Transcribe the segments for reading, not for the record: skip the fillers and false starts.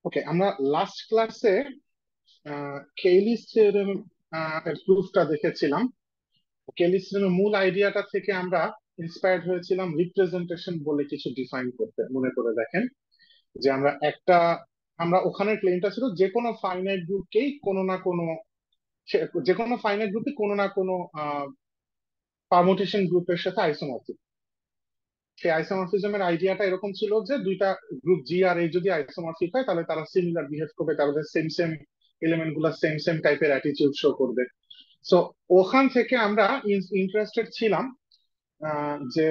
ওকে, আমরা লাস্ট ক্লাসে কেইলিস থিওরেম এর প্রুফটা দেখেছিলাম। কেইলিস থিওরেমের মূল আইডিয়াটা থেকে আমরা ইন্সপায়ার্ড হয়েছিলাম রিপ্রেজেন্টেশন বলে কিছু ডিফাইন করতে। মনে করে দেখেন যে আমরা ওখানে ক্লেমটা ছিল যে কোনো ফাইনাইট গ্রুপকেই কোনো না কোনো যে কোনো ফাইনাইট গ্রুপে কোনো না কোনো পারমুটেশন গ্রুপের সাথে আইসোমরফিক। সেই আইসোমরফিজমের আইডিয়াটা এরকম ছিল যে দুইটা গ্রুপ জি আর এ যদি আইসোমরফিক হয় তাহলে তারা সিমিলার বিহেভ করবে, তাদের সেম সেম এলিমেন্ট গুলা সেম সেম টাইপের অ্যাটিটিউড শো করবে। সো ওখান থেকে আমরা ইন্টারেস্টেড ছিলাম যে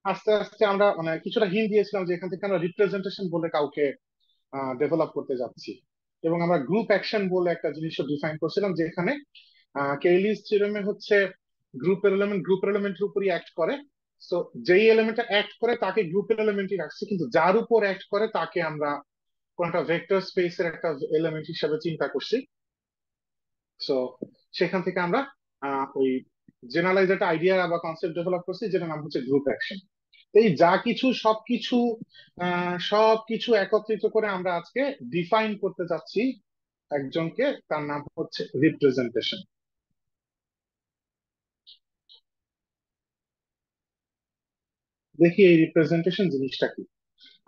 আস্তে আস্তে আমরা মানে কিছুটা হিন্ট দিয়েছিলাম যে এখান থেকে আমরা রিপ্রেজেন্টেশন বলে কাউকে ডেভেলপ করতে যাচ্ছি। এবং আমরা গ্রুপ অ্যাকশন বলে একটা জিনিসও ডিফাইন করছিলাম, যেখানে কেইলিস থিওরেমে হচ্ছে গ্রুপের এলিমেন্টের উপরই অ্যাক্ট করে। সো যেই এলিমেন্টটা অ্যাক্ট করে তাকে গ্রুপের এলিমেন্টই রাখছি, কিন্তু যার উপর অ্যাক্ট করে তাকে আমরা কোন একটা ভেক্টর স্পেসের একটা এলিমেন্ট হিসেবে চিন্তা করছি। সো সেখান থেকে আমরা ওই জেনারেলাইজ একটা আইডিয়া বা কনসেপ্ট ডেভেলপ করছি, যেটার নাম হচ্ছে গ্রুপ অ্যাকশন। এই যা কিছু সবকিছু একত্রিত করে আমরা আজকে ডিফাইন করতে যাচ্ছি একজনকে, তার নাম হচ্ছে রিপ্রেজেন্টেশন। দেখি এই রিপ্রেজেন্টেশন জিনিসটা কি।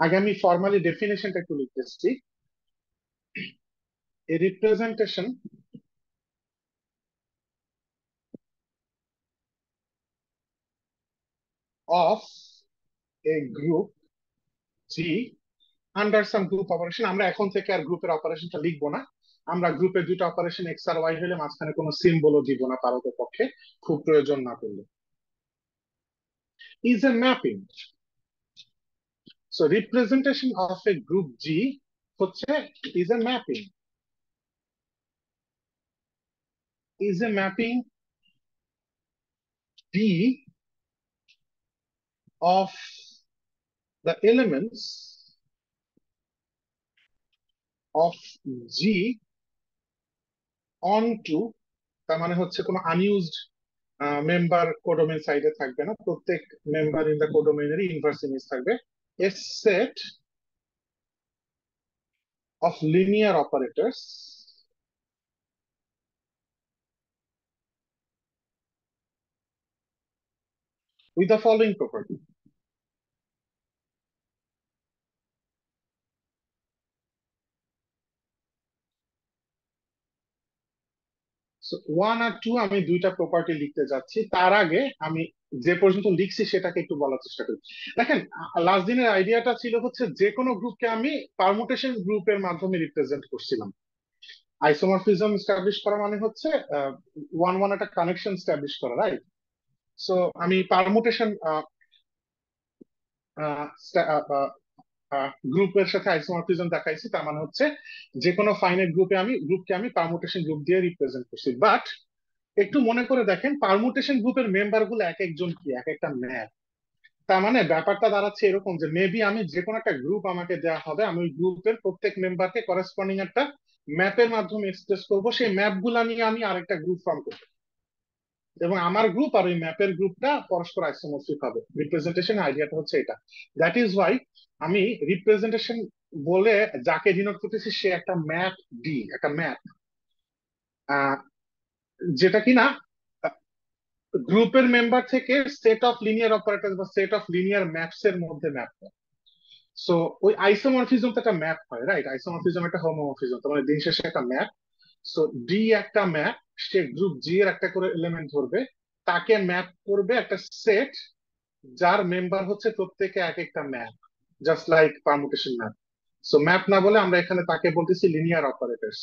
আগে আমি ফর্মালি ডেফিনেশনটা একটু লিখতেছি। A representation of a group G under some group operation। আমরা এখন থেকে আর গ্রুপের অপারেশনটা লিখবো না। আমরা গ্রুপের দুটো অপারেশন এক্স আর ওয়াই হলে মাঝখানে কোনো সিম্বলও দিব না পারতের পক্ষে, খুব প্রয়োজন না করলে। is a mapping, so representation of a group G হচ্ছে is a mapping, is a mapping D of the elements of G onto, তার মানে হচ্ছে কোনো আনইউজড মেম্বার কোডোমেইন সাইডে থাকবে না, প্রত্যেক মেম্বার ইন দা কোডোমেইনেরই ইনভার্স ইমেজ থাকবে। A set of linear operators with the following property. So 1 আর 2 আমি দুইটা প্রপার্টি লিখতে যাচ্ছি। তার আগে আমি যে পর্যন্ত লিখছি সেটাকে একটু বলার চেষ্টা করি। দেখেন, লাস্ট দিনের আইডিয়াটা ছিল হচ্ছে যে কোনো গ্রুপকে আমি পারমুটেশন গ্রুপের মাধ্যমে রিপ্রেজেন্ট করছিলাম। আইসোমরফিজম এস্টাবলিশ করা মানে হচ্ছে ওয়ান ওয়ান একটা কানেকশন এস্টাবলিশ করা, রাইট? সো আমি পারমুটেশন গ্রুপের সাথে আইসোমরফিজম দেখাইছি, তার মানে হচ্ছে যে কোনো ফাইনাইট গ্রুপকে আমি পারমুটেশন গ্রুপ দিয়ে রিপ্রেজেন্ট করছি। বাট একটু মনে করে দেখেন, পারমুটেশন গ্রুপের মেম্বার গুলো এক একজন কি এক একটা ম্যাপ। তার মানে ব্যাপারটা দাঁড়াচ্ছে এরকম যে মেবি আমি যে কোনো একটা গ্রুপ আমাকে দেওয়া হবে, আমি ওই গ্রুপের প্রত্যেক মেম্বারকে করেসপন্ডিং একটা ম্যাপের মাধ্যমে এক্সপ্রেস করবো। সেই ম্যাপ গুলা নিয়ে আমি আরেকটা গ্রুপ ফর্ম করবো, এবং আমার গ্রুপ আর ওই ম্যাপের গ্রুপটা পরস্পর আইসোমরফিক হবে। রিপ্রেজেন্টেশন আইডিয়াটা হচ্ছে এটা। দ্যাট ইজ ওয়াই আমি রিপ্রেজেন্টেশন বলে যাকে ডিনোট করতেছি সে একটা ম্যাপ ডি, একটা ম্যাপ যেটা কিনা গ্রুপের মেম্বার থেকে সেট অফ লিনিয়ার অপারেটর বা সেট অফ লিনিয়ার ম্যাপস এর মধ্যে ম্যাপ হয়। সো ওই আইসোমরফিজম তো একটা ম্যাপ হয়, রাইট? আইসোমরফিজম একটা হোমোমরফিজম, তার মানে দিন শেষে একটা ম্যাপ। সো ডি একটা ম্যাপ, সে গ্রুপ জি এর একটা করে এলিমেন্ট ধরবে, তাকে ম্যাপ করবে একটা সেট যার মেম্বার হচ্ছে প্রত্যেকে এক একটা map, just like permutation map. So map না বলে আমরা এখানে তাকে বলতেছি লিনিয়ার অপারেটরস।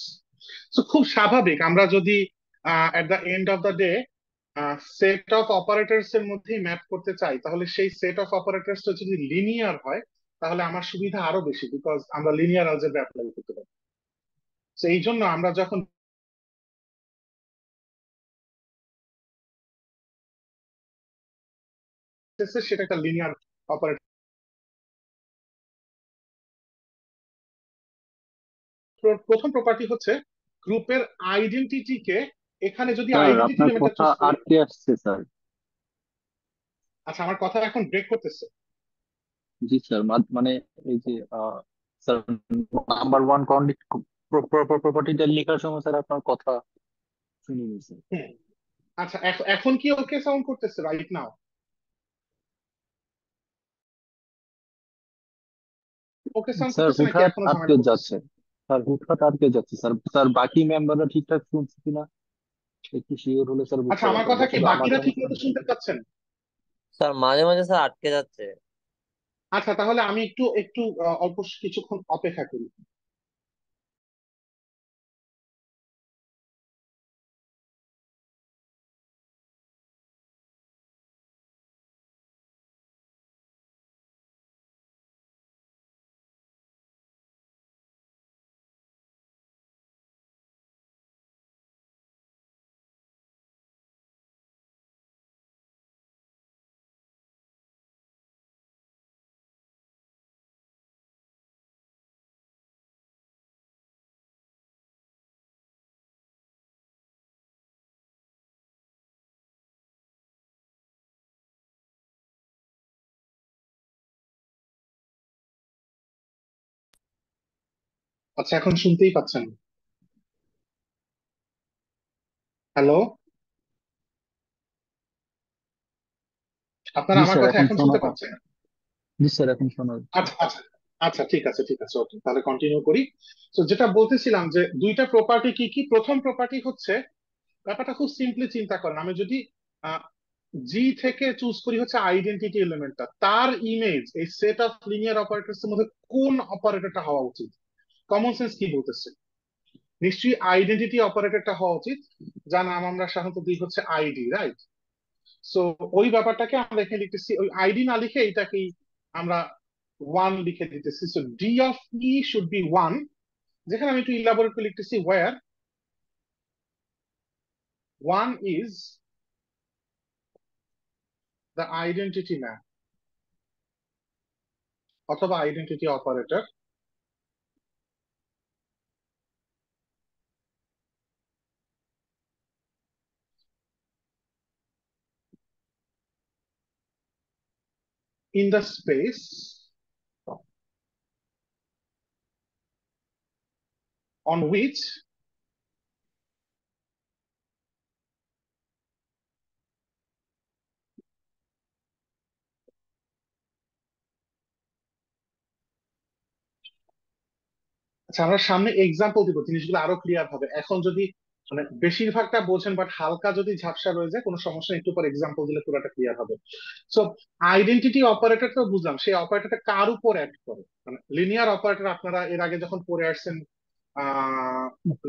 সো খুব স্বাভাবিক, আমরা যদি at the end of the day set of operators এর মধ্যেই ম্যাপ করতে চাই, তাহলে সেই সেট অফ অপারেটরস যদি লিনিয়ার হয় তাহলে আমার সুবিধা আরো বেশি, বিকজ আমরা লিনিয়ার অ্যালজেব্রা অ্যাপ্লাই করতে পারি। তো এই জন্য আমরা যখন সেটা একটা লিনিয়ার অপারেটর। প্রথম প্রপার্টি হচ্ছে গ্রুপের আইডেন্টিটিকে, এখানে যদি স্যার আইডেন্টিটি আপনার এলিমেন্টটা কথা চুজ করি। আটকে আসছে স্যার। আচ্ছা, আমার কথা এখন ব্রেক করতেছে। জি স্যার, মানে এই যে স্যার, নাম্বার ওয়ান প্রপার্টিটা লেখার সময় স্যার আপনার কথা শুনে নিয়েছে। হুম। আচ্ছা, এখন কি ওকে সাউন্ড করতেছে রাইট নাও? ওকে সাউন্ড স্যার করতেছে নাকি হুটহাট এখনো আটকে ঝামেলা করতেছে? যাচ্ছে। স্যার হুটহাট আটকে যাচ্ছে স্যার। স্যার বাকি মেম্বাররা ঠিকঠাক শুনছে কিনা একটু শিওর হলে স্যার আচ্ছা, বুঝতে আমার পারতাম, কথা বা কি শুধু আমার বাকিরা ঠিক সমস্যা মতো না। শুনতে পাচ্ছেন? স্যার মাঝে মাঝে স্যার আটকে যাচ্ছে। আচ্ছা, তাহলে আমি একটু একটু অল্প কিছুক্ষণ অপেক্ষা করি। আচ্ছা, এখন শুনতেই পাচ্ছেন? হ্যালো? আপনারা জি আমার স্যার, কথা এখন এখন শোনা। শুনতে পাচ্ছেন? জি স্যার, এখন শোনা যাচ্ছে। আচ্ছা, আচ্ছা। আচ্ছা, ঠিক আছে, ঠিক আছে, ওকে, তাহলে কন্টিনিউ করি। তো যেটা বলতেছিলাম যে দুইটা প্রপার্টি কি কি, প্রথম প্রপার্টি হচ্ছে, ব্যাপারটা খুব সিম্পলি চিন্তা করেন, আমি যদি জি থেকে চুজ করি হচ্ছে আইডেন্টিটি এলিমেন্টটা, তার ইমেজ এই সেট অফ লিনিয়ার অপারেটরস এর মধ্যে কোন অপারেটরটা হওয়া উচিত? কমন সেন্স কি বলতেছে? নিশ্চয়ই আইডেন্টিটি অপারেটরটা হওয়া উচিত, যার নাম আমরা সাধারণত দিই হচ্ছে আইডি, রাইট? সো ওই ব্যাপারটাকে আমরা এখানে লিখতেছি, ওই আইডি না লিখে এটাকেই আমরা ওয়ান লিখে দিতেছি। So D of E should be one, যেখানে আমি একটু ইলাবোরেট করে লিখতেছি where one is the identity map অথবা identity operator in the space on which, আচ্ছা আমরা সামনে এক্সাম্পল দিব, জিনিসগুলো আরো ক্লিয়ার হবে। এখন যদি মানে বেশিরভাগটা বোঝেন বাট হালকা যদি ঝাপসা রয়ে যায় কোনো সমস্যা নেই, একটু পর এক্সাম্পল দিলে পুরোটা ক্লিয়ার হবে। সো আইডেন্টিটি অপারেটর তো বুঝলাম, সেই অপারেটরটা কার উপর অ্যাক্ট করে। মানে লিনিয়ার অপারেটর আপনারা এর আগে যখন পড়ে আসছেন,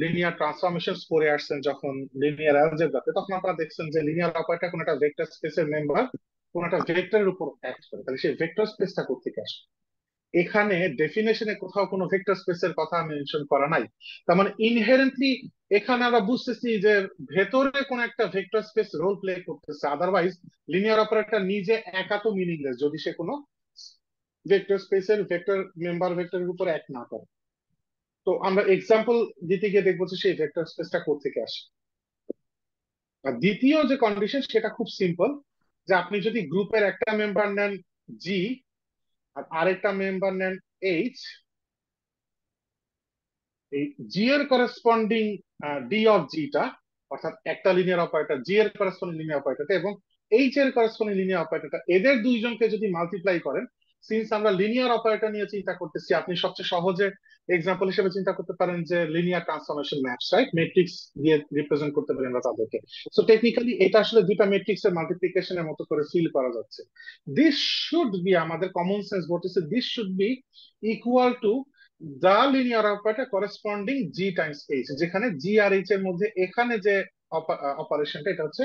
লিনিয়ার ট্রান্সফরমেশন পড়ে আসছেন যখন লিনিয়ার অ্যালজেব্রাতে, তখন আপনারা দেখছেন যে লিনিয়ার অপারেটর কোন একটা ভেক্টর স্পেসের মেম্বার কোন একটা ভেক্টরের উপর অ্যাক্ট করে, তাহলে সেই ভেক্টর স্পেসটা কোথেকে আসে? এখানে ডেফিনেশনে কোথাও কোনো ভেক্টর স্পেসের কথা মেনশন করা নাই। তার মানে ইনহেরেন্টলি এখানে আমরা বুঝতেছি যে ভেতরে কোন একটা ভেক্টর স্পেস রোল প্লে করতেছে, আদারওয়াইজ লিনিয়ার অপারেটর নিজে একা তো মিনিংলেস যদি সে কোনো ভেক্টর স্পেসের ভেক্টর মেম্বার ভেক্টরের উপর এক না করে। তো আমরা এক্সাম্পল দিতে গিয়ে দেখবো যে সেই ভেক্টর স্পেসটা কোথেকে আসে। আর দ্বিতীয় যে কন্ডিশন সেটা খুব সিম্পল, যে আপনি যদি গ্রুপের একটা মেম্বার নেন জি আর আরেকটা মেম্বার নেন এইচ, এই জি এর করেসপন্ডিং ডি অফ জিটা, অর্থাৎ একটা লিনিয়ার অপারেটর জি এর করেসপন্ডিং লিনিয়ার অপারেটরটা এবং এইচ এর করেসপন্ডিং লিনিয়ার অপারেটরটা, এদের দুইজনকে যদি মাল্টিপ্লাই করেন, সিন্স আমরা লিনিয়ার অপারেটর নিয়ে চিন্তা করতেছি, আপনি সবচেয়ে সহজে এক্সাম্পল হিসেবে চিন্তা করতে পারেন যে linear transformation maps, right? Matrix দিয়ে রিপ্রেজেন্ট করতে পারেন আমরা তাদেরকে। সো টেকনিক্যালি এটা আসলে দুইটা ম্যাট্রিক্স এর মাল্টিপ্লিকেশনের মতো করে ফিল করা যাচ্ছে। দিস শুড বি, আমাদের কমন সেন্স বলতেছে this should be equal to the linear operator corresponding G times H, যেখানে জি আর এইচ এর মধ্যে এখানে যে অপারেশনটা এটা হচ্ছে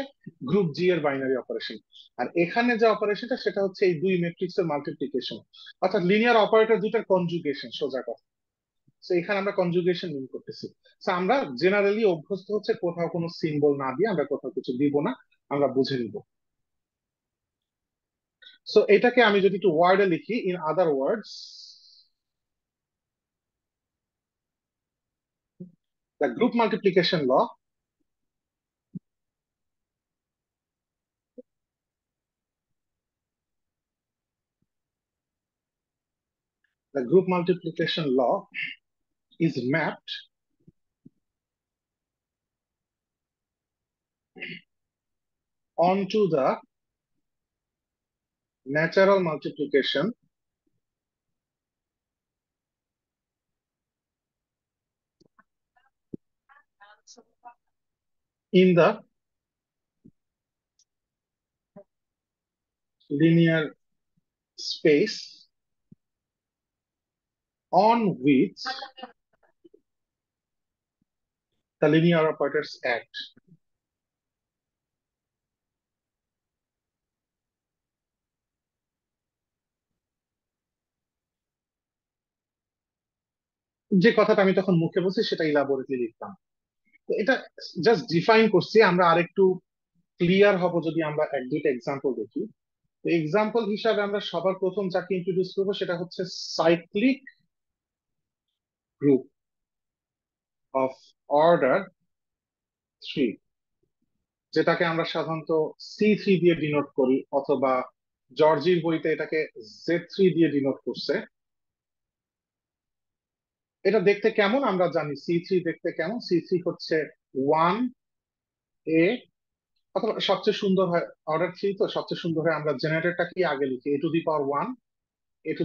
গ্রুপ জি এর বাইনারি অপারেশন, আর এখানে যে অপারেশনটা সেটা হচ্ছে এই দুই ম্যাট্রিক্স এর মাল্টিপ্লিকেশন, অর্থাৎ লিনিয়ার অপারেটর দুইটার কনজুগেশন, সোজা কথা। তো এখানে আমরা কনজুগেশন মিন করতেছি। তো আমরা জেনারেলি অভ্যস্ত হচ্ছে কোথাও কোনো সিম্বল না দিয়ে আমরা কোথাও কিছু দিব না, আমরা বুঝে নিব। সো এটাকে আমি যদি একটু ওয়ার্ডে লিখি, in other words, the group multiplication law the group multiplication law is mapped onto the natural multiplication in the linear space on which the linear operators act. যে কথাটা আমি তখন মুখে বলছি সেটা ইলাবোরেটলি লিখতাম। তো এটা জাস্ট ডিফাইন করছি, আমরা আরেকটু ক্লিয়ার হব যদি আমরা এক দুইটা এক্সাম্পল দেখি। তো এক্সাম্পল হিসাবে আমরা সবার প্রথম যাকে ইন্ট্রোডিউস করবো সেটা হচ্ছে সাইক্লিক গ্রুপ অফ অর্ডার 3, যেটাকে আমরা সাধারণত C3 দিয়ে ডিনোট করি, অথবা জর্জির বইতে এটাকে Z3 দিয়ে ডিনোট করছে। এটা দেখতে কেমন আমরা জানি, C3 দেখতে কেমন, C3 হচ্ছে 1A, অথবা সবচেয়ে সুন্দর হয় অর্ডার 3, তো সবচেয়ে সুন্দর হয় আমরা জেনারেটরটাকে আগে লিখি A⁴ 1, A⁴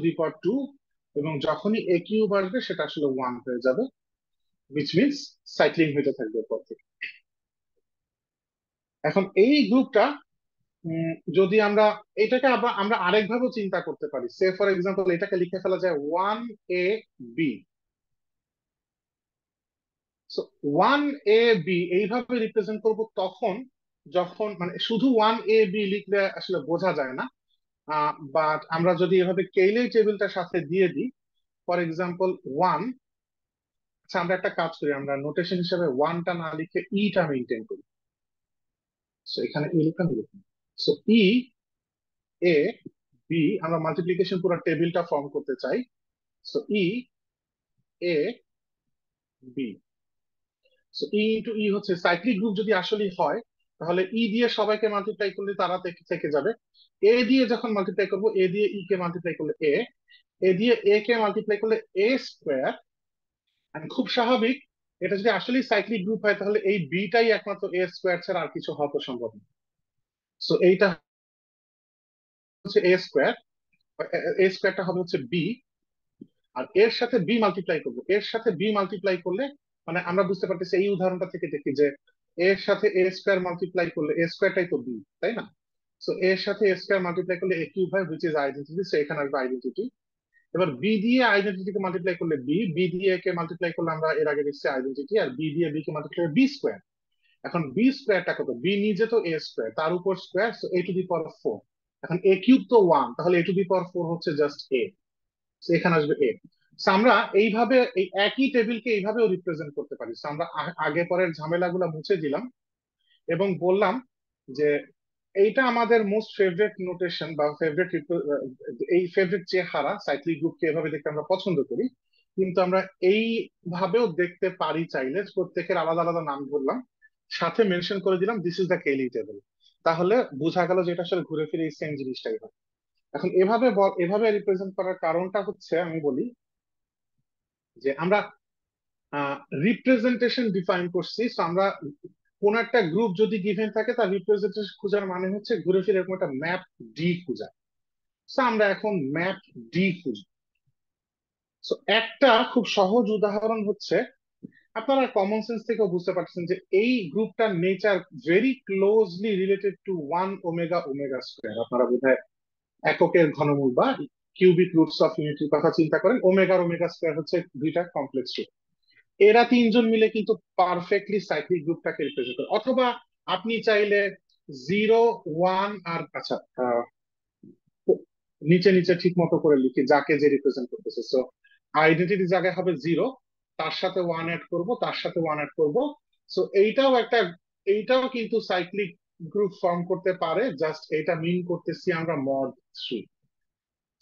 2, এবং যখনই A কিউব আসবে সেটা আসলে 1 হয়ে যাবে, which means সাইক্লিং হতে থাকবে এরপর থেকে। এখন এই গ্রুপটা যদি আমরা এটাকে আবার আমরা আরেকভাবেও চিন্তা করতে পারি, সে ফর এক্সাম্পল এটাকে লিখে ফেলা যায় 1AB। সো 1AB এইভাবে রিপ্রেজেন্ট করব তখন যখন মানে শুধু 1AB লিখলে আসলে বোঝা যায় না, বাট আমরা যদি এভাবে কেইলে টেবিলটার সাথে দিয়ে দিই, ফর এক্সাম্পল 1, আচ্ছা আমরা একটা কাজ করি, আমরা নোটেশন হিসেবে 1টা না লিখে ইটা মেনটেন করি। সো এখানে ই লিখলাম, সো ই এ বি, আমরা মাল্টিপ্লিকেশন পুরো টেবিলটা ফর্ম করতে চাই, so E A B. So E into ই হচ্ছে সাইক্লিক গ্রুপ যদি আসলে হয়, তাহলে ই দিয়ে সবাইকে মাল্টিপ্লাই করলে তারা থেকে যাবে, এ দিয়ে যখন মাল্টিপ্লাই করবো, এ দিয়ে ই কে মাল্টিপ্লাই করলে এ দিয়ে এ কে মাল্টিপ্লাই করলে এ স্কোয়ার। খুব স্বাভাবিক, এটা যদি আসলে সাইক্লিক গ্রুপ হয় তাহলে এই বিটাই একমাত্র এ স্কোয়ার ছাড়া আর কিছু হওয়া তো সম্ভব না। সো এইটা হচ্ছে এ স্কোয়ার, এ স্কোয়ারটা হবে হচ্ছে বি, আর এর সাথে বি মাল্টিপ্লাই করবো, এর সাথে বি মাল্টিপ্লাই করলে মানে আমরা বুঝতে পারতেছি এই উদাহরণটা থেকে দেখি যে এর সাথে এ স্কোয়ার মাল্টিপ্লাই করলে এ স্কোয়ারটাই তো বি, তাই না? সো এর সাথে এ স্কোয়ার মাল্টিপ্লাই করলে এ কিউব হয়, হুইচ ইজ আইডেন্টিটি, সো এখানে আসবে আইডেন্টিটি। এবার বি দিয়ে আইডেন্টিটিকে মাল্টিপ্লাই করলে বি, বি দিয়ে এ কে মাল্টিপ্লাই করলে আমরা এর আগে দেখছি আইডেন্টিটি, আর বি দিয়ে বি কে মাল্টিপ্লাই করলে বি স্কোয়ার। এখন বি স্কোয়ারটা কত, বি নিজে তো এ স্কোয়ার, তার উপর স্কোয়ার, সো A⁴। এখন এ কিউব তো 1, তাহলে A⁴ হচ্ছে জাস্ট এ, এখানে আসবে এ। আমরা এইভাবে এই একই টেবিলকে এইভাবেও রিপ্রেজেন্ট করতে পারি। আমরা আগে পরের ঝামেলাগুলো মুছে দিলাম এবং বললাম যে এইটা আমাদের মোস্ট ফেভারিট নোটেশন বা ফেভারিট, এই ফেভারিট চেহারা সাইক্লিক গ্রুপকে এভাবে দেখতে আমরা পছন্দ করি, কিন্তু আমরা এইভাবেও দেখতে পারি চাইলে। প্রত্যেকের আলাদা আলাদা নাম বললাম, সাথে মেনশন করে দিলাম this is the Kiely table, তাহলে বোঝা গেল যে এটা আসলে ঘুরে ফিরে এই সেম জিনিসটাই হয়। এখন এভাবে এভাবে রিপ্রেজেন্ট করার কারণটা হচ্ছে আমি বলি যে আমরা রিপ্রেজেন্টেশন ডিফাইন করছি। তো আমরা কোন একটা গ্রুপ যদি গিভেন থাকে তার রিপ্রেজেন্টেশন খোঁজার মানে হচ্ছে ঘুরে ফিরে এরকম একটা ম্যাপ ডি খোঁজা। তো আমরা এখন ম্যাপ ডি খুঁজি। তো একটা খুব সহজ উদাহরণ হচ্ছে, আপনারা কমন সেন্স থেকেও বুঝতে পারছেন যে এই গ্রুপটার nature very closely related to 1 omega আপনারা বোধহয় এককের ঘনমূল বা কিউবিক রুটস অফ ইউনিটির কথা চিন্তা করেন, ওমেগা স্কোয়ার হচ্ছে দুইটা কমপ্লেক্স রুট। এরা তিনজন মিলে কিন্তু পারফেক্টলি সাইক্লিক গ্রুপটাকে রিপ্রেজেন্ট করে। অথবা আপনি চাইলে 0 1 আর আচ্ছা নিচে নিচে ঠিক মতো করে লিখি যাকে যে রিপ্রেজেন্ট করতেছে। সো আইডেন্টিটি জায়গায় হবে 0, তার সাথে 1 অ্যাড করব, তার সাথে 1 অ্যাড করব। সো এইটাও কিন্তু সাইক্লিক গ্রুপ ফর্ম করতে পারে, জাস্ট এটা মিন করতেছি আমরা মড 3।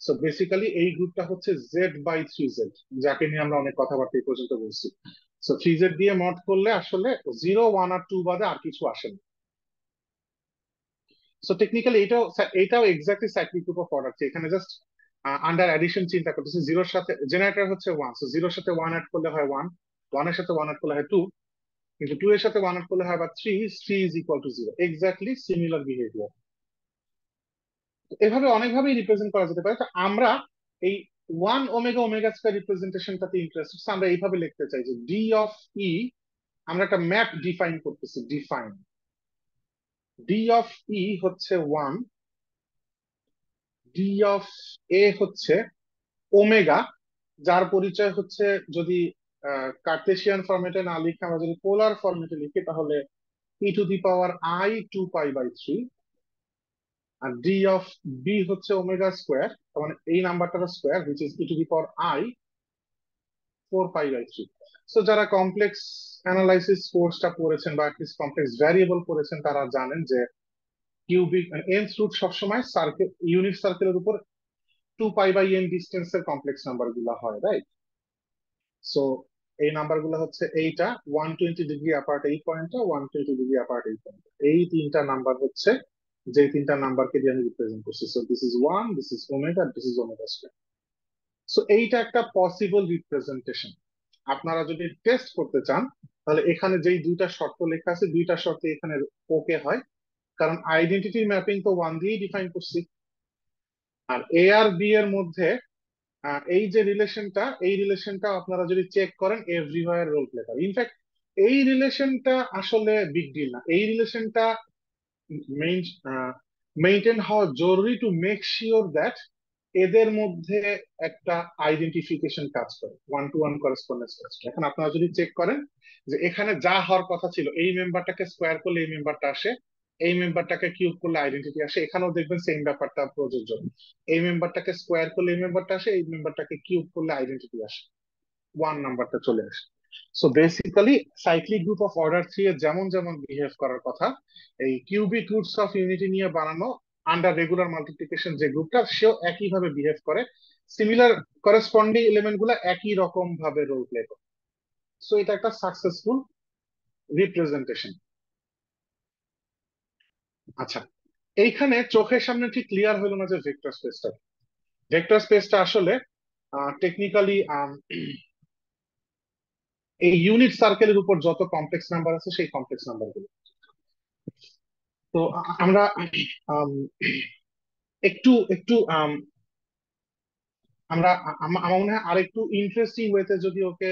সো বেসিক্যালি এই গ্রুপটা হচ্ছে Z/3Z, যাকে নিয়ে আমরা অনেক কথাবার্তা এই পর্যন্ত বলছি। সো 3Z দিয়ে মড করলে আসলে 0 1 আর 2 বাদে আর কিছু আসে না। সো টেকনিক্যালি এটাও exactly cyclic group of order, এখানে জাস্ট আন্ডার অ্যাডিশন চিন্তা করতেছি, জিরোর সাথে জেনারেটর হচ্ছে ওয়ান, সো জিরোর সাথে ওয়ান অ্যাড করলে হয় ওয়ান, ওয়ানের সাথে ওয়ান অ্যাড করলে হয় টু, কিন্তু টু এর সাথে ওয়ান অ্যাড করলে হয় আবার three, three is equal to zero. Exactly similar behaviour. এভাবে অনেকভাবেই রিপ্রেজেন্ট করা যেতে পারে। তো আমরা এই ওয়ান ওমেগা ওমেগা স্কয়ার রিপ্রেজেন্টেশনটাতে ইন্টারেস্টেড, আমরা এইভাবে লিখতে চাই যে ডি অফ ই, আমরা একটা ম্যাপ ডিফাইন করতেছি, ডিফাইন ডি অফ ই হচ্ছে ওয়ান, ডি অফ এ হচ্ছে ওমেগা, যার পরিচয় হচ্ছে, যদি কার্টেসিয়ান ফরম্যাটে না লিখে আমরা যদি পোলার ফরম্যাটে লিখি তাহলে e to the power i two pi by three, আর ডি অফ বি হচ্ছে ওমেগা স্কোয়ার, মানে এই নাম্বারটার square which is e to the power i four pi by three. So যারা কমপ্লেক্স অ্যানালাইসিস কোর্সটা পড়েছেন বা কমপ্লেক্স ভ্যারিয়েবল পড়েছেন তারা জানেন যে কিউবিক এনথ রুট সবসময় সার্কেল, ইউনিট সার্কেলের উপর টু পাই বাই এন ডিস্টেন্সের কমপ্লেক্স নাম্বার গুলা হয়, রাইট? সো এই নাম্বার গুলো হচ্ছে এইটা 120 ডিগ্রি অ্যাপার্ট এই পয়েন্টটা, 120 ডিগ্রি অ্যাপার্ট এই পয়েন্ট, এই তিনটা নাম্বার হচ্ছে যে তিনটা নাম্বারকে দিয়ে আমি রিপ্রেজেন্ট করছি। So this is one, this is omega, this is omega square. So এইটা একটা পসিবল রিপ্রেজেন্টেশন। আপনারা যদি টেস্ট করতে চান তাহলে এখানে যেই দুইটা শর্ত লেখা আছে, দুইটা শর্ত এখানে ওকে হয়, কারণ আইডেন্টিটি ম্যাপিং তো ওয়ান দিয়েই ডিফাইন করছি। আর এ আর বি এর মধ্যে এই যে রিলেশনটা, এই রিলেশনটা আপনারা যদি চেক করেন এভরিওয়্যার রোল প্লে করে। ইনফ্যাক্ট এই রিলেশনটা আসলে বিগ ডিল না, এই রিলেশনটা মেইনটেইন হওয়া জরুরি টু মেক শিওর দ্যাট এদের মধ্যে একটা আইডেন্টিফিকেশন কাজ করে, ওয়ান টু ওয়ান করেসপন্ডেন্স কাজ করে। এখন আপনারা যদি চেক করেন যে এখানে যা হওয়ার কথা ছিল, এই মেম্বারটাকে স্কোয়ার করলে এই মেম্বারটা আসে, এই মেম্বারটাকে কিউব করলে আইডেন্টিটি আসে, এখানেও দেখবেন সেম ব্যাপারটা প্রযোজ্য। এই মেম্বারটাকে স্কোয়ার করলে এই মেম্বারটা আসে, এই মেম্বারটাকে কিউব করলে আইডেন্টিটি আসে, ওয়ান নাম্বারটা চলে আসে। So basically cyclic group of order three এর যেমন যেমন বিহেভ করার কথা, এই কিউবিক রুটস অফ ইউনিটি নিয়ে বানানো আন্ডার রেগুলার মাল্টিপ্লিকেশন যে গ্রুপটা, সেও একই ভাবে বিহেভ করে, সিমিলার করেসপন্ডিং এলিমেন্ট গুলো একই রকম ভাবে রোল প্লে করে। সো এটা একটা সাকসেসফুল রিপ্রেজেন্টেশন। আচ্ছা, এইখানে চোখের সামনে ঠিক ক্লিয়ার হলো না যে ভেক্টর স্পেসটা, ভেক্টর স্পেসটা আসলে টেকনিক্যালি এই ইউনিট সার্কেলের উপর যত কমপ্লেক্স নাম্বার আছে সেই কমপ্লেক্স নাম্বার গুলো। তো আমরা আম, একটু একটু আমরা আমার মনে হয় আরেকটু ইন্টারেস্টিং ওয়েতে যদি ওকে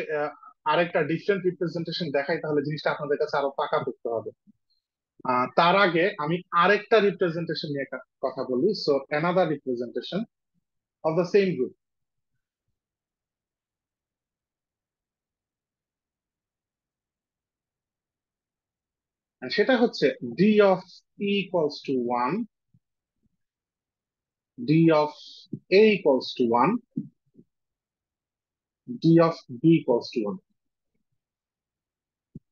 আরেকটা ডিফারেন্ট রিপ্রেজেন্টেশন দেখাই তাহলে জিনিসটা আপনাদের কাছে আরো পাকা করতে হবে। তার আগে আমি আরেকটা রিপ্রেজেন্টেশন নিয়ে কথা বলি। So another representation of the same group, সেটা হচ্ছে D of E equals to one, D of A equals to one, D of B equals to one.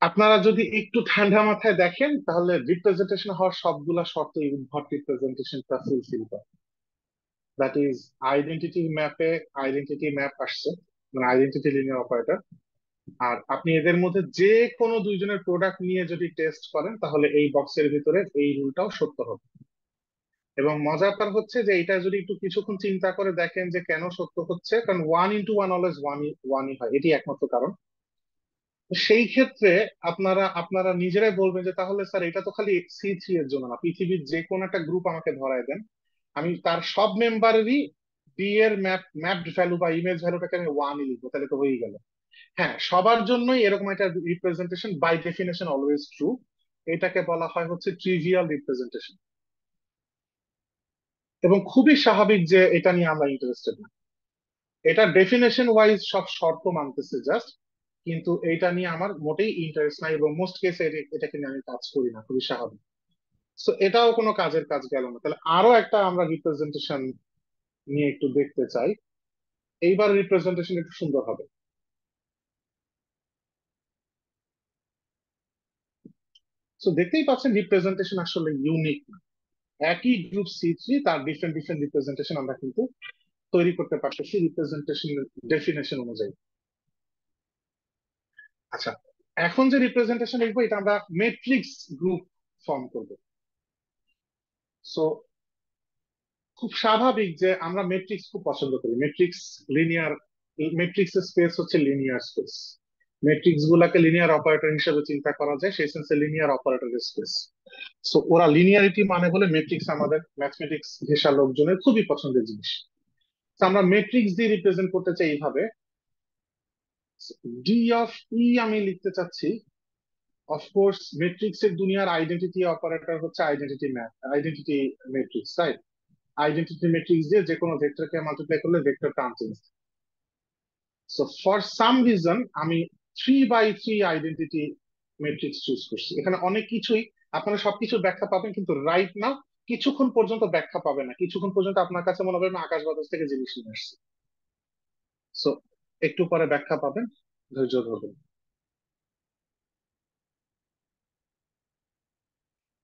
আপনারা যদি একটু ঠান্ডা মাথায় দেখেন তাহলে রিপ্রেজেন্টেশন হওয়ার সবগুলা শর্ত এই উদ্ভট রিপ্রেজেন্টেশনটা ফুলফিল করে। দ্যাট ইজ আইডেন্টিটি ম্যাপে আইডেন্টিটি ম্যাপ আসছে, মানে আইডেন্টিটি লিনিয়ার অপারেটর। আর আপনি এদের মধ্যে যে কোনো দুইজনের প্রোডাক্ট নিয়ে যদি টেস্ট করেন তাহলে এই বক্সের ভিতরে এই রুলটাও সত্য হবে। এবং মজার ব্যাপার হচ্ছে যে এটা যদি একটু কিছুক্ষণ চিন্তা করে দেখেন যে কেন সত্য হচ্ছে, কারণ ওয়ান ইন্টু ওয়ান অলওয়েজ ওয়ানই হয়, এটি একমাত্র কারণ। সেই ক্ষেত্রে আপনারা আপনারা নিজেরাই বলবেন যে তাহলে স্যার এটা তো খালি সি থ্রি এর জন্য না, পৃথিবীর যে কোনো একটা গ্রুপ আমাকে ধরায় দেন, আমি তার সব মেম্বারেরই ডি এর ম্যাপড ভ্যালু বা ইমেজ ভ্যালুটাকে আমি ওয়ানই লিখবো, তাহলে তো হয়েই গেল। হ্যাঁ, সবার জন্যই এরকম একটা representation by definition always true. এটাকে বলা হয় হচ্ছে ট্রিভিয়াল রিপ্রেজেন্টেশন, এবং খুবই স্বাভাবিক যে এটা নিয়ে আমরা ইন্টারেস্টেড না। এটা ডেফিনেশন ওয়াইজ সব শর্ত মানতেছে জাস্ট, কিন্তু এটা নিয়ে আমার মোটেই ইন্টারেস্ট নাই, এবং মোস্ট কেসে এটাকে নিয়ে আমি কাজ করি না, খুবই স্বাভাবিক। সো এটাও কোনো কাজের কাজ গেল না। তাহলে আরো একটা আমরা রিপ্রেজেন্টেশন নিয়ে একটু দেখতে চাই, এইবার রিপ্রেজেন্টেশন একটু সুন্দর হবে। সো দেখতেই পাচ্ছেন রিপ্রেজেন্টেশন আসলে ইউনিক না, একই গ্রুপ সি থ্রি তার ডিফারেন্ট ডিফারেন্ট রিপ্রেজেন্টেশন আমরা কিন্তু তৈরি করতে পারতেছি রিপ্রেজেন্টেশন ডেফিনেশন অনুযায়ী। আচ্ছা, এখন যে রিপ্রেজেন্টেশন লিখবো এটা আমরা ম্যাট্রিক্স গ্রুপ ফর্ম করব। সো খুব স্বাভাবিক যে আমরা ম্যাট্রিক্স খুব পছন্দ করি। ম্যাট্রিক্স লিনিয়ার, ম্যাট্রিক্স স্পেস হচ্ছে লিনিয়ার স্পেস। ম্যাট্রিক্স গুলাকে লিনিয়ার অপারেটর হিসেবে চিন্তা করা যায়, সেই সেন্সে লিনিয়ার অপারেটর স্পেস। সো ওরা লিনিয়ারিটি মানে বলে ম্যাট্রিক্স আমাদের ম্যাথমেটিক্স ঘেঁষা লোকজনের খুবই পছন্দের জিনিস। তো আমরা ম্যাট্রিক্স দিয়ে রিপ্রেজেন্ট করতে চাই এইভাবে। ডি অফ ই আমি লিখতে চাচ্ছি, অফকোর্স ম্যাট্রিক্স এর দুনিয়ার আইডেন্টিটি অপারেটর হচ্ছে identity map, identity matrix, right? Identity matrix দিয়ে যে কোনো ভেক্টরকে মাল্টিপ্লাই করলে ভেক্টরটা unchanged. So for some reason আমি 3 বাই 3 আইডেন্টিটি ম্যাট্রিক্স চুজ করছি। এখানে অনেক কিছুই, আপনারা সবকিছু ব্যাখ্যা পাবেন, কিন্তু রাইট না কিছুক্ষণ পর্যন্ত ব্যাখ্যা পাবেন না, কিছুক্ষণ পর্যন্ত আপনার কাছে মনে হবে আমি আকাশ বাতাস থেকে জিনিস নিয়ে আসছি। সো একটু পরে ব্যাখ্যা পাবেন, ধৈর্য ধরবেন।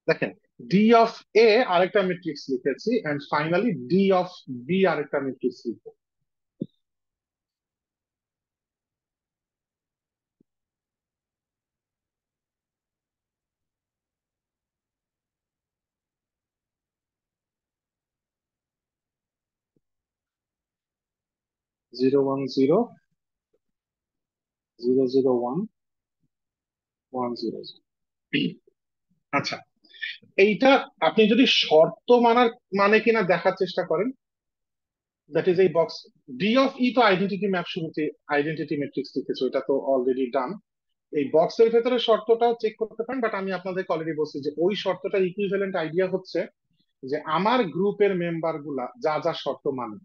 দেখেন, ডি অফ এ আরেকটা ম্যাট্রিক্স লিখেছি, and finally D of B আরেকটা ম্যাট্রিক্স লিখবো। 0 1 0 0 0 1 1 0 0। আচ্ছা, এইটা আপনি যদি শর্ত মানার মানে কিনা দেখার চেষ্টা করেন, দ্যাট ইজ এই বক্স। ডি অফ ই তো আইডেন্টিটি ম্যাপ, শুরুতে আইডেন্টিটি ম্যাট্রিক্স লিখেছো, এটা তো অলরেডি ডান। এই বক্সের ভেতরে শর্তটাও চেক করতে পারেন, বাট আমি আপনাদেরকে অলরেডি বলছি যে ওই শর্তটার ইকুইভ্যালেন্ট আইডিয়া হচ্ছে যে আমার গ্রুপের মেম্বার গুলা যা যা শর্ত মানে,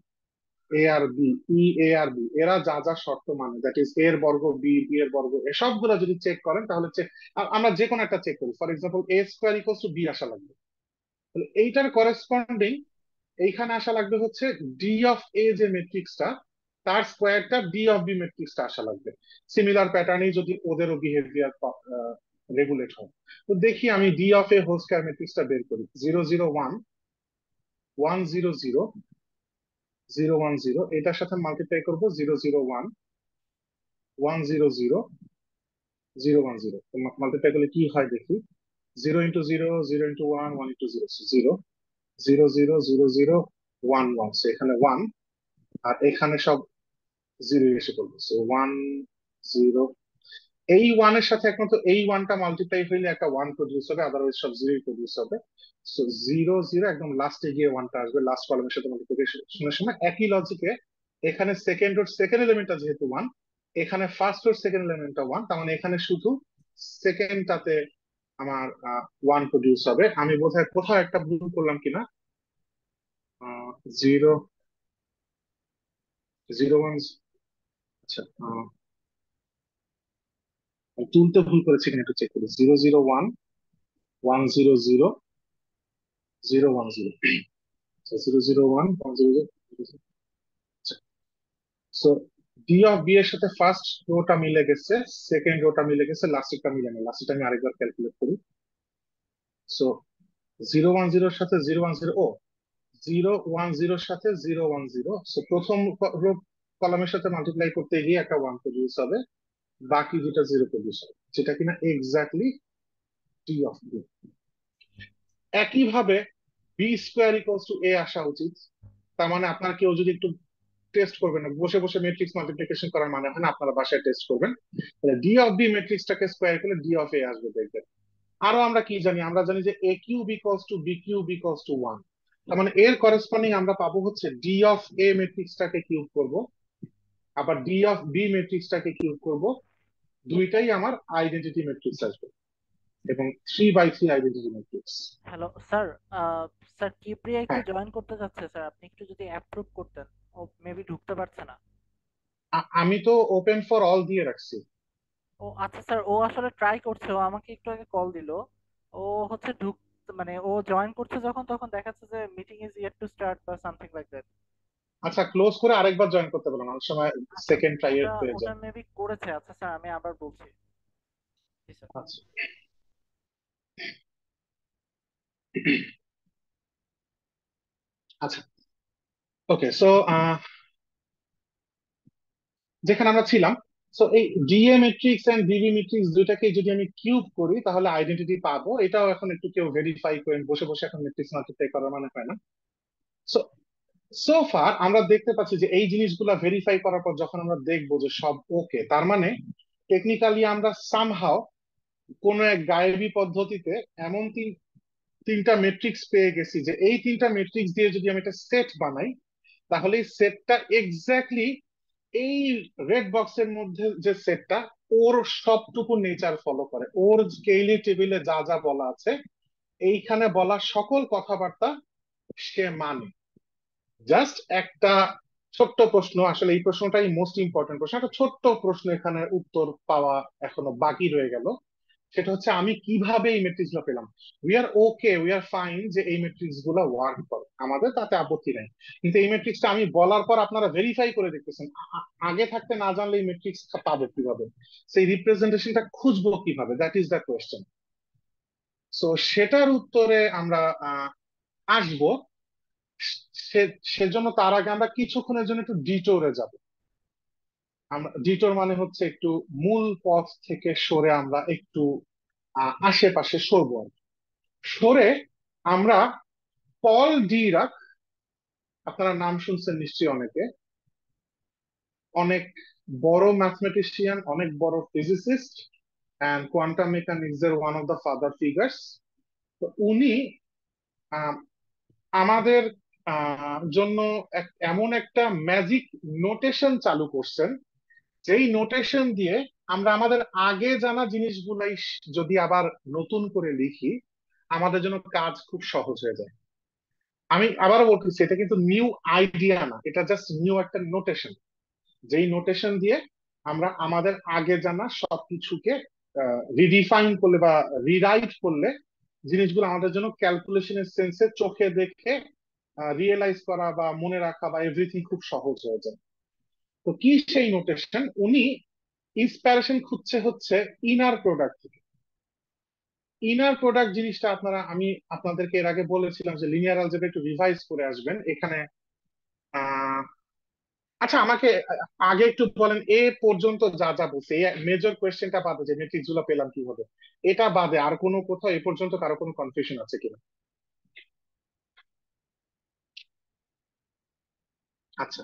এ আর বি, ই এ আর বি, এরা যা যা শর্ত মানে, দ্যাট ইজ এর বর্গ বি, বি এর বর্গ, এসব গুলা যদি চেক করেন তাহলে আমরা যে কোনো একটা চেক করি, for example A square equals to B আসা লাগবে, তাহলে এইটার করেসপন্ডিং এইখানে আসা লাগবে হচ্ছে ডি অফ এ যে ম্যাট্রিক্সটা, তার স্কোয়ারটা ডি অফ বি ম্যাট্রিক্সটা আসা লাগবে। সিমিলার প্যাটার্নই যদি ওদেরও বিহেভিয়ার রেগুলেট হয়। তো দেখি আমি D of A whole square ম্যাট্রিক্সটা বের করি। 0 0 1 1 0 0 0 1 0, এটার সাথে মাল্টিপ্লাই করবো 0 0 1 1 0 0 0 1 0। মাল্টিপ্লাই করলে কি হয় দেখি। 0 ইন্টু 0, 0 ইন্টু 1, 1 ইন্টু 0, 0 0 0 0 0 1 1, সো এখানে 1, আর এখানে সব জিরো এসে পড়বে, সো 1 0। এই ওয়ান এর সাথে একমাত্র এই ওয়ানটা মাল্টিপ্লাই হইলে একটা ওয়ান প্রডিউস হবে, আদারওয়াইজ সব জিরোই প্রডিউস হবে। সো 0 0 একদম লাস্টে গিয়ে ওয়ানটা আসবে, লাস্ট কলামের সাথে মাল্টিপ্লিকেশনের সময়। একই লজিকে এখানে সেকেন্ড ওর সেকেন্ড এলিমেন্টটা যেহেতু ওয়ান, এখানে ফার্স্ট ওর সেকেন্ড এলিমেন্টটা ওয়ান, তার মানে এখানে শুধু সেকেন্ডটাতে আমার ওয়ান প্রডিউস হবে। আমি বোধহয় কোথাও একটা ভুল করলাম কিনা। 0 0 1, আচ্ছা, আমি তুলতে ভুল করেছি কিনা একটু চেক করি। 0 0 1 1 0 0 0 1 0, 0 0 1 1 0 0। সো ডি অফ বি এর সাথে ফার্স্ট রোটা মিলে গেছে, সেকেন্ড রোটা মিলে গেছে, লাস্টেরটা মিলে না। লাস্টেরটা আমি আরেকবার ক্যালকুলেট করি। সো 0 1 0 এর সাথে 0 1 0, ও 0 1 0 এর সাথে 0 1 0, সো প্রথম রো কলামের সাথে মাল্টিপ্লাই করতে গিয়ে একটা ওয়ান প্রডিউস হবে, বাকি দুটা জিরো প্রডিউস হবে, যেটা কিনা এক্স্যাক্টলি ডি অফ বি। একইভাবে বি স্কোয়ার ইকুয়ালস টু এ আসা উচিত। তার মানে আপনার কেউ যদি একটু টেস্ট করবেন না, বসে বসে ম্যাট্রিক্স মাল্টিপ্লিকেশন করার মানে হয় না, আপনারা বাসায় টেস্ট করবেন। ডি অফ বি ম্যাট্রিক্সটাকে স্কোয়ার করলে ডি অফ এ আসবে, দেখবেন। আরো আমরা কি জানি, আমরা জানি যে A cube equals to B cube equals to 1, তার মানে এর করেসপন্ডিং আমরা পাবো হচ্ছে ডি অফ এ ম্যাট্রিক্সটাকে কিউব করব, আবার ডি অফ বি ম্যাট্রিক্সটাকে কিউব করব, দুইটাই আমার আইডেন্টিটি ম্যাট্রিক্স আসবে, এবং 3 by 3 identity matrix. Hello sir, sir কিপ্রিয়া একটু হ্যাঁ, জয়েন করতে চাচ্ছে স্যার, আপনি একটু যদি অ্যাপ্রুভ করতেন। ও মেবি ঢুকতে পারছে না। আমি তো ওপেন ফর অল দিয়ে রাখছি। ও আচ্ছা স্যার, ও আসলে ট্রাই করছে, ও আমাকে একটু আগে কল দিলো। ও হচ্ছে মানে ও জয়েন করছে যখন, তখন দেখাচ্ছে যে meeting is yet to start বা সামথিং লাইক দ্যাট। আচ্ছা, ক্লোজ করে আরেকবার জয়েন করতে বললাম, অনেক সময় আচ্ছা, সেকেন্ড ট্রাই ওটা হয়ে ওটা যায়। মেবি করেছে। আচ্ছা স্যার, আমি আবার বলছি। জি স্যার। আচ্ছা, আচ্ছা, ওকে। সো যেখানে আমরা ছিলাম, সো এই DA matrix and DB matrix দুইটাকে যদি আমি কিউব করি তাহলে আইডেন্টিটি পাবো। এটাও এখন একটু কেউ ভেরিফাই করেন, বসে বসে এখন ম্যাট্রিক্স মাল্টিপ্লাই করার মানে হয় না। সো সো ফার আমরা দেখতে পাচ্ছি যে এই জিনিসগুলা ভেরিফাই করার পর যখন আমরা দেখবো যে সব ওকে, তার মানে টেকনিক্যালি আমরা সামহাও কোন এক গায়েবী পদ্ধতিতে এমন তিনটা মেট্রিক্স পেয়ে গেছি যে এই তিনটা মেট্রিক্স দিয়ে যদি আমি একটা সেট বানাই, তাহলে এই সেটটা এক্স্যাক্টলি এই রেড বক্সের মধ্যে যে সেটটা, ওর সবটুকু নেচার ফলো করে, ওর কেইলি টেবিলে যা যা বলা আছে এইখানে বলা সকল কথাবার্তা সে মানে। জাস্ট একটা ছোট্ট প্রশ্ন, আসলে এই প্রশ্নটাই মোস্ট ইম্পর্টেন্ট প্রশ্ন, একটা ছোট্ট প্রশ্ন এখানে উত্তর পাওয়া এখনো বাকি রয়ে গেল। সেটা হচ্ছে আমি কিভাবে এই মেট্রিক্স গুলো পেলাম। উই আর ফাইন যে এই মেট্রিক্স গুলো ওয়ার্ক করে, আমাদের তাতে আপত্তি নাই। কিন্তু এই মেট্রিক্সটা আমি বলার পর আপনারা ভেরিফাই করে দেখতেছেন, আগে থাকতে না জানলে এই মেট্রিক্স পাবো কিভাবে, সেই রিপ্রেজেন্টেশনটা খুঁজবো কিভাবে, that is the question. So সেটার উত্তরে আমরা আসবো। সেজন্য তার আগে আমরা কিছুক্ষণের জন্য একটু ডিটোরে যাব। আমরা ডিটোর মানে হচ্ছে একটু মূল পথ থেকে সরে আমরা একটু আশেপাশে সরবো আর কি। সরে আমরা পল ডিরাক, আপনারা নাম শুনছেন নিশ্চয়ই অনেকে, অনেক বড় ম্যাথমেটিশিয়ান, অনেক বড় ফিজিসিস্ট অ্যান্ড কোয়ান্টাম মেকানিক্স এর one of the father figures. তো উনি আহ, আমাদের জন্য এমন একটা ম্যাজিক নোটেশন চালু করছেন, যেই নোটেশন দিয়ে আমরা আমাদের আগে জানা জিনিসগুলাই যদি আবার নতুন করে লিখি, আমাদের জন্য কাজ খুব সহজ হয়ে যায়। আমি আবারও বলতেছি, এটা কিন্তু নিউ আইডিয়া না, এটা জাস্ট নিউ একটা নোটেশন, যেই নোটেশন দিয়ে আমরা আমাদের আগে জানা সবকিছুকে রিডিফাইন করলে বা রিরাইট করলে জিনিসগুলো আমাদের জন্য ক্যালকুলেশনের সেন্সে চোখে দেখে রিয়েলাইজ করা বা মনে রাখা বা এভরিথিং খুব সহজ হয়ে যায়। তো কি সেই নোটেশন? উনি ইন্সপিরেশন খুঁজছে হচ্ছে ইনার প্রোডাক্ট থেকে। ইনার প্রোডাক্ট জিনিসটা আমি আপনাদেরকে এর আগে বলেছিলাম যে লিনিয়ার অলজেব্রা একটু রিভাইজ করে আসবেন এখানে। আহ আচ্ছা, আমাকে আগে একটু বলেন, এ পর্যন্ত যা যা বলছে, এই মেজর কোয়েশ্চেনটা বাদে যে মেট্রিক্স গুলো পেলাম কিভাবে, এটা বাদে আর কোনো কোথাও এ পর্যন্ত কারো কোনো কনফিউশন আছে কিনা? আচ্ছা,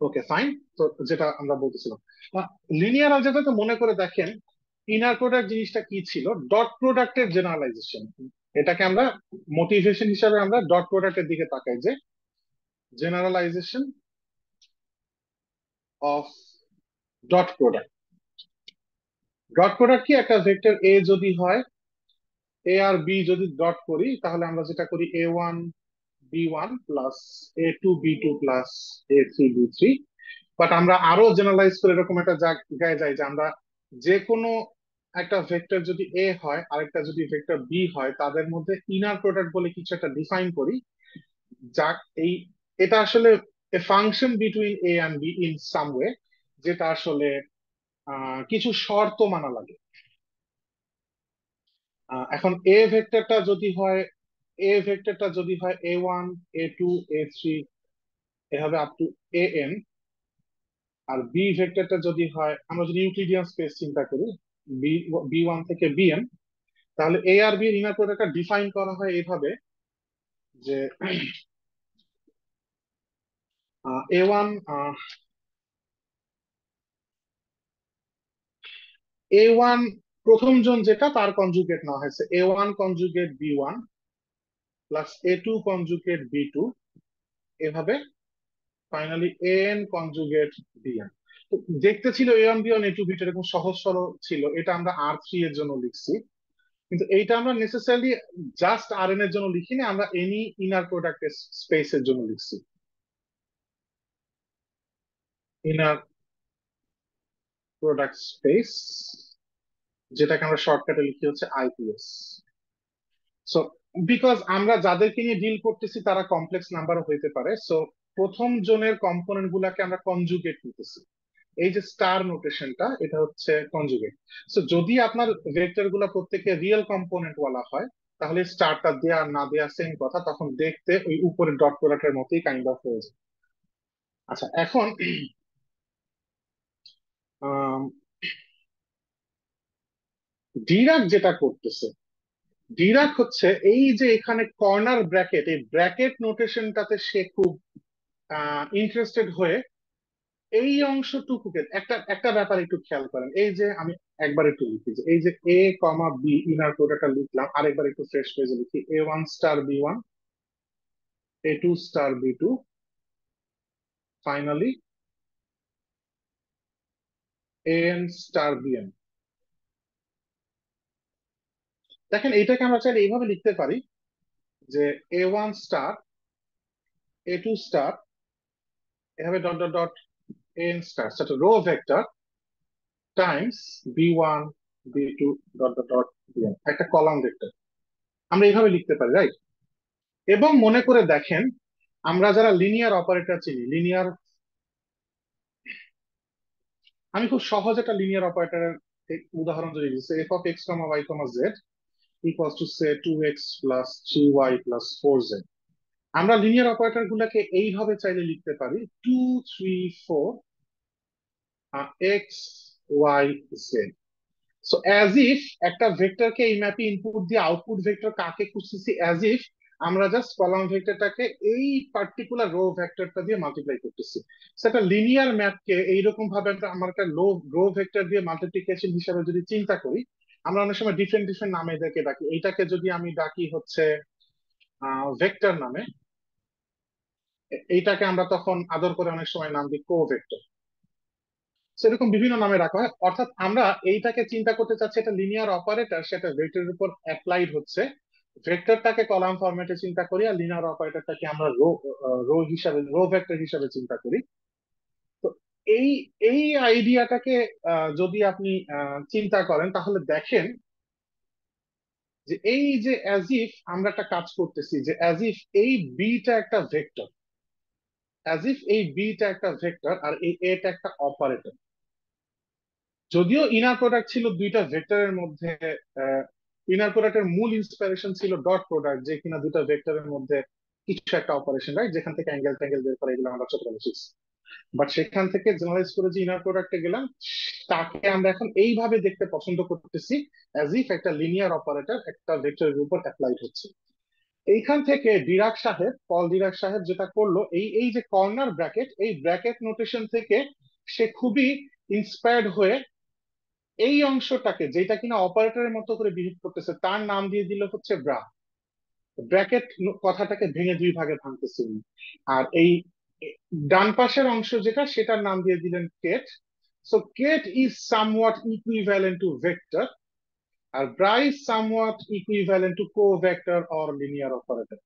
ওকে ফাইন। তো যেটা আমরা বলতেছিলাম, লিনিয়ার অলজেব্রাতে মনে করে দেখেন ইনার প্রোডাক্ট জিনিসটা কি ছিল, ডট প্রোডাক্টের জেনারেলাইজেশন। এটাকে আমরা মোটিভেশন হিসাবে আমরা ডট প্রোডাক্টের দিকে তাকাই, যে generalisation of dot product. Dot product কি, একটা ভেক্টর এ যদি হয়, এ আর বি যদি ডট করি, তাহলে আমরা যেটা করি A1 B1 plus A2 B2 plus A3 B3। But আমরা আরো জেনারেলাইজ করে এরকম একটা জায়গায় যাই যে আমরা যে কোনো একটা ভেক্টর যদি এ হয় আরেকটা যদি ভেক্টর বি হয়, তাদের মধ্যে ইনার প্রোডাক্ট বলে কিছু একটা ডিফাইন করি। যা এই এটা আসলে a function between A and B in some way, যেটা আসলে কিছু শর্ত মানা লাগে। এখন A ভেক্টরটা যদি হয় এভাবে আপ টু an, আর বি ভেক্টরটা যদি হয়, আমরা যদি ইউক্লিডিয়ান স্পেস চিন্তা করি, B1 থেকে Bn, তাহলে এ আর বি এর ইনার প্রোডাক্টটা ডিফাইন করা হয় এইভাবে যে A1 A1 প্রথম জন যেটা তার কনজুগেট নেওয়া হয়েছে A1 conjugate B1 plus A2 conjugate B2, এভাবে ফাইনালি an কনজুগেট Bn। তো দেখতে ছিল A1 B1 A2 B2 এরকম সহজ সরল ছিল, এটা আমরা R3 এর জন্য লিখছি। কিন্তু এইটা আমরা নেসেসারিলি জাস্ট Rn এর জন্য লিখিনি, আমরা এনি ইনার প্রোডাক্ট স্পেসের জন্য লিখছি, ইনার প্রোডাক্ট স্পেস, যেটাকে আমরা শর্টকাটে লিখি হচ্ছে IPS। সো বিকজ আমরা যাদেরকে নিয়ে ডিল করতেছি তারা কমপ্লেক্স নাম্বারও হইতে পারে, সো প্রথম জনের কম্পোনেন্ট গুলাকে আমরা কনজুগেট নিতেছি। এই যে স্টার নোটেশনটা, এটা হচ্ছে কনজুগেট। সো যদি আপনার ভেক্টর গুলা প্রত্যেকে রিয়েল কম্পোনেন্ট ওয়ালা হয়, তাহলে স্টারটা দেয়া আর না দেয়া সেম কথা, তখন দেখতে ওই উপরের ডট প্রোডাক্টের মতোই কাইন্ড অফ হয়ে যায়। আচ্ছা, এখন ডিরাক যেটা করতেছে, ডিরাক হচ্ছে এই যে এখানে কর্নার ব্র্যাকেট, এই ব্র্যাকেট নোটেশনটাতে সে খুব ইন্টারেস্টেড হয়ে এই অংশটুকুকে একটা একটা ব্যাপার একটু খেয়াল করেন। এই যে আমি একবার একটু লিখি, যে এই যে এ কমা বি ইনার প্রোডাক্টটা লিখলাম, আরেকবার একটু ফ্রেশ পেজে লিখি, A1 star B1, A2 star B2, finally AN star BN। দেখেন এইটাকে আমরা চাইলে এইভাবে লিখতে পারি যে A1 স্টার A2 স্টার এভাবে dot dot dot AN star, সেটা row vector times B1 B2 dot dot dot BN, একটা কলাম ভেক্টর আমরা এইভাবে লিখতে পারি, রাইট? এবং মনে করে দেখেন, আমরা যারা লিনিয়ার অপারেটর চিনি, লিনিয়ার, আমি খুব সহজ একটা লিনিয়ার অপারেটরের উদাহরণ যদি দিচ্ছি, F of X comma Y comma Z equals to say 2x plus 3y plus 4z। আমরা লিনিয়ার অপারেটর গুলাকে এইভাবে চাইলে লিখতে পারি 2 3 4 x y z। So as if একটা ভেক্টরকে এই ম্যাপে ইনপুট দিয়ে আউটপুট ভেক্টর কাকে খুঁজতেছি, অ্যাজ ইফ আমরা জাস্ট কলাম ভেক্টরটাকে এই পার্টিকুলার রো ভেক্টরটা দিয়ে মাল্টিপ্লাই করতেছি। সেটা লিনিয়ার ম্যাপকে এইরকম ভাবে আমরা একটা রো ভেক্টর দিয়ে মাল্টিপ্লিকেশন হিসাবে যদি চিন্তা করি, আমরা অনেক সময় ডিফারেন্ট ডিফারেন্ট নামে এদেরকে ডাকি। এইটাকে যদি আমি ডাকি হচ্ছে ভেক্টর নামে, এইটাকে আমরা তখন আদর করে অনেক সময় নাম দিই কো ভেক্টর। সেরকম বিভিন্ন নামে রাখা হয়। অর্থাৎ আমরা এইটাকে চিন্তা করতে চাচ্ছি এটা লিনিয়ার অপারেটর, সেটা ভেক্টরের উপর অ্যাপ্লাইড হচ্ছে। ভেক্টরটাকে কলাম ফরম্যাটে চিন্তা করি, আর লিনিয়ার অপারেটরটাকে আমরা রো হিসাবে, রো ভেক্টর হিসাবে চিন্তা করি। তো এই এই আইডিয়াটাকে যদি আপনি চিন্তা করেন, তাহলে দেখেন যে এই যে অ্যাজ ইফ আমরা একটা কাজ করতেছি, যে অ্যাজ ইফ এই বিটা একটা ভেক্টর, অ্যাজ ইফ এই বিটা একটা ভেক্টর আর এই এটা একটা অপারেটর। যদিও ইনার প্রোডাক্ট ছিল দুইটা ভেক্টরের মধ্যে, ইনার প্রোডাক্টের মূল ইন্সপিরেশন ছিল ডট প্রোডাক্ট, যে কিনা দুটো ভেক্টরের মধ্যে কিছু একটা অপারেশন, রাইট, যেখান থেকে অ্যাঙ্গেল ট্যাঙ্গেল বের করে, এগুলো আমরা ছোটবেলা শিখছি। বাট সেখান থেকে জেনারেলাইজ করে যে ইনার প্রোডাক্টে গেলাম, তাকে আমরা এখন এইভাবে দেখতে পছন্দ করতেছি, অ্যাজ ইফ একটা লিনিয়ার অপারেটর একটা ভেক্টরের উপর অ্যাপ্লাইড হচ্ছে। এইখান থেকে ডিরাক সাহেব, পল ডিরাক সাহেব যেটা করলো, এই এই যে কর্নার ব্র্যাকেট, এই ব্র্যাকেট নোটেশন থেকে সে খুবই ইন্সপায়ার্ড হয়ে এই অংশটাকে, যেটা কিনা অপারেটরের মতো করে বিহেভ করতেছে, তার নাম দিয়ে দিল হচ্ছে ব্রা। ব্র্যাকেট কথাটাকে ভেঙে দুই ভাগে ভাঙতেছে উনি। আর এই ডান পাশের অংশ যেটা, সেটার নাম দিয়ে দিলেন ket. So ket is somewhat equivalent to vector, আর bra is somewhat equivalent to covector or linear operator.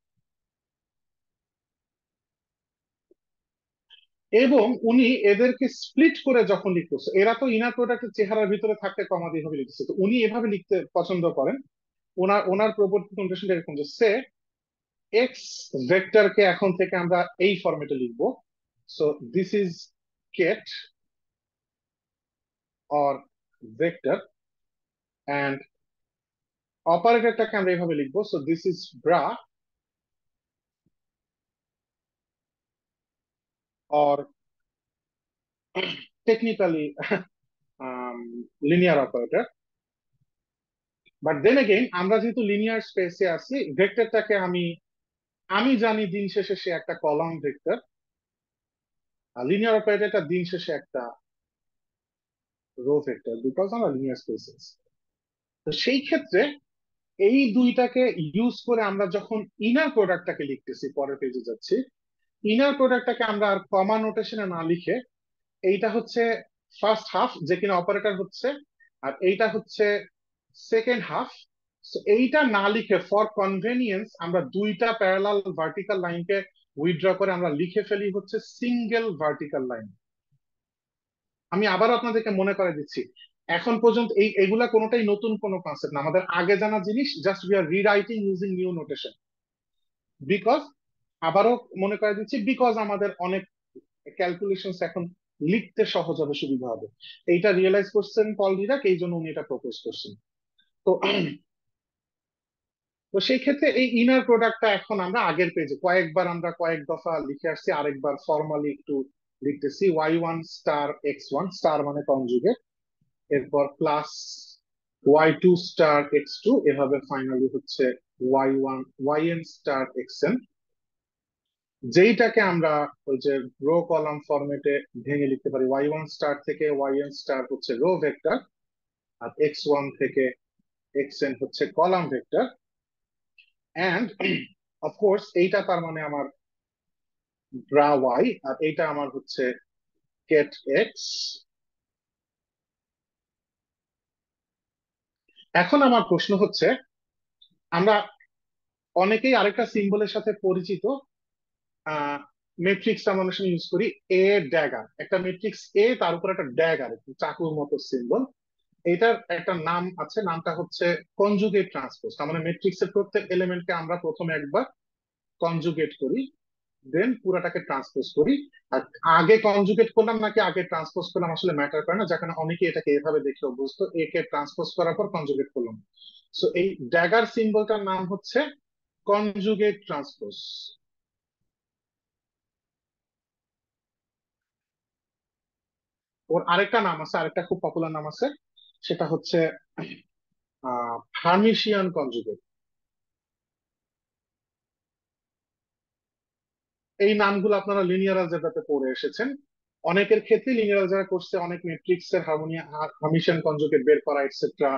এবং উনি এদেরকে স্প্লিট করে যখন লিখতেছে, এরা তো ইনার প্রোডাক্টের চেহারার ভিতরে থাকতে কমা দিয়ে ভাবে লিখতেছে, তো উনি এভাবে লিখতে পছন্দ করেন। ওনার ওনার প্রবর্তিত নোটেশনটা এরকম, যে সে এক্স ভেক্টরকে এখন থেকে আমরা এই ফরম্যাটে লিখবো। So this is ket or vector, and অপারেটরটাকে আমরা এইভাবে লিখবো, so this is bra or technically linear operator. But then again আমরা যেহেতু লিনিয়ার স্পেসে আছি, ভেক্টরটাকে আমি আমি জানি দিন শেষে সে একটা কলাম ভেক্টর, আর লিনিয়ার অপারেটরটা দিন শেষে একটা রো ভেক্টর, বিকজ আমরা লিনিয়ার স্পেসে আছি। তো সেই ক্ষেত্রে এই দুইটাকে ইউজ করে আমরা যখন ইনার প্রোডাক্টটাকে লিখতেছি, পরের পেজে যাচ্ছি, ইনার প্রোডাক্টটাকে আমরা আর কমা নোটেশনে না লিখে, এইটা হচ্ছে ফার্স্ট হাফ যে কিনা অপারেটর হচ্ছে, আর এইটা হচ্ছে সেকেন্ড হাফ। এইটা না লিখে ফর কনভেনিয়েন্স আমরা দুইটা প্যারালাল ভার্টিক্যাল লাইনকে উইথড্র করে আমরা লিখে ফেলি হচ্ছে সিঙ্গেল ভার্টিক্যাল লাইন। আমি আবার আপনাদেরকে মনে করে দিচ্ছি, এখন পর্যন্ত এগুলা কোনোটাই নতুন কোনো কনসেপ্ট না, আমাদের আগে জানা জিনিস, just we are rewriting using new notation. Because, আবারও মনে করে দিচ্ছি, বিকজ আমাদের অনেক ক্যালকুলেশন এখন লিখতে সহজ হবে, সুবিধা হবে। এইটা রিয়েলাইজ করছেন পল ডিরাক, এই জন্য উনি এটা প্রপোজ করছেন। তো তো সেই ক্ষেত্রে এই ইনার প্রোডাক্টটা এখন আমরা আগের পেজে কয়েকবার আমরা কয়েক দফা লিখে আসছি, আরেকবার ফর্মালি একটু লিখতেছি, y1 স্টার x1 স্টার মানে কনজুগেট, এরপর প্লাস y2 স্টার x2, এভাবে ফাইনালি হচ্ছে y1 yn স্টার xn। যেইটাকে আমরা ওই যে রো কলাম ফরম্যাটে ভেঙে লিখতে পারি। y1 স্টার থেকে yn স্টার হচ্ছে রো ভেক্টর, আর x1 থেকে xn হচ্ছে কলাম ভেক্টর। এন্ড অফকোর্স এইটা তার মানে আমার গ্রা y, আর এইটা আমার হচ্ছে কেট x। এখন আমার প্রশ্ন হচ্ছে, আমরা অনেকেই আরেকটা সিম্বলের সাথে পরিচিত, মেট্রিক্স আমরা ইউজ করি এ ড্যাগার, একটা মেট্রিক্স এ তার উপর একটা ড্যাগার, চাকুর মতো সিম্বল। এটার একটা নাম আছে, নামটা হচ্ছে কনজুগেট ট্রান্সপোজ। তার মানে মেট্রিক্সের প্রত্যেক এলিমেন্টকে আমরা প্রথমে একবার কনজুগেট করি, দেন পুরাটাকে ট্রান্সপোজ করি। আর আগে কনজুগেট করলাম নাকি আগে ট্রান্সপোজ করলাম আসলে ম্যাটার করে না, যার কারণে অনেকে এটাকে এভাবে দেখে অভ্যস্ত, এ কে ট্রান্সপোজ করার পর কনজুগেট করলাম। সো এই ড্যাগার সিম্বলটার নাম হচ্ছে কনজুগেট ট্রান্সপোজ। ওর আরেকটা নাম আছে, আরেকটা খুব পপুলার নাম আছে, সেটা হচ্ছে হার্মিশিয়ান কনজুগেট। এই নামগুলো আপনারা লিনিয়ার অ্যালজেব্রাতে পড়ে এসেছেন। অনেকের ক্ষেত্রে লিনিয়ার অ্যালজেব্রা কোর্সে অনেক ম্যাট্রিক্স এর হার্মিশিয়ান কনজুগেট বের করা এটসেট্রা।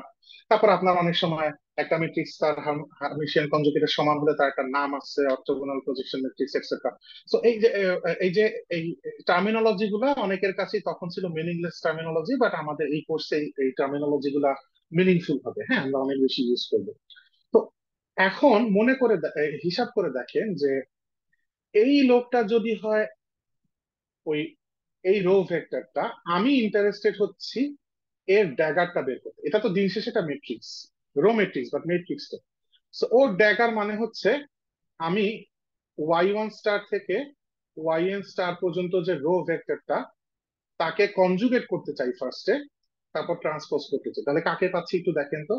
তারপর আপনার অনেক সময় একটা ম্যাট্রিক্স তার হার্মিশিয়ান কনজুগেটের সমান হলে তার একটা নাম আছে, orthogonal projection matrix etcetera. So এই যে এই টার্মিনোলজি গুলা অনেকের কাছেই তখন ছিল মিনিংলেস টার্মিনোলজি, বাট আমাদের এই কোর্সে এই টার্মিনোলজি গুলা মিনিংফুল হবে, হ্যাঁ, আমরা অনেক বেশি ইউজ করবো। তো এখন মনে করে হিসাব করে দেখেন যে এই লোকটা যদি হয় ওই এই রো ভেক্টরটা, আমি ইন্টারেস্টেড হচ্ছি এর ড্যাগারটা বের করতে। এটা তো দিন শেষে একটা matrix, row matrix but matrix তো। সো ওর ড্যাগার মানে হচ্ছে আমি y1 স্টার থেকে yn স্টার পর্যন্ত যে রো ভেক্টরটা, তাকে কনজুগেট করতে চাই ফার্স্টে, তারপর ট্রান্সপোজ করতে চাই। তাহলে কাকে পাচ্ছি একটু দেখেন তো।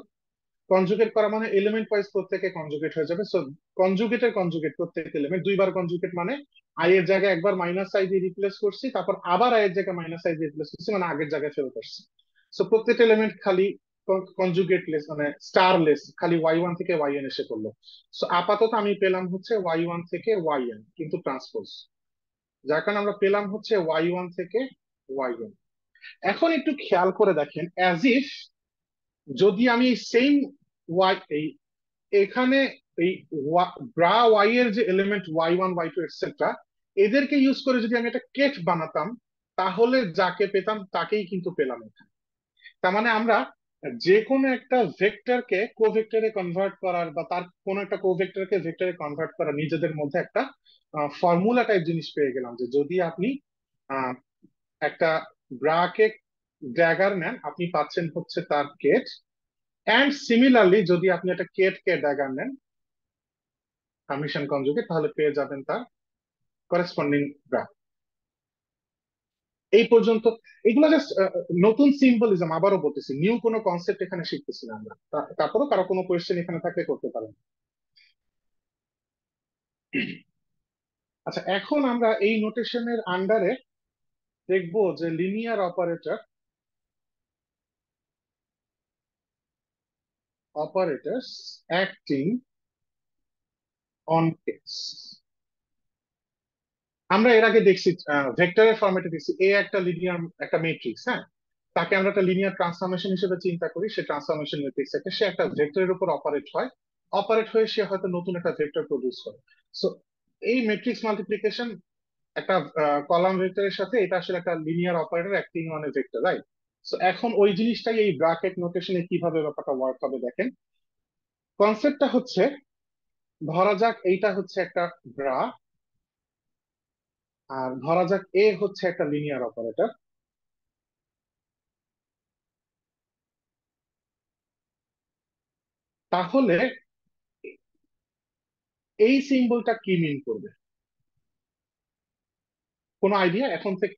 কনজুগেট করা মানে এলিমেন্ট ওয়াইজ প্রত্যেকে কনজুগেট হয়ে যাবে। সো কনজুগেটের কনজুগেট প্রত্যেক এলিমেন্ট দুইবার কনজুগেট, মানে আই এর জায়গায় একবার মাইনাস আই দিয়ে রিপ্লেস করছি, তারপর আবার আই এর জায়গায় মাইনাস আই দিয়ে রিপ্লেস করছি, মানে আগের জায়গায় ফেরত আসছি। সো প্রত্যেকটা এলিমেন্ট খালি কনজুগেট লেস, মানে স্টারলেস, খালি y1 থেকে yn এসে পড়লো। সো আপাতত আমি পেলাম হচ্ছে y1 থেকে yn কিন্তু ট্রান্সপোজ, যার কারণে আমরা পেলাম হচ্ছে y1 থেকে yn। এখন একটু খেয়াল করে দেখেন, অ্যাজ ইফ যদি আমি সেম ওয়াই এই এখানে এই ব্রা ওয়াই এর যে এলিমেন্ট y1 y2 এটসেট্রা, এদেরকে ইউজ করে যদি আমি একটা কেট বানাতাম, তাহলে যাকে পেতাম তাকেই কিন্তু পেলাম এখানে। তার মানে আমরা যে কোনো একটা ভেক্টরকে কোভেক্টরে কনভার্ট করার, বা তার কোন একটা কোভেক্টরকে ভেক্টরে কনভার্ট করা, নিজেদের মধ্যে একটা ফর্মুলা টাইপ জিনিস পেয়ে গেলাম, যে যদি আপনি আহ, একটা ব্রাকে ড্যাগার নেন, আপনি পাচ্ছেন হচ্ছে তার কেট। অ্যান্ড সিমিলারলি যদি আপনি একটা কেট কে ড্যাগার নেন হার্মিশিয়ান কনজুগেট, তাহলে পেয়ে যাবেন তার করেসপন্ডিং গ্রাফ। এই পর্যন্ত এগুলো জাস্ট নতুন সিম্বলিজম, আবারও বলতেছি, নিউ কোনো কনসেপ্ট এখানে শিখতেছি না আমরা। তারপরেও কারো কোনো কোয়েশ্চেন এখানে থাকলে করতে পারেন। আচ্ছা, এখন আমরা এই নোটেশনের আন্ডারে দেখবো যে linear operators acting on case. আমরা এর আগে দেখছি ভেক্টরের ফরম্যাটে দেখছি এ একটা লিনিয়ার একটা ম্যাট্রিক্স, হ্যাঁ, তাকে আমরা একটা লিনিয়ার ট্রান্সফরমেশন হিসেবে চিন্তা করি। সে ট্রান্সফরমেশন ম্যাট্রিক্স থেকে সে একটা ভেক্টরের উপর অপারেট হয়, অপারেট হয়ে সে হয়তো নতুন একটা ভেক্টর প্রডিউস করে। সো এই ম্যাট্রিক্স মাল্টিপ্লিকেশন একটা কলাম ভেক্টরের সাথে, এটা আসলে একটা linear operator acting on a vector, right? So এখন ওই জিনিসটাই এই ব্র্যাকেট নোটেশনে কিভাবে ব্যাপারটা ওয়ার্ক হবে দেখেন। কনসেপ্টটা হচ্ছে, ধরা যাক এইটা হচ্ছে একটা ব্রা, আর ধরা যাক এ হচ্ছে একটা লিনিয়ার অপারেটর। তাহলে এই সিম্বলটা কি মিন করবে? কোনো আইডিয়া এখন থেকে?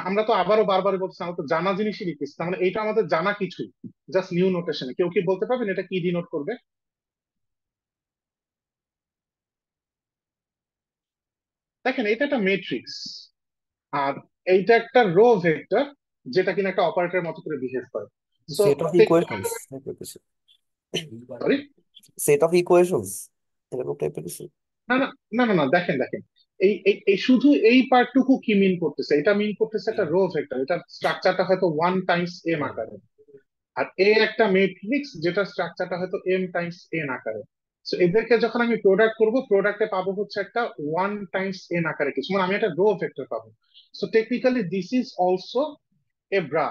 আমরা তো আবারও বারবার বলছি, আমরা তো জানা জিনিসই লিখতেছি, তার মানে এইটা আমাদের জানা কিছুই, জাস্ট নিউ নোটেশনে। কেউ কি বলতে পারবেন এটা কি ডিনোট করবে? দেখেন, এটা একটা মেট্রিক্স, আর এইটা একটা রো ভেক্টর, যেটা কিনা একটা অপারেটরের মতো করে বিহেভ করে। So set of equations sorry, set of equations এরকম টাইপের কিছু। না না না না না, দেখেন দেখেন, এই শুধু এই পার্টটুকু কি মিন করতেছে, এটা মিন করতেছে একটা রো ভেক্টর, এটা স্ট্রাকচারটা হয়তো 1 টাইমস m আকারে, আর এ একটা ম্যাট্রিক্স যেটা স্ট্রাকচারটা হয়তো m টাইমস n আকারে। সো এদেরকে যখন আমি প্রোডাক্ট করব, প্রোডাক্টে পাবো হচ্ছে একটা 1 টাইমস n আকারে কিছু, মানে আমি একটা রো ভেক্টর পাবো। So technically this is also a bra.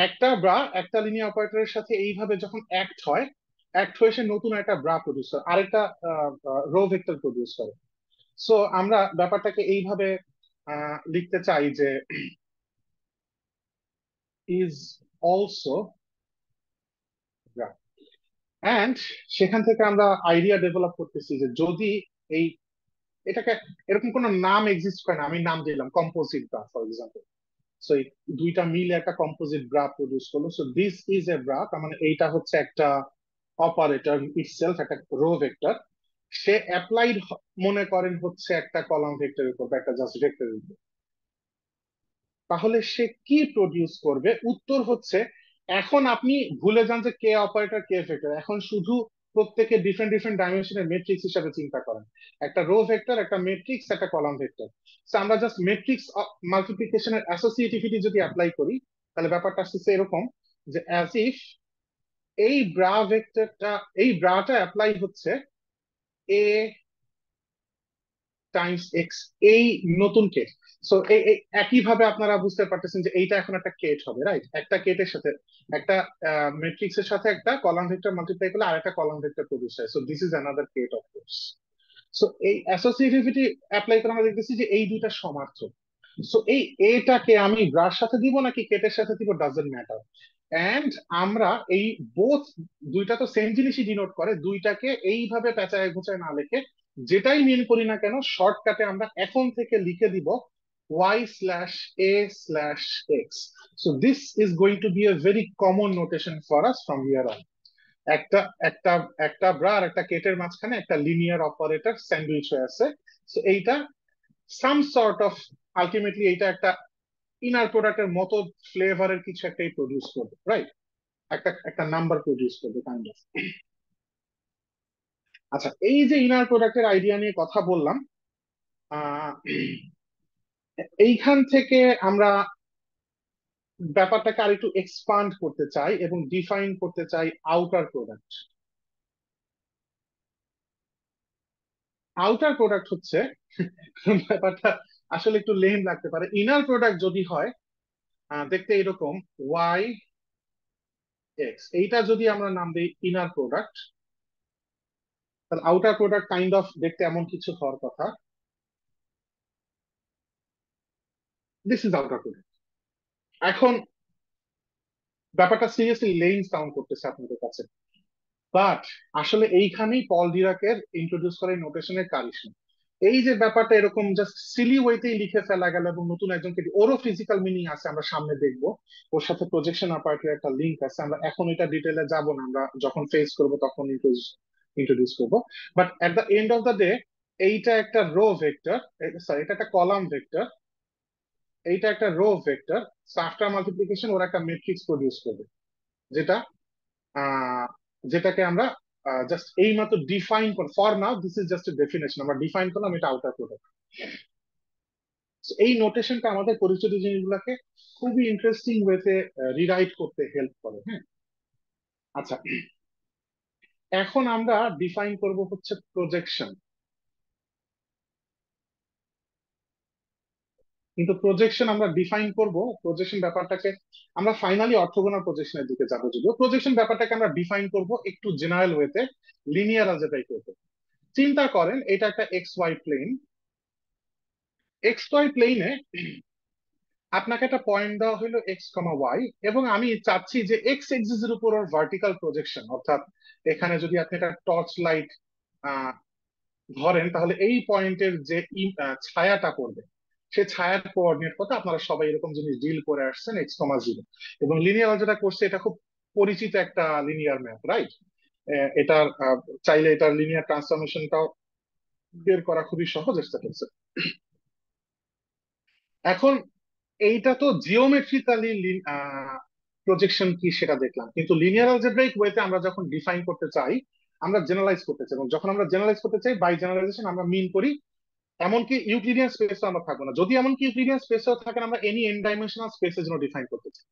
একটা ব্রা একটা লিনিয়ার অপারেটরের সাথে এইভাবে যখন অ্যাক্ট হয়ে সে নতুন একটা ব্রা প্রডিউস করে, আরেকটা রো ভেক্টর প্রডিউস করে। সো আমরা ব্যাপারটাকে এইভাবে লিখতে চাই যে ইজ অলসো ব্রা। অ্যান্ড সেখান থেকে আমরা আইডিয়া ডেভেলপ করতেছি যে যদি এই এটাকে এরকম কোনো নাম এক্সিস্ট করে না, আমি নাম দিলাম composite bra for example. So এই দুইটা মিলে একটা কম্পোজিট ব্রা প্রডিউস করলো, so this is a bra, তার মানে এইটা হচ্ছে একটা অপারেটর ইটসেলফ, একটা রো ভেক্টর। সে অ্যাপ্লাইড মনে করেন হচ্ছে একটা কলাম ভেক্টরের উপর বা একটা জাস্ট ভেক্টরের উপর। তাহলে সে কি প্রডিউস করবে? উত্তর হচ্ছে, এখন আপনি ভুলে যান যে কে অপারেটর কে ভেক্টর, এখন শুধু প্রত্যেকে ডিফারেন্ট ডিফারেন্ট ডাইমেনশনের ম্যাট্রিক্স হিসাবে চিন্তা করেন। একটা রো ভেক্টর, একটা ম্যাট্রিক্স, একটা কলাম ভেক্টর। আমরা জাস্ট ম্যাট্রিক্স মাল্টিপ্লিকেশনের অ্যাসোসিয়েটিভিটি যদি অ্যাপ্লাই করি, তাহলে ব্যাপারটা আসছে এরকম যে অ্যাজ ইফ এই ব্রা ভেক্টরটা, এই ব্রাটা অ্যাপ্লাই হচ্ছে এ টাইমস এক্স, এই নতুন কেট। সো একইভাবে আপনারা বুঝতে পারতেছেন যে এইটা এখন একটা কেট হবে, রাইট? একটা কেটের সাথে একটা ম্যাট্রিক্স এর সাথে একটা কলাম ভেক্টর মাল্টিপ্লাই করলে আরেকটা কলাম ভেক্টর প্রডিউস হয়। So this is another ket of course. So এই অ্যাসোসিয়েটিভিটি অ্যাপ্লাই করে আমরা দেখতেছি যে এই দুইটা সমার্থক। সো এই এটাকে আমি ব্রাশ সাথে দিব নাকি কেটের সাথে দিব, ডাজন্ট ম্যাটার। এন্ড আমরা এই বোথ, দুইটা তো সেম জিনিসই ডিনোট করে, দুইটাকে এইভাবে পেঁচায় ঘুচায় না লিখে, যেটাই মিন করি না কেন শর্টকাটে আমরা এখন থেকে লিখে দিব y/a/x। So this is going to be a very common notation for us from here on. একটা একটা একটা ব্রা আর একটা কেটের মাঝখানে একটা লিনিয়ার অপারেটর স্যান্ডউইচ হয়ে আছে। সো এইটা সাম সর্ট অফ, আলটিমেটলি এইটা একটা ইনার প্রোডাক্টের মতো ফ্লেভারের কিছু একটাই প্রডিউস করবে, রাইট? একটা একটা নাম্বার প্রডিউস করবে কাইন্ড অফ। আচ্ছা, এই যে ইনার প্রোডাক্টের আইডিয়া নিয়ে কথা বললাম, আহ এইখান থেকে আমরা ব্যাপারটাকে আরেকটু এক্সপান্ড করতে চাই এবং ডিফাইন করতে চাই আউটার প্রোডাক্ট। আউটার প্রোডাক্ট হচ্ছে ব্যাপারটা আসলে একটু লেম লাগতে পারে। ইনার প্রোডাক্ট যদি হয় দেখতে এরকম ওয়াই এক্স, এইটা যদি আমরা নাম দিই ইনার প্রোডাক্ট, তাহলে আউটার প্রোডাক্ট কাইন্ড অফ দেখতে এমন কিছু হওয়ার কথা। This is outer product. এখন ব্যাপারটা সিরিয়াসলি লেম সাউন্ড করতেছে আপনাদের কাছে, বাট আসলে এইখানেই পল ডিরাকের ইন্ট্রোডিউস করা নোটেশনের কারিশমা। এই যে ব্যাপারটা এরকম জাস্ট সিলি ওয়েতেই লিখে ফেলা গেল এবং নতুন একজনকে ওরও ফিজিক্যাল মিনিং আছে, আমরা সামনে দেখবো। ওর সাথে প্রজেকশন অপারেটর একটা লিঙ্ক আছে, আমরা এখন এটা ডিটেলে যাব না, আমরা যখন ফেস করব তখন ইন্ট্রোডিউস করবো। But at the end of the day, এইটা একটা রো ভেক্টর, সরি এটা একটা কলাম ভেক্টর, এইটা একটা রো ভেক্টর। আফটার মাল্টিপ্লিকেশন ওরা একটা ম্যাট্রিক্স প্রডিউস করবে, যেটা আহ যেটাকে আমরা জাস্ট এই মাত্র ডিফাইন কর, for now this is just a definition, আমরা ডিফাইন করলাম এটা আউটার প্রোডাক্ট। এই নোটেশনটা আমাদের পরিচিত জিনিসগুলোকে খুবই ইন্টারেস্টিং ওয়েতে রিরাইট করতে হেল্প করে, হ্যাঁ। আচ্ছা, এখন আমরা ডিফাইন করব হচ্ছে প্রজেকশন। কিন্তু প্রজেকশন আমরা ডিফাইন করব, প্রজেকশন ব্যাপারটাকে আমরা ফাইনালি অর্থোগোনাল প্রজেকশনের দিকে যাবো, যদিও প্রজেকশন ব্যাপারটাকে আমরা ডিফাইন করব একটু জেনারেল ওয়েতে, লিনিয়ার অলজেব্রাইক ওয়েতে। চিন্তা করেন এটা একটা x y plane. X y প্লেনে আপনাকে একটা পয়েন্ট দেওয়া হলো এক্স কমা ওয়াই, এবং আমি চাচ্ছি যে এক্স এক্সিস এর উপর ওর ভার্টিক্যাল প্রজেকশন, অর্থাৎ এখানে যদি আপনি একটা টর্চ লাইট ধরেন, তাহলে এই পয়েন্টের যে ছায়াটা পড়বে, সে ছায়ার কোঅর্ডিনেট কত? আপনারা সবাই এরকম জিনিস ডিল করে আসছেন, এক্স কমা জিরো। এবং লিনিয়ার যেটা করছে এটা খুব পরিচিত একটা লিনিয়ার ম্যাপ, রাইট? এটার চাইলে এটার লিনিয়ার ট্রান্সফরমেশনটাও বের করা খুবই সহজ একটা ক্ষেত্রে। এখন এইটা তো জিওমেট্রিক্যালি প্রজেকশন কি সেটা দেখলাম, কিন্তু লিনিয়ার অলজেব্রাইক ওয়েতে আমরা যখন ডিফাইন করতে চাই, আমরা জেনারেলাইজ করতে চাই, এবং যখন আমরা জেনারেলাইজ করতে চাই বাই জেনারেলাইজেশন আমরা মিন করি এমনকি ইউক্লিডিয়ান স্পেসও আমরা থাকবো না। যদি এমনকি ইউক্লিডিয়ান স্পেসও থাকেন, আমরা এনি এন ডাইমেনশনাল স্পেসের জন্য ডিফাইন করতে চাই।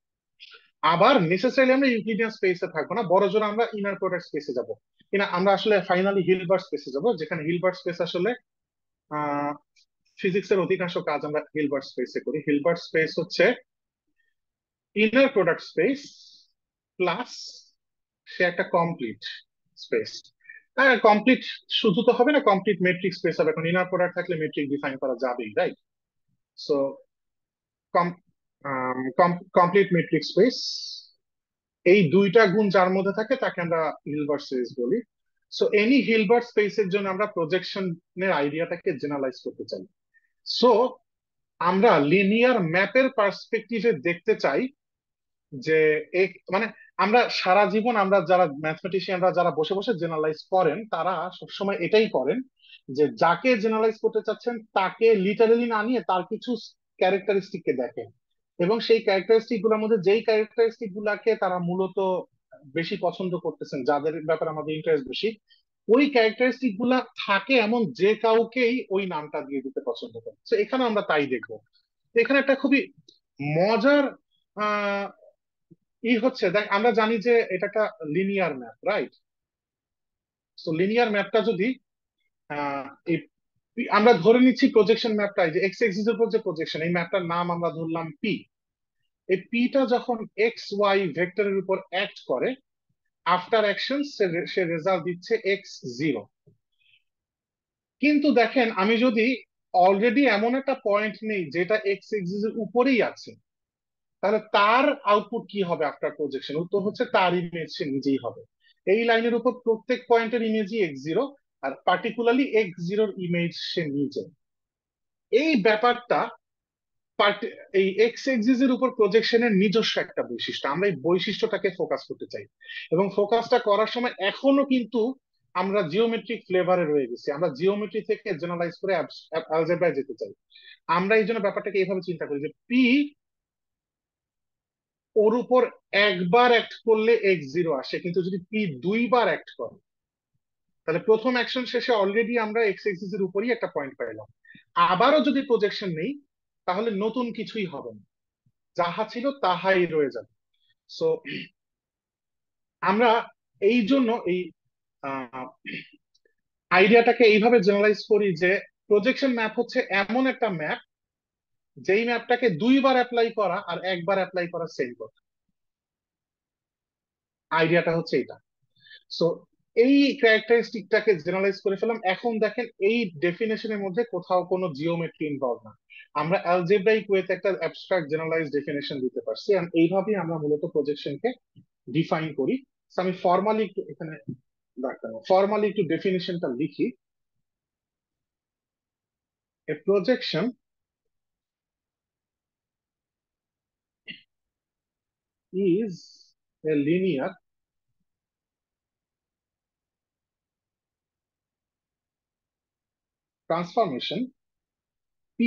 আবার নেসেসারিলি আমরা ইউক্লিডিয়ান স্পেসে থাকবো না, বড় জোর আমরা ইনার প্রোডাক্ট স্পেসে যাব কিনা, আমরা আসলে ফাইনালি হিলবার্ট স্পেসে যাব, যেখানে হিলবার্ট স্পেস আসলে ফিজিক্সের অধিকাংশ কাজ আমরা হিলবার্ট স্পেসে করি। হিলবার্ট স্পেস হচ্ছে ইনার প্রোডাক্ট স্পেস প্লাস সে একটা কমপ্লিট স্পেস। হ্যাঁ, কমপ্লিট শুধু তো হবে না, কমপ্লিট মেট্রিক স্পেস হবে, এখন ইনার প্রোডাক্ট থাকলে মেট্রিক ডিফাইন করা যাবেই, right? So complete metric space, এই দুইটা গুণ যার মধ্যে থাকে তাকে আমরা হিলবার্ট স্পেস বলি। সো এনি হিলবার্ট স্পেসের জন্য আমরা প্রজেকশনের আইডিয়াটাকে জেনারেলাইজ করতে চাই। সো আমরা লিনিয়ার ম্যাপের পার্সপেক্টিভে দেখতে চাই যে মানে আমরা সারা জীবন, আমরা যারা ম্যাথমেটিশিয়ানরা যারা বসে বসে জেনারেলাইজ করেন, তারা সবসময় এটাই করেন যে যাকে জেনারেলাইজ করতে চাচ্ছেন তাকে লিটারালি না নিয়ে তার কিছু ক্যারেক্টারিস্টিক কে দেখেন, এবং সেই ক্যারেক্টারিস্টিক গুলোর মধ্যে যেই ক্যারেক্টারিস্টিক গুলাকে তারা মূলত বেশি পছন্দ করতেছেন, যাদের ব্যাপারে আমাদের ইন্টারেস্ট বেশি, ওই ক্যারেক্টারিস্টিক গুলা থাকে এমন যে কাউকেই ওই নামটা দিয়ে দিতে পছন্দ করে। তো এখানে আমরা তাই দেখবো। তো এখানে একটা খুবই মজার আহ হচ্ছে, দেখ আমরা জানি যে এটা একটা লিনিয়ার ম্যাপ, রাইট? তো লিনিয়ার ম্যাপটা যদি এই আমরা ধরে নিচ্ছি প্রজেকশন ম্যাপটা, যে এক্স এক্সিস এর উপর যে প্রজেকশন, এই ম্যাপটার নাম আমরা ধরলাম পি। এই পিটা যখন এক্স ওয়াই ভেক্টরের উপর অ্যাক্ট করে, আফটার অ্যাকশন সে রেজাল্ট দিচ্ছে এক্স জিরো। কিন্তু দেখেন, আমি যদি অলরেডি এমন একটা পয়েন্ট নেই যেটা এক্স এক্সিস এর উপরেই আছে, তাহলে তার আউটপুট কি হবে আফটার প্রজেকশন? উত্তর হচ্ছে তার ইমেজ সে নিজেই হবে। এই লাইনের উপর প্রত্যেক পয়েন্টের ইমেজই এক্স জিরো, আর পার্টিকুলারলি এক্স জিরোর ইমেজ সে নিজে। এই ব্যাপারটা এই এক্স এক্সিস এর উপর প্রজেকশনের নিজস্ব একটা বৈশিষ্ট্য, আমরা এই বৈশিষ্ট্যটাকে ফোকাস করতে চাই। এবং ফোকাসটা করার সময় এখনো কিন্তু আমরা জিওমেট্রিক ফ্লেভারে রয়ে গেছি, আমরা জিওমেট্রি থেকে জেনারেলাইজ করে অ্যালজেব্রায় যেতে চাই। আমরা এই জন্য ব্যাপারটাকে এইভাবে চিন্তা করি যে পি ওর উপর একবার অ্যাক্ট করলে এক্স জিরো আসে, কিন্তু যদি পি দুইবার অ্যাক্ট করে, তাহলে প্রথম অ্যাকশন শেষে অলরেডি আমরা এক্স এক্সিস এর উপরই একটা পয়েন্ট পাইলাম। আবারও যদি প্রজেকশন নেই, তাহলে নতুন কিছুই হবে না, যাহা ছিল তাহাই রয়ে যাবে। সো আমরা এই জন্য এই আইডিয়াটাকে এইভাবে জেনারেলাইজ করি যে প্রজেকশন ম্যাপ হচ্ছে এমন একটা ম্যাপ যেই ম্যাপটাকে দুইবার অ্যাপ্লাই করা আর একবার অ্যাপ্লাই করা সেম কথা। আইডিয়াটা হচ্ছে এটা। সো এই ক্যারেক্টারিস্টিকটাকে জেনারেলাইজ করে ফেললাম। এখন দেখেন, এই ডেফিনেশনের মধ্যে কোথাও কোনো জিওমেট্রি ইনভলভ না, আমরা অ্যালজেব্রাইক ওয়েতে একটা অ্যাবস্ট্রাক্ট জেনারেলাইজ ডেফিনেশন দিতে পারছি। আর এইভাবেই আমরা মূলত প্রজেকশনকে ডিফাইন করি। So আমি ফর্মালি একটু এখানে ফর্মালি একটু ডেফিনেশনটা লিখি। A projection is a linear transformation P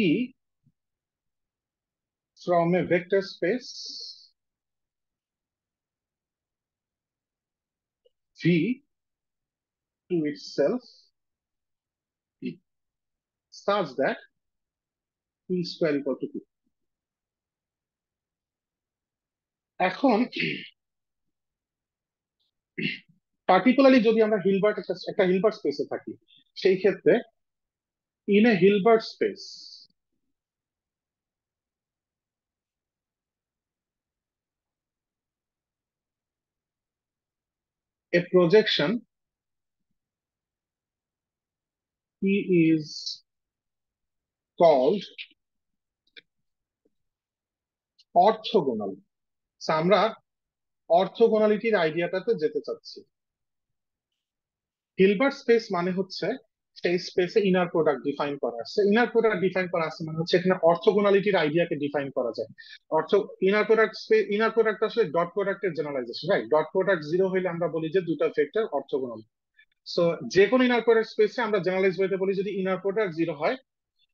from a vector space V to itself such that P square equal to P. এখন পার্টিকুলারলি যদি আমরা হিলবার্ট একটা হিলবার্ট স্পেসে থাকি, সেই ক্ষেত্রে in a Hilbert space a projection P is called orthogonal. So আমরা অর্থোগোনালিটির আইডিয়াটাতে যেতে চাচ্ছি। হিলবার্ট স্পেস মানে হচ্ছে সেই স্পেসে ইনার প্রোডাক্ট ডিফাইন করা আছে। ইনার প্রোডাক্ট ডিফাইন করা আছে মানে হচ্ছে এখানে অর্থোগোনালিটির আইডিয়াকে ডিফাইন করা যায়। ইনার প্রোডাক্ট আসলে ডট প্রোডাক্টের generalisation, right? Dot product zero হইলে আমরা বলি যে দুটো ভেক্টর অর্থোগোনাল। সো যে কোনো ইনার প্রোডাক্ট স্পেসে আমরা জেনারেলাইজ ওয়েতে বলি যদি ইনার প্রোডাক্ট জিরো হয়,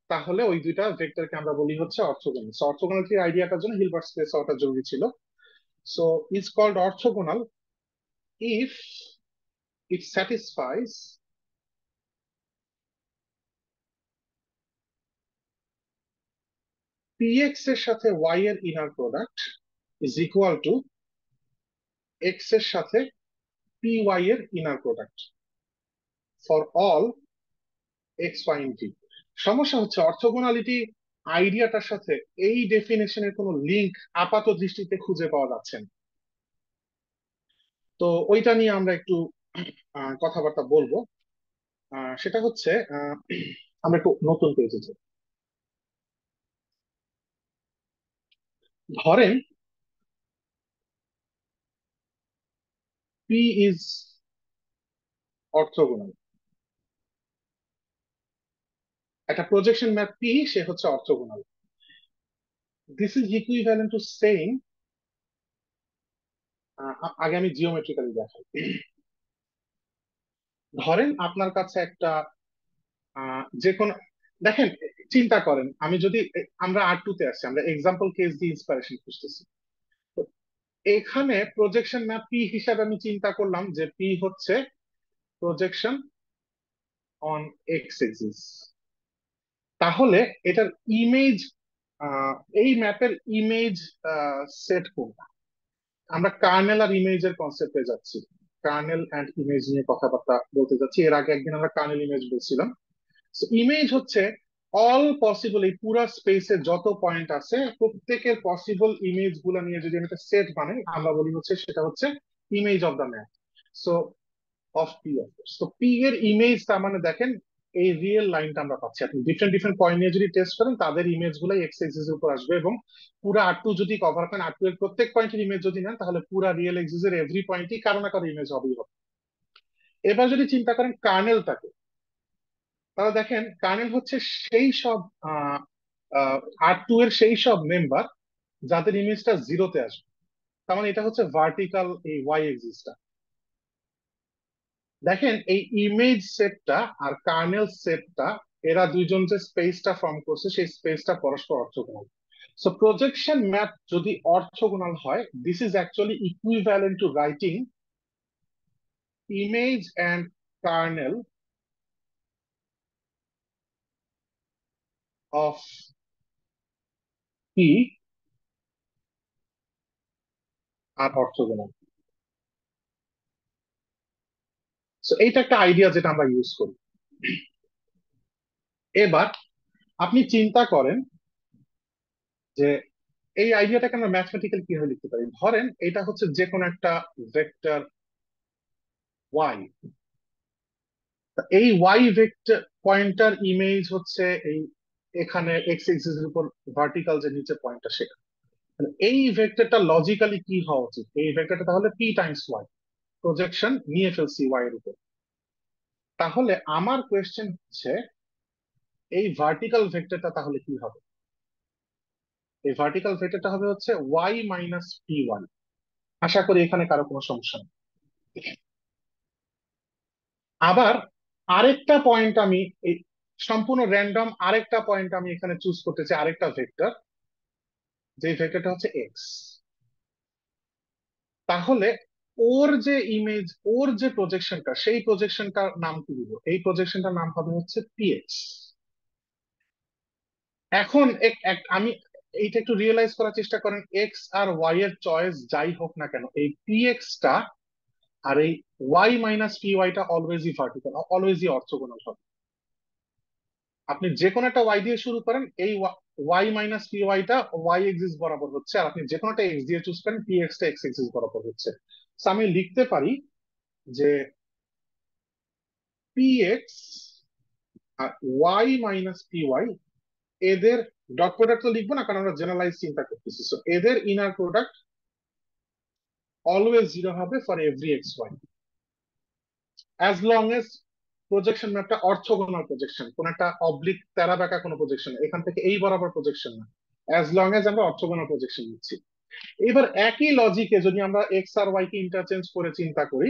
তাহলে ওই দুইটা ভেক্টরকে আমরা বলি হচ্ছে অর্থোগোনাল। সো অর্থোগোনালিটির আইডিয়াটার জন্য হিলবার্ট স্পেস হওয়াটা জরুরি ছিল। So is called orthogonal if it satisfies px এর সাথে y এর inner product is equal to x এর সাথে py এর inner product for all x y and t। সমস্যা হচ্ছে অর্থোগোনালিটি আইডিয়াটার সাথে এই ডেফিনেশনের কোনো লিংক আপাত দৃষ্টিতে খুঁজে পাওয়া যাচ্ছে না। তো ওইটা নিয়ে আমরা একটু কথাবার্তা বলবো। সেটা হচ্ছে আমরা একটু নতুন পেজে যাই। ধরেন P ইজ অর্থোগোনাল, একটা প্রজেকশন ম্যাপ P সে হচ্ছে orthogonal. This is equivalent two saying, আগে আমি জিওমেট্রিক্যালি দেখাই। ধরেন আপনার কাছে একটা যে কোনো, দেখেন চিন্তা করেন, আমি যদি আমরা R2 তে আসছি, আমরা এক্সাম্পল কেস দিয়ে ইন্সপিরেশন খুঁজতেছি। তো এখানে প্রজেকশন ম্যাপ P হিসাবে আমি চিন্তা করলাম যে P হচ্ছে প্রজেকশন অন এক্স এক্সিস। তাহলে এটার ইমেজ, এই ম্যাপের ইমেজ সেট কোনটা? আমরা কার্নেল আর ইমেজের কনসেপ্টে যাচ্ছি, কার্নেল অ্যান্ড ইমেজ নিয়ে কথাবার্তা বলতে যাচ্ছি। এর আগে একদিন আমরা কার্নেল ইমেজ বলছিলাম। ইমেজ হচ্ছে অল পসিবল, এই পুরো স্পেসে যত পয়েন্ট আছে প্রত্যেকের পসিবল ইমেজ গুলা নিয়ে যদি আমি একটা সেট বানাই, আমরা বলি হচ্ছে সেটা হচ্ছে image of the map. So of P of course. তো পি এর ইমেজ, তার মানে দেখেন এই রিয়েল লাইনটা আমরা পাচ্ছি। আপনি ডিফারেন্ট ডিফারেন্ট পয়েন্ট নিয়ে যদি টেস্ট করেন তাদের ইমেজ গুলাই এক্স এক্সিস এর উপর আসবে, এবং পুরো R2 যদি কভার করেন, R2 এর প্রত্যেক পয়েন্টের ইমেজ যদি নেন, তাহলে পুরো রিয়েল এক্সিস এর এভরি পয়েন্টই কারো না কারো ইমেজ হবেই হবে। এবার যদি চিন্তা করেন কার্নেলটাকে, তাহলে দেখেন কার্নেল হচ্ছে সেই সব R2 এর সেই সব মেম্বার যাদের ইমেজটা জিরোতে আসবে। তার মানে এটা হচ্ছে ভার্টিক্যাল এই ওয়াই এক্সিসটা। দেখেন এই ইমেজ সেটটা আর কার্নেল সেটটা, এরা দুইজন যে স্পেসটা ফর্ম করছে সেই স্পেসটা পরস্পর অর্থোগোনাল। সো প্রজেকশন ম্যাপ যদি অর্থোগোনাল হয়, this is actually equivalent to writing image and kernel of P are orthogonal. So এইটা একটা আইডিয়া যেটা আমরা ইউজ করি। এবার আপনি চিন্তা করেন যে এই আইডিয়াটাকে আমরা ম্যাথমেটিক্যাল কিভাবে লিখতে পারি। ধরেন এটা হচ্ছে যে কোনো একটা ভেক্টর ওয়াই। এই ওয়াই ভেক্টর পয়েন্টার ইমেজ হচ্ছে এই এখানে এক্স এক্সিস এর উপর ভার্টিক্যাল যে নিচে পয়েন্টটা, সেটা এই ভেক্টরটা লজিক্যালি কি হওয়া উচিত? এই ভেক্টরটা তাহলে পি টাইমস ওয়াই, প্রজেকশন নিয়ে ফেলছি ওয়াই এর উপর। তাহলে আমার কোয়েশ্চেন হচ্ছে এই ভার্টিক্যাল ভেক্টরটা তাহলে কি হবে? এই ভার্টিক্যাল ভেক্টরটা হবে হচ্ছে ওয়াই মাইনাস পি ওয়াই। আশা করি এখানে কারো কোনো সমস্যা নেই। আবার আরেকটা পয়েন্ট আমি এই সম্পূর্ণ র্যান্ডম আরেকটা পয়েন্ট আমি এখানে চুজ করতে চাই, আরেকটা ভেক্টর, যে ভেক্টরটা হচ্ছে এক্স। তাহলে ওর যে ইমেজ, ওর যে প্রজেকশনটা, সেই প্রজেকশনটার নাম কি দিব? এই প্রজেকশনটার নাম হবে হচ্ছে পিএক্স। এখন আমি এইটা একটু রিয়েলাইজ করার চেষ্টা করেন, এক্স আর ওয়াই এর চয়েস যাই হোক না কেন, এই পিএক্সটা আর এই ওয়াই মাইনাস পি ওয়াইটা অলওয়েজই ভার্টিক্যাল, অলওয়েজই অর্থোগোনাল হবে। আপনি যে কোনো একটা ওয়াই দিয়ে শুরু করেন, এই ওয়াই মাইনাস পি ওয়াইটা ওয়াই এক্সিস বরাবর হচ্ছে, আর আপনি যে কোনো একটা এক্স দিয়ে চুজ করেন, পি এক্সটা এক্স এক্সিস বরাবর হচ্ছে। তো আমি লিখতে পারি যে পি এক্স আর ওয়াই মাইনাস পি ওয়াই, এদের ডট প্রোডাক্ট তো লিখবো না, কারণ আমরা জেনারেলাইজ চিন্তা করতেছি। সো এদের ইনার প্রোডাক্ট অলওয়েজ জিরো হবে for every x y, as long as projection ম্যাপটা অর্থোগোনাল প্রজেকশন, কোন একটা অবলিক তেরা বেঁকা কোনো প্রজেকশন, এখান থেকে এই বরাবর প্রজেকশন না, অ্যাজ লং এজ আমরা অর্থোগোনাল প্রজেকশন নিচ্ছি। এবার একই লজিকে যদি আমরা এক্স আর ওয়াই কে ইন্টারচেঞ্জ করে চিন্তা করি,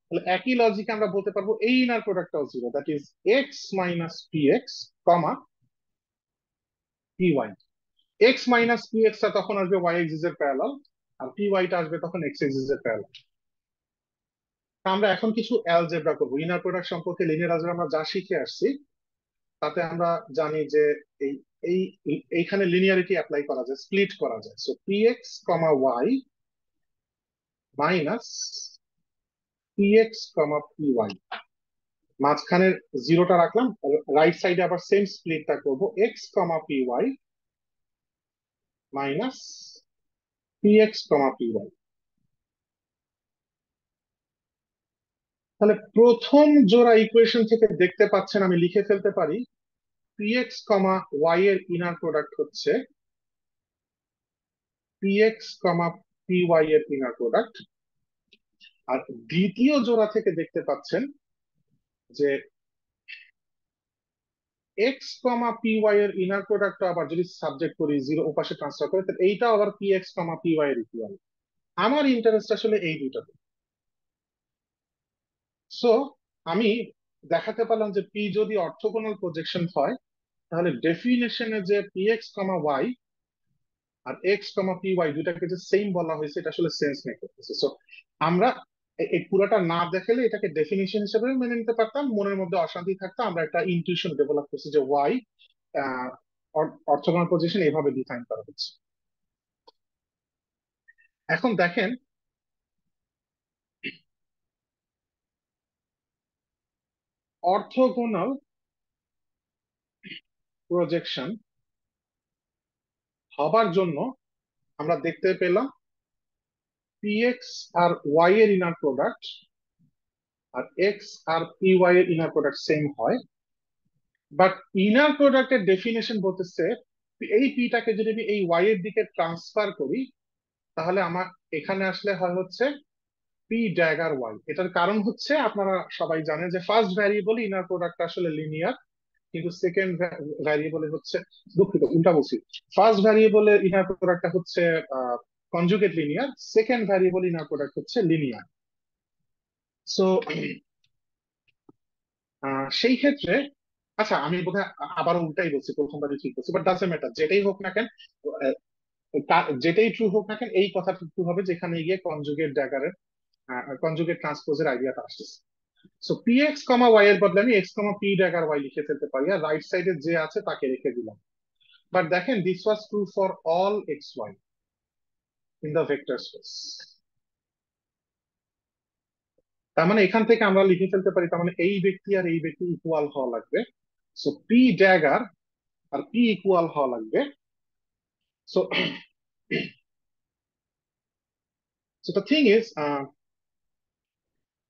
তাহলে একই লজিকে আমরা বলতে পারবো এই ইনার প্রোডাক্টটাও zero, that is X minus P X comma P Y. X minus P X টা তখন আসবে ওয়াই এক্সিস এর প্যারালাল, আর পি ওয়াই টা আসবে তখন এক্স এক্সিস এর প্যারালাল। আমরা এখন কিছু অ্যালজেব্রা করবো। ইনার প্রোডাক্ট সম্পর্কে লিনিয়ার অ্যালজেব্রা আমরা যা শিখে আসছি তাতে আমরা জানি যে এই এই এইখানে লিনিয়ারিটি অ্যাপ্লাই করা যায়, স্প্লিট করা যায়। So P X comma Y minus P X comma P Y, মাঝখানে জিরোটা রাখলাম, রাইট সাইডে আবার সেম স্প্লিটটা করবো, X comma P Y minus P X comma P Y. তাহলে প্রথম জোড়া ইকুয়েশন থেকে দেখতে পাচ্ছেন আমি লিখে ফেলতে পারি পি এক্স কমা ওয়াই এর ইনার প্রোডাক্ট হচ্ছে P X comma P Y এর ইনার প্রোডাক্ট। আর দ্বিতীয় জোড়া থেকে দেখতে পাচ্ছেন যে এক্স কমা পি ওয়াই এর ইনার প্রোডাক্ট আবার যদি সাবজেক্ট করি জিরো ওপাশে ট্রান্সফার করে, তাহলে এইটা আবার P X comma P Y এর ইকুয়াল। আমার ইন্টারেস্ট আসলে এই দুইটাতে। সো আমি দেখাতে পারলাম যে পি যদি অর্থোগোনাল প্রজেকশন হয়, তাহলে ডেফিনেশনে যে পি এক্স কমা ওয়াই আর এক্স কমা পি ওয়াই দুটাকে যে সেম বলা হয়েছে, এটা আসলে সেন্স মেক করতেছে। সো আমরা এই পুরোটা না দেখালে এটাকে ডেফিনিশন হিসেবে মেনে নিতে পারতাম, মনের মধ্যে অশান্তি থাকতো, আমরা একটা ইনটিউশন ডেভেলপ করছি যে ওয়াই অর্থোগোনাল পজিশন এইভাবে ডিফাইন করা হচ্ছে। এখন দেখেন অর্থোগোনাল প্রজেকশন হবার জন্য আমরা দেখতে পেলাম পি এক্স আর ওয়াই এর ইনার প্রোডাক্ট আর এক্স আর পি ওয়াই এর ইনার প্রোডাক্ট সেম হয়, বাট ইনার প্রোডাক্টের ডেফিনেশন বলতেছে এই পিটাকে যদি আমি এই ওয়াই এর দিকে ট্রান্সফার করি, তাহলে আমার এখানে আসলে হয় হচ্ছে পি ড্যাগার ওয়াই। এটার কারণ হচ্ছে আপনারা সবাই জানেন যে ফার্স্ট ভ্যারিয়েবল ইনার প্রোডাক্ট আসলে লিনিয়ার, কিন্তু সেকেন্ড ভ্যারিয়েবলে হচ্ছে, দুঃখিত উল্টা বলছি, ফার্স্ট ভ্যারিয়েবলের ইনার প্রোডাক্টটা হচ্ছে conjugate linear, second variable inner product হচ্ছে লিনিয়ার। সো সেই ক্ষেত্রে, আচ্ছা আমি বোধহয় আবার উল্টাই বলছি, প্রথমবারই ঠিক বলছি, বাট ডাজন্ট ম্যাটার, যেটাই হোক না কেন, যেটাই ট্রু হোক না কেন, এই কথাটা ট্রু হবে যেখানে গিয়ে কনজুগেট ড্যাগারের কনজুগেট ট্রান্সপোজের আইডিয়াটা আসতেছে। So P X comma Y এর বদলে আমি x comma P dagger Y লিখে ফেলতে পারি, আর রাইট সাইডে যে আছে তাকে রেখে দিলাম। বাট দেখেন this was true for all x y in the vector space. তার মানে এখান থেকে আমরা লিখে ফেলতে পারি, তার মানে এই ব্যক্তি আর এই ব্যক্তি ইকুয়াল হওয়া লাগবে। সো পি ড্যাগার আর পি ইকুয়াল হওয়া লাগবে। So so the thing is,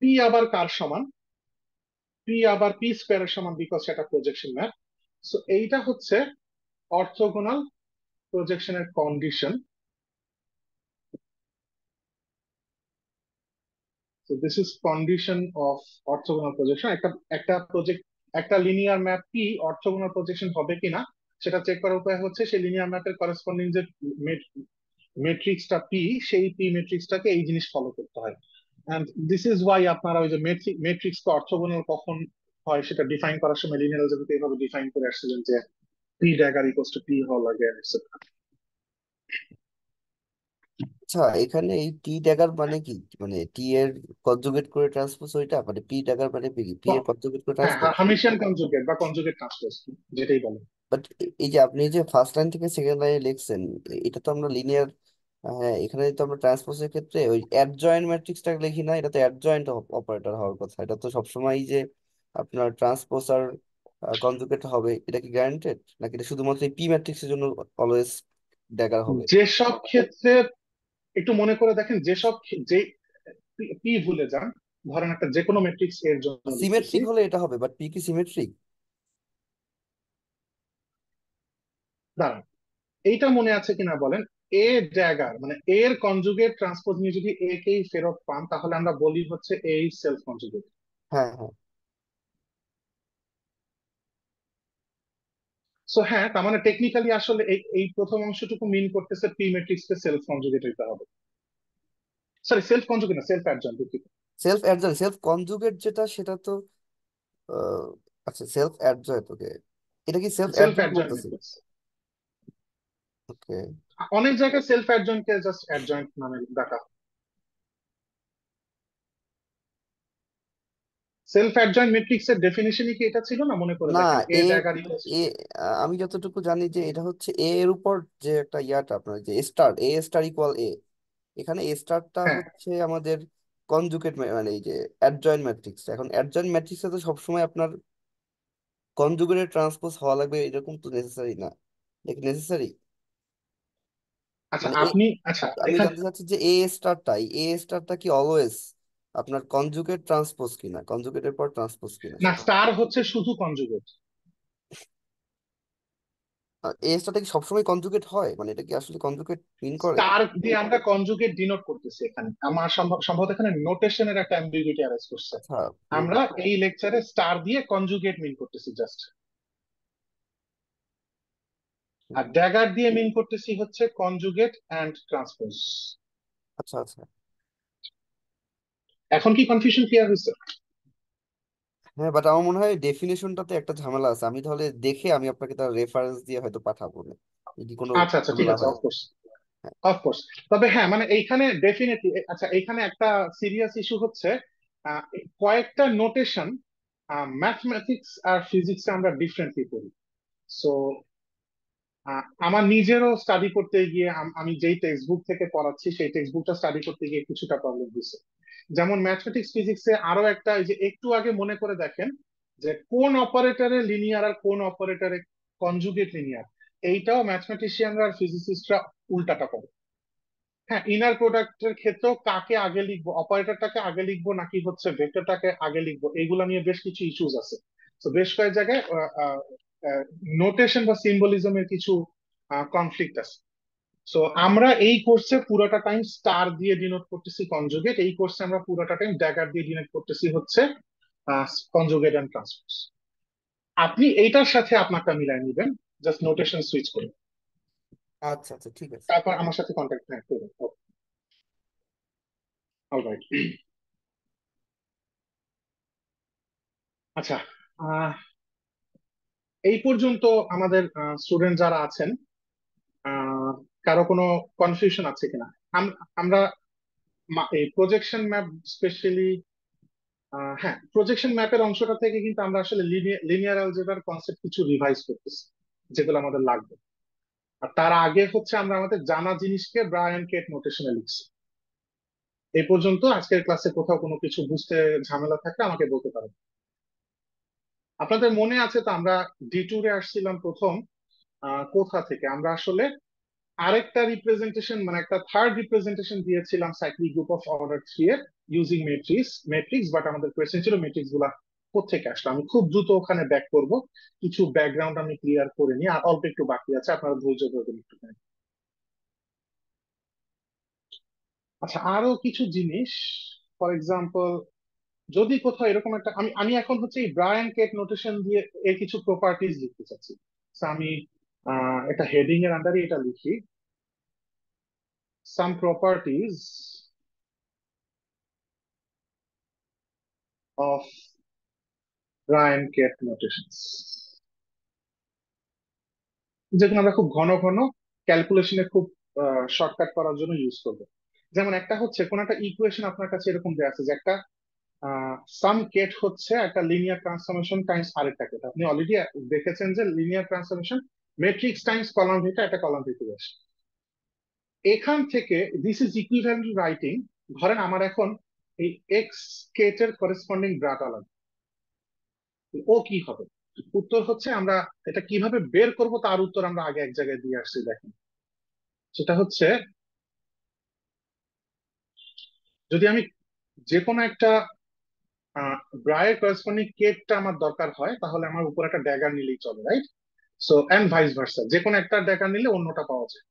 P আবার কার সমান? পি আবার পি স্কোয়ারের সমান, বিকজ সেটা প্রজেকশন ম্যাপ। সো এইটা হচ্ছে অর্থোগোনাল প্রজেকশনের condition. So this is condition of orthogonal projection. একটা প্রজেক্ট, একটা linear map P orthogonal projection হবে কিনা সেটা চেক করার উপায় হচ্ছে সেই লিনিয়ার ম্যাপের করেসপন্ডিং যে মেট্রিক্সটা পি, সেই পি মেট্রিক্সটাকে এই জিনিস ফলো করতে হয়। এন্ড দিস ইজ ওয়াই আপনারা ওই যে মেট্রিক্স অর্থোগোনাল কখন হয় সেটা ডিফাইন করার সময় লিনিয়ার অ্যালজেব্রাতে এইভাবে ডিফাইন করে আসছিলেন যে P dagger equals to P হল লাগে, এটসেট্রা। আচ্ছা, এখানে এই টি ড্যাগার মানে কি? মানে টি এর কনজুগেট করে ট্রান্সপোজ, ওইটা মানে পি ড্যাগার মানে কি পি এর কনজুগেট করে হ্যাঁ, ট্রান্সপোজ? হামিশিয়ান কনজুগেট বা কনজুগেট ট্রান্সপোজ যেটাই বলেন। বাট এই যে আপনি যে ফার্স্ট লাইন থেকে সেকেন্ড লাইনে লিখছেন, এটা তো আমরা লিনিয়ার, হ্যাঁ, এখানে তো আমরা ট্রান্সপোজের ক্ষেত্রে ওই অ্যাডজয়েন্ট ম্যাট্রিক্সটা লিখি না, এটা তো অ্যাডজয়েন্ট অপারেটর হওয়ার কথা, এটা তো সবসময় যে আপনার ট্রান্সপোজ আর কনজুগেট হবে, এটা কি গ্যারান্টেড, নাকি এটা শুধুমাত্র এই পি ম্যাট্রিক্সের জন্য অলওয়েজ ড্যাগার হবে? যেসব ক্ষেত্রে একটু মনে করে দেখেন, যেসব যে পি ভুলে যান, ধরেন একটা যে কোনো ম্যাট্রিক্স এর জন্য লিখতেছি, সিমেট্রিক হলে এটা হবে, বাট পি কি সিমেট্রিক? দাঁড়ান এইটা মনে আছে কিনা বলেন, এ ড্যাগার মানে এর কনজুগেট ট্রান্সপোজ নিয়ে যদি এ কেই ফেরত পান, তাহলে আমরা বলি হচ্ছে এ সেলফ কনজুগেট। হ্যাঁ, হ্যাঁ। সো হ্যাঁ, তার মানে টেকনিক্যালি আসলে এই এই প্রথম অংশটুকু মিন করতেছে পি ম্যাট্রিক্স কে সেলফ কনজুগেট হইতে হবে। সরি, সেলফ কনজুগেট না, সেলফ অ্যাডজয়েন্ট, দুঃখিত। সেলফ অ্যাডজয়েন্ট, সেলফ কনজুগেট যেটা সেটা তো আহ, আচ্ছা, সেলফ অ্যাডজয়েন্ট, ওকে। এটা কি সেলফ সেলফ অ্যাডজয়েন্ট অ্যাডজয়েন্ট বলতেছি? ম্যাট্রিক্স, ওকে। অনেক জায়গায় সেলফ অ্যাডজয়েন্ট কে জাস্ট অ্যাডজয়েন্ট নামে ডাকা। সেলফ অ্যাডজয়েন্ট ম্যাট্রিক্স এর ডেফিনিশনই কি এটা ছিল না, মনে করে না, দেখেন, এ এ ড্যাগার এ আমি যতটুকু জানি যে এটা হচ্ছে এ এর উপর যে একটা ইয়াটা আপনার যে স্টার, এ স্টার ইকুয়াল এ, এখানে এ স্টারটা হ্যাঁ। হচ্ছে আমাদের কনজুগেট, মানে এই যে অ্যাডজয়েন্ট ম্যাট্রিক্স। এখন অ্যাডজয়েন্ট ম্যাট্রিক্সে তো সবসময় আপনার কনজুগেটের ট্রান্সপোজ হওয়া লাগবে এরকম তো নেসেসারি না, এটা নেসেসারি? আচ্ছা মানে আপনি, আচ্ছা আমি এখানে, জানতে চাচ্ছি যে এ স্টারটা কি অলওয়েজ আপনার কনজুগেট ট্রান্সপোজ কিনা, কনজুগেটের পর ট্রান্সপোজ কিনা না, সেটা। স্টার হচ্ছে শুধু কনজুগেট। এ স্টারটা কি সবসময় কনজুগেট হয়, মানে এটা কি আসলে কনজুগেট মিন করে? স্টার দিয়ে আমরা কনজুগেট ডিনোট করতেছি এখানে, আমার সম্ভবত এখানে নোটেশনের একটা অ্যাম্বিগুইটি অ্যারাইজ করছে। আচ্ছা। আমরা এই লেকচারে স্টার দিয়ে কনজুগেট মিন করতেছি জাস্ট, আর ড্যাগার দিয়ে মিন করতেছি হচ্ছে কনজুগেট অ্যান্ড ট্রান্সপোজ। আচ্ছা আচ্ছা। এখন কি কনফিউশন ক্লিয়ার হয়েছে? হ্যাঁ, বাট আমার মনে হয় ডেফিনেশনটাতে একটা ঝামেলা আছে, আমি তাহলে দেখে আমি আপনাকে তার রেফারেন্স দিয়ে হয়তো পাঠাবো না, যদি কোনো আচ্ছা আচ্ছা, ঠিক ঝামেলা আছে, হয়। Of course of course. তবে হ্যাঁ, মানে এইখানে ডেফিনেটলি, আচ্ছা এইখানে একটা সিরিয়াস ইস্যু হচ্ছে, কয়েকটা নোটেশন ম্যাথমেটিক্স আর ফিজিক্সে আমরা ডিফারেন্টলি করি। সো আমার নিজেরও স্টাডি করতে গিয়ে আমি যেই টেক্সট বুক থেকে পড়াচ্ছি সেই টেক্সট বুকটা স্টাডি করতে গিয়ে কিছুটা প্রবলেম দিচ্ছে। যেমন ম্যাথমেটিক্স ফিজিক্সে আরো একটা, এই যে একটু আগে মনে করে দেখেন যে কোন অপারেটরে লিনিয়ার আর কোন অপারেটরে কনজুগেট লিনিয়ার, এইটাও ম্যাথমেটিশিয়ানরা আর ফিজিসিস্টরা উল্টাটা করে। হ্যাঁ, ইনার প্রোডাক্টের ক্ষেত্রেও কাকে আগে লিখবো, অপারেটরটাকে আগে লিখবো নাকি হচ্ছে ভেক্টরটাকে আগে লিখবো, এগুলো নিয়ে বেশ কিছু ইস্যুস আছে। তো বেশ কয়েক জায়গায় নোটেশন বা সিম্বলিজমের কিছু কনফ্লিক্ট আছে। সো আমরা এই কোর্সে পুরোটা টাইম স্টার দিয়ে ডিনোট করতেছি কনজুগেট, এই কোর্সে আমরা পুরোটা টাইম ড্যাগার দিয়ে ডিনোট করতেছি হচ্ছে কনজুগেট এন্ড ট্রান্সপোজ। আপনি এইটার সাথে আপনারটা মিলাই নিবেন, জাস্ট নোটেশন সুইচ করে, আচ্ছা আচ্ছা, ঠিক আছে। তারপর আমার সাথে কন্ট্যাক্ট করবেন। অলরাইট। আচ্ছা, আহ, এই পর্যন্ত আমাদের স্টুডেন্ট যারা আছেন, আহ, কারো কোনো কনফিউশন আছে কিনা? আমরা এই প্রজেকশন ম্যাপ স্পেশালি, হ্যাঁ, প্রজেকশন ম্যাপের অংশটা থেকে কিন্তু আমরা আসলে লিনিয়ার অ্যালজেব্রার কনসেপ্ট কিছু রিভাইজ করতেছি, যেগুলো আমাদের লাগবে। আর তার আগে হচ্ছে আমরা আমাদের জানা জিনিসকে ব্রায়ান কেট নোটেশনে লিখছি। এই পর্যন্ত আজকের ক্লাসে কোথাও কোনো কিছু বুঝতে ঝামেলা থাকলে আমাকে বলতে পারেন। আপনাদের মনে আছে তো আমরা ডিটুরে আসছিলাম প্রথম, কোথা থেকে আমরা আসলে আরেকটা রিপ্রেজেন্টেশন, মানে একটা থার্ড রিপ্রেজেন্টেশন দিয়েছিলাম সাইক্লিক গ্রুপ অফ অর্ডার 3 এর ইউজিং ম্যাট্রিক্স, বাট আমাদের কোয়েশ্চেন ছিল ম্যাট্রিক্স গুলা কোত্থেকে আসলো। আমি খুব দ্রুত ওখানে ব্যাক করব, কিছু ব্যাকগ্রাউন্ড আমি ক্লিয়ার করে নিই, আর অল্প একটু বাকি আছে, আপনারা ধৈর্য ধরবেন একটু। আচ্ছা, আরো কিছু জিনিস, ফর এক্সাম্পল, যদি কোথাও এরকম একটা, আমি আমি এখন হচ্ছে এই ব্রায়ান কেট নোটেশন দিয়ে এর কিছু প্রপার্টিজ লিখতে চাচ্ছি। So, আমি এটা হেডিং এর আন্ডারে এটা লিখি, some properties of bra and ket notations, যেগুলো আমরা খুব ঘন ঘন ক্যালকুলেশনে খুব শর্টকাট করার জন্য ইউজ করবো। যেমন একটা হচ্ছে কোন একটা ইকুয়েশন আপনার কাছে এরকম দেওয়া আছে যে একটা সাম কেট হচ্ছে একটা লিনিয়ার ট্রান্সফরমেশন টাইমস আরেকটা কেট। আপনি অলরেডি দেখেছেন যে linear transformation matrix Times column vector একটা কলাম ভেক্টর আসে। এখান থেকে দিস ইজ ইকুইভ্যালেন্ট রাইটিং, ধরেন আমার এখন এই এক্স কেট এর করেসপন্ডিং ব্রাট আলাদা, ও কি হবে? উত্তর হচ্ছে, আমরা এটা কিভাবে বের করব তার উত্তর আমরা আগে এক জায়গায় দিয়ে আসছি, দেখেন। সেটা হচ্ছে, যদি আমি যে কোনো একটা ব্রায়ের করেসপন্ডিং কেটটা আমার দরকার হয়, তাহলে আমার উপর একটা ড্যাগার নিলেই চলে, right? So and vice versa, যে কোনো একটা ড্যাগার নিলে অন্যটা পাওয়া যায়।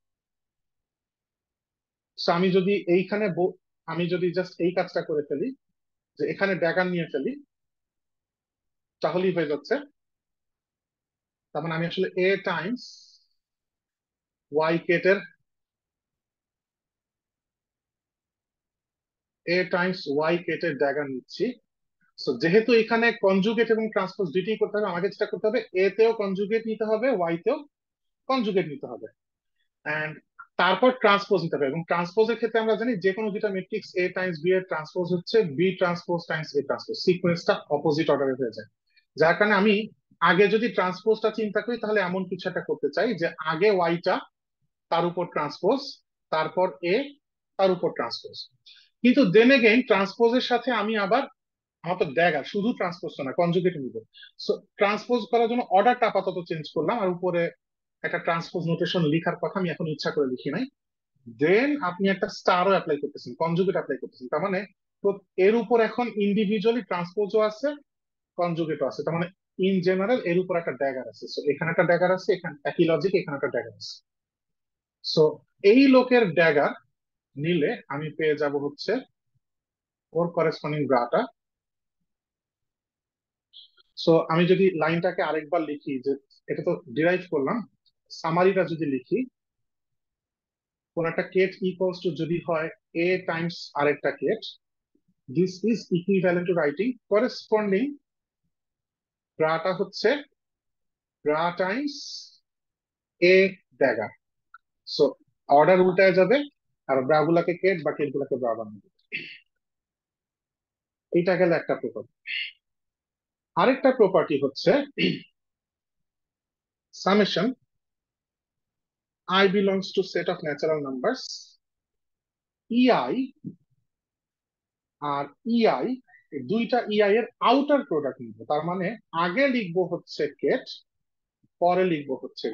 সো আমি যদি এইখানে আমি যদি জাস্ট এই কাজটা করে ফেলি, যে এখানে ড্যাগার নিয়ে ফেলি, তাহলেই হয়ে যাচ্ছে। তার মানে আমি আসলে এ টাইমস ওয়াই কেটের, ড্যাগার নিচ্ছি। সো যেহেতু এখানে কনজুগেট এবং ট্রান্সপোজ দুইটাই করতে হবে, আমাকে যেটা করতে হবে, এ তেও কনজুগেট নিতে হবে, ওয়াই তেও কনজুগেট নিতে হবে। এন্ড তারপর ট্রান্সপোজ নিতে হবে, এবং ট্রান্সপোজের ক্ষেত্রে আমরা জানি যে কোনো দুইটা ম্যাট্রিক্স এ টাইমস বি এর ট্রান্সপোজ হচ্ছে B transpose times A transpose, সিকোয়েন্সটা অপোজিট অর্ডারে হয়ে যায়। যার কারণে আমি আগে যদি ট্রান্সপোজটা চিন্তা করি তাহলে এমন কিছু একটা করতে চাই যে আগে ওয়াইটা, তার উপর ট্রান্সপোজ, তারপর এ, তার উপর ট্রান্সপোজ। কিন্তু দেন এগেইন ট্রান্সপোজের সাথে আমি আবার, আমার তো ড্যাগার, শুধু ট্রান্সপোজ না, কনজুগেট নিব। সো ট্রান্সপোজ করার জন্য অর্ডারটা আপাতত চেঞ্জ করলাম, আর উপরে একটা ট্রান্সপোজ নোটেশন লেখার কথা আমি এখন ইচ্ছা করে লিখি নাই। দেন আপনি একটা স্টারও অ্যাপ্লাই করতেছেন, কনজুগেট অ্যাপ্লাই করতেছেন, তার মানে এর উপর এখন ইন্ডিভিজুয়ালি ট্রান্সপোজও আছে, কনজুগেটও আছে, তার মানে ইন জেনারেল এর উপর একটা ড্যাগার আছে। সো এখানে একটা ড্যাগার আছে, এখানে একই লজিক, এখানে একটা ড্যাগার আছে। সো এই লোকের ড্যাগার নিলে আমি পেয়ে যাব হচ্ছে ওর করেসপন্ডিং ব্রাটা। সো আমি যদি লাইনটাকে আরেকবার লিখি, যে এটা তো ডিরাইভ করলাম, সামারিটা যদি লিখি, কোন একটা কেট ইকুয়ালস টু যদি হয় এ টাইমস আরেকটা ket, this is equivalent to writing corresponding ব্রাটা হচ্ছে bra times A dagger. So order উল্টায় যাবে, আর ব্রা গুলাকে কেট বা কেট গুলাকে ব্রা বানাবে। এইটা গেল একটা প্রপার্টি। আরেকটা প্রপার্টি হচ্ছে summation I belongs to set of natural numbers EI আর EI, এই দুইটা EI এর আউটার প্রোডাক্ট নিব। তার মানে আগে লিখবো হচ্ছে কেট, পরে লিখবো হচ্ছে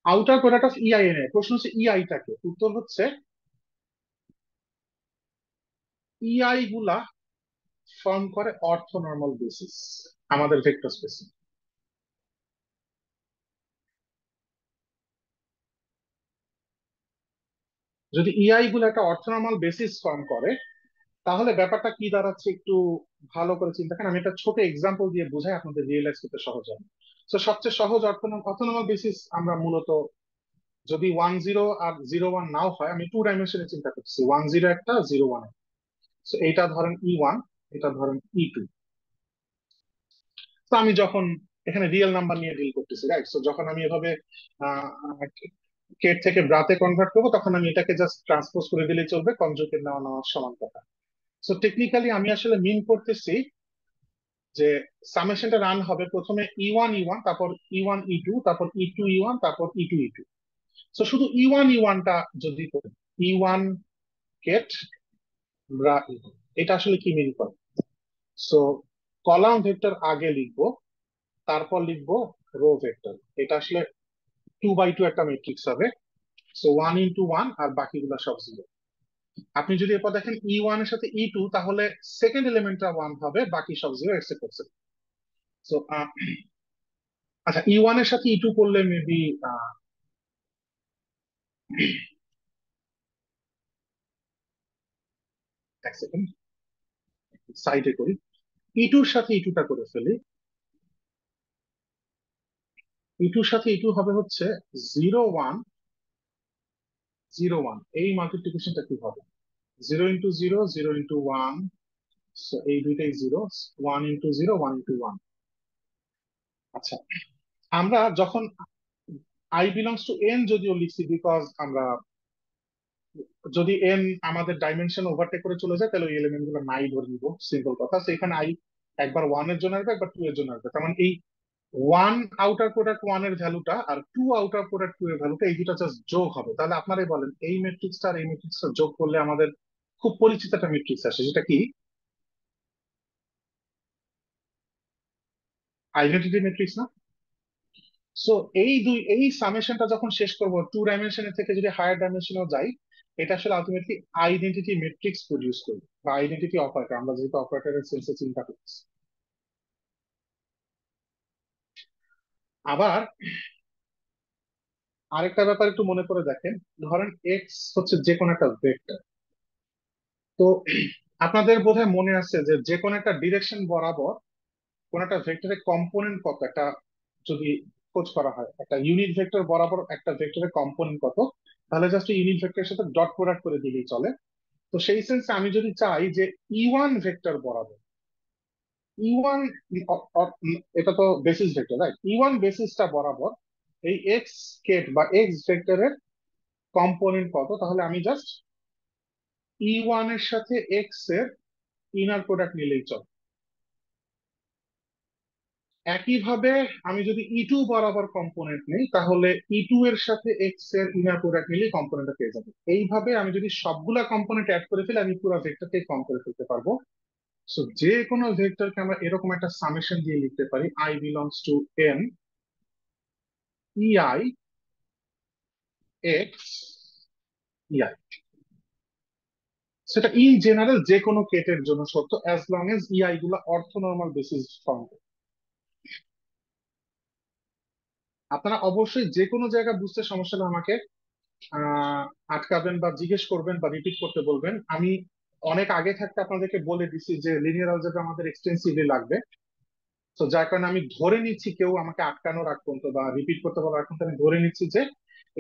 আউটার প্রোডাক্ট অফ EI এর। প্রশ্ন হচ্ছে EI টাকে, উত্তর হচ্ছে EI গুলা ফর্ম করে অর্থোনর্মাল বেসিস আমাদের ভেক্টর স্পেসে। যদি EI গুলো একটা অর্থোনর্মাল বেসিস ফর্ম করে, তাহলে ব্যাপারটা কি দাঁড়াচ্ছে একটু ভালো করে চিন্তা করেন। আমি একটা ছোট এক্সাম্পল দিয়ে বোঝাই, আপনাদের রিয়েলাইজ করতে সহজ হবে। তো সবচেয়ে সহজ অর্থোনর্মাল বেসিস আমরা মূলত, যদি 10 আর 01 নাও হয়, আমি 2 ডাইমেনশনে চিন্তা করছি, 10 একটা, 01 একটা। তো এইটা ধরেন E1, এটা ধরেন E2। তো আমি যখন এখানে রিয়েল নাম্বার নিয়ে ডিল করতেছি, রাইট? তো যখন আমি এভাবে কেট থেকে ব্রাতে কনভার্ট করবো, তখন আমি এটাকে জাস্ট ট্রান্সপোজ করে দিলে চলবে, কনজুগেট নেওয়া নেওয়ার সমান কথা। সো টেকনিক্যালি আমি আসলে মিন করতেছি যে সামেশনটা রান হবে প্রথমে E1 E1, তারপর E1 E2, তারপর E2 E1, তারপর E2 E2। তো শুধু E1 E1টা যদি করি, E1 কেট ব্রা E1, এটা আসলে কি মিন করে? সো কলাম ভেক্টর আগে লিখবো, তারপর লিখবো রো ভেক্টর। এটা আসলে 2 বাই 2 একটা ম্যাট্রিক্স হবে। সো 1 ইন্টু 1, আর বাকিগুলো সব 0। আপনি যদি এরপর দেখেন E1 এর সাথে E2, তাহলে সেকেন্ড এলিমেন্টটা 1 হবে, বাকি সব 0 এক্সেপ্ট করছে। সো আচ্ছা, E1 এর সাথে E2 করলে মেবি এক সেকেন্ড সাইডে করি, E2 এর সাথে E2টা করে ফেলি। E2 এর সাথে E2 হবে হচ্ছে 0 1 0 1। এই মাল্টিপ্লিকেশনটা কি হবে? 0 ইন্টু 0, 0 ইন্টু 1, এই দুইটাই 0, 1 ইন্টু 0, 1 ইন্টু 1। আচ্ছা, আমরা যখন I belongs to n যদিও লিখছি, বিকজ আমরা যদি n আমাদের ডাইমেনশন ওভারটেক করে চলে যায়, তাহলে ওই এলিমেন্ট গুলো নাই ধরে নিব, সিম্পল কথা। তো এখানে I একবার 1 এর জন্য আসবে, একবার 2 এর জন্য আসবে। তার মানে এই 1 আউটার প্রোডাক্ট 1 এর ভ্যালুটা আর 2 আউটার প্রোডাক্ট 2 এর ভ্যালুটা, এই দুটা জাস্ট যোগ হবে। তাহলে আপনারাই বলেন এই ম্যাট্রিক্সটা আর এই ম্যাট্রিক্সটা যোগ করলে আমাদের খুব পরিচিত একটা ম্যাট্রিক্স আসে, সেটা কি? আইডেন্টিটি ম্যাট্রিক্স না? সো এই সামেশনটা যখন শেষ করব, 2 ডাইমেনশনের থেকে যদি হায়ার ডাইমেনশনেও যাই, এটা আসলে আলটিমেটলি আইডেন্টিটি ম্যাট্রিক্স প্রডিউস করবে, বা আইডেন্টিটি অপারেটর, আমরা যেহেতু অপারেটরের সেন্সে চিন্তা করতেছি। আবার আরেকটা ব্যাপার একটু মনে করে দেখেন, ধরেন এক্স হচ্ছে যে কোনো একটা ভেক্টর। তো আপনাদের বোধহয় মনে আছে যে যে কোনো একটা ডিরেকশন বরাবর কোন একটা ভেক্টরের কম্পোনেন্ট কত, একটা যদি খোঁজ করা হয় একটা ইউনিট ভেক্টর বরাবর একটা ভেক্টরের কম্পোনেন্ট কত, তাহলে জাস্ট ইউনিট ভেক্টরের সাথে ডট প্রোডাক্ট করে দিলেই চলে। তো সেই সেন্সে আমি যদি চাই যে E1 ভেক্টর বরাবর E1, এটা তো বেসিস ভেক্টর, রাইট? E1 বেসিসটা বরাবর এই এক্স কেট বা এক্স ভেক্টরের কম্পোনেন্ট কত, তাহলে আমি জাস্ট E1 এর সাথে এক্স এর ইনার প্রোডাক্ট নিলেই চল। একইভাবে আমি যদি E2 বরাবর কম্পোনেন্ট নেই, তাহলে E2 এর সাথে এক্স এর ইনার প্রোডাক্ট নিলেই কম্পোনেন্টটা পেয়ে যাবে। এইভাবে আমি যদি সবগুলা কম্পোনেন্ট অ্যাড করে ফেলি, আমি পুরো ভেক্টরকে কম করে ফেলতে পারবো। সো যে কোনো ভেক্টরকে আমরা এরকম একটা সামেশন দিয়ে লিখতে পারি, I belongs to n ei x ei। সেটা ইন জেনারেল যে কোনো কেটের জন্য সত্য, অ্যাজ লং এজ ইআই গুলা অর্থোনর্মাল বেসিস ফর্ম। আপনারা অবশ্যই যে কোনো জায়গা বুঝতে সমস্যা হলে আমাকে আটকাবেন বা জিজ্ঞেস করবেন বা রিপিট করতে বলবেন। আমি অনেক আগে থাকতে আপনাদেরকে বলে দিছি যে লিনিয়ার অলজেব্রা আমাদের এক্সটেন্সিভলি লাগবে। তো যার কারণে আমি ধরে নিচ্ছি কেউ আমাকে আটকানোর আগ পর্যন্ত বা রিপিট করতে বলার আগ পর্যন্ত আমি ধরে নিচ্ছি যে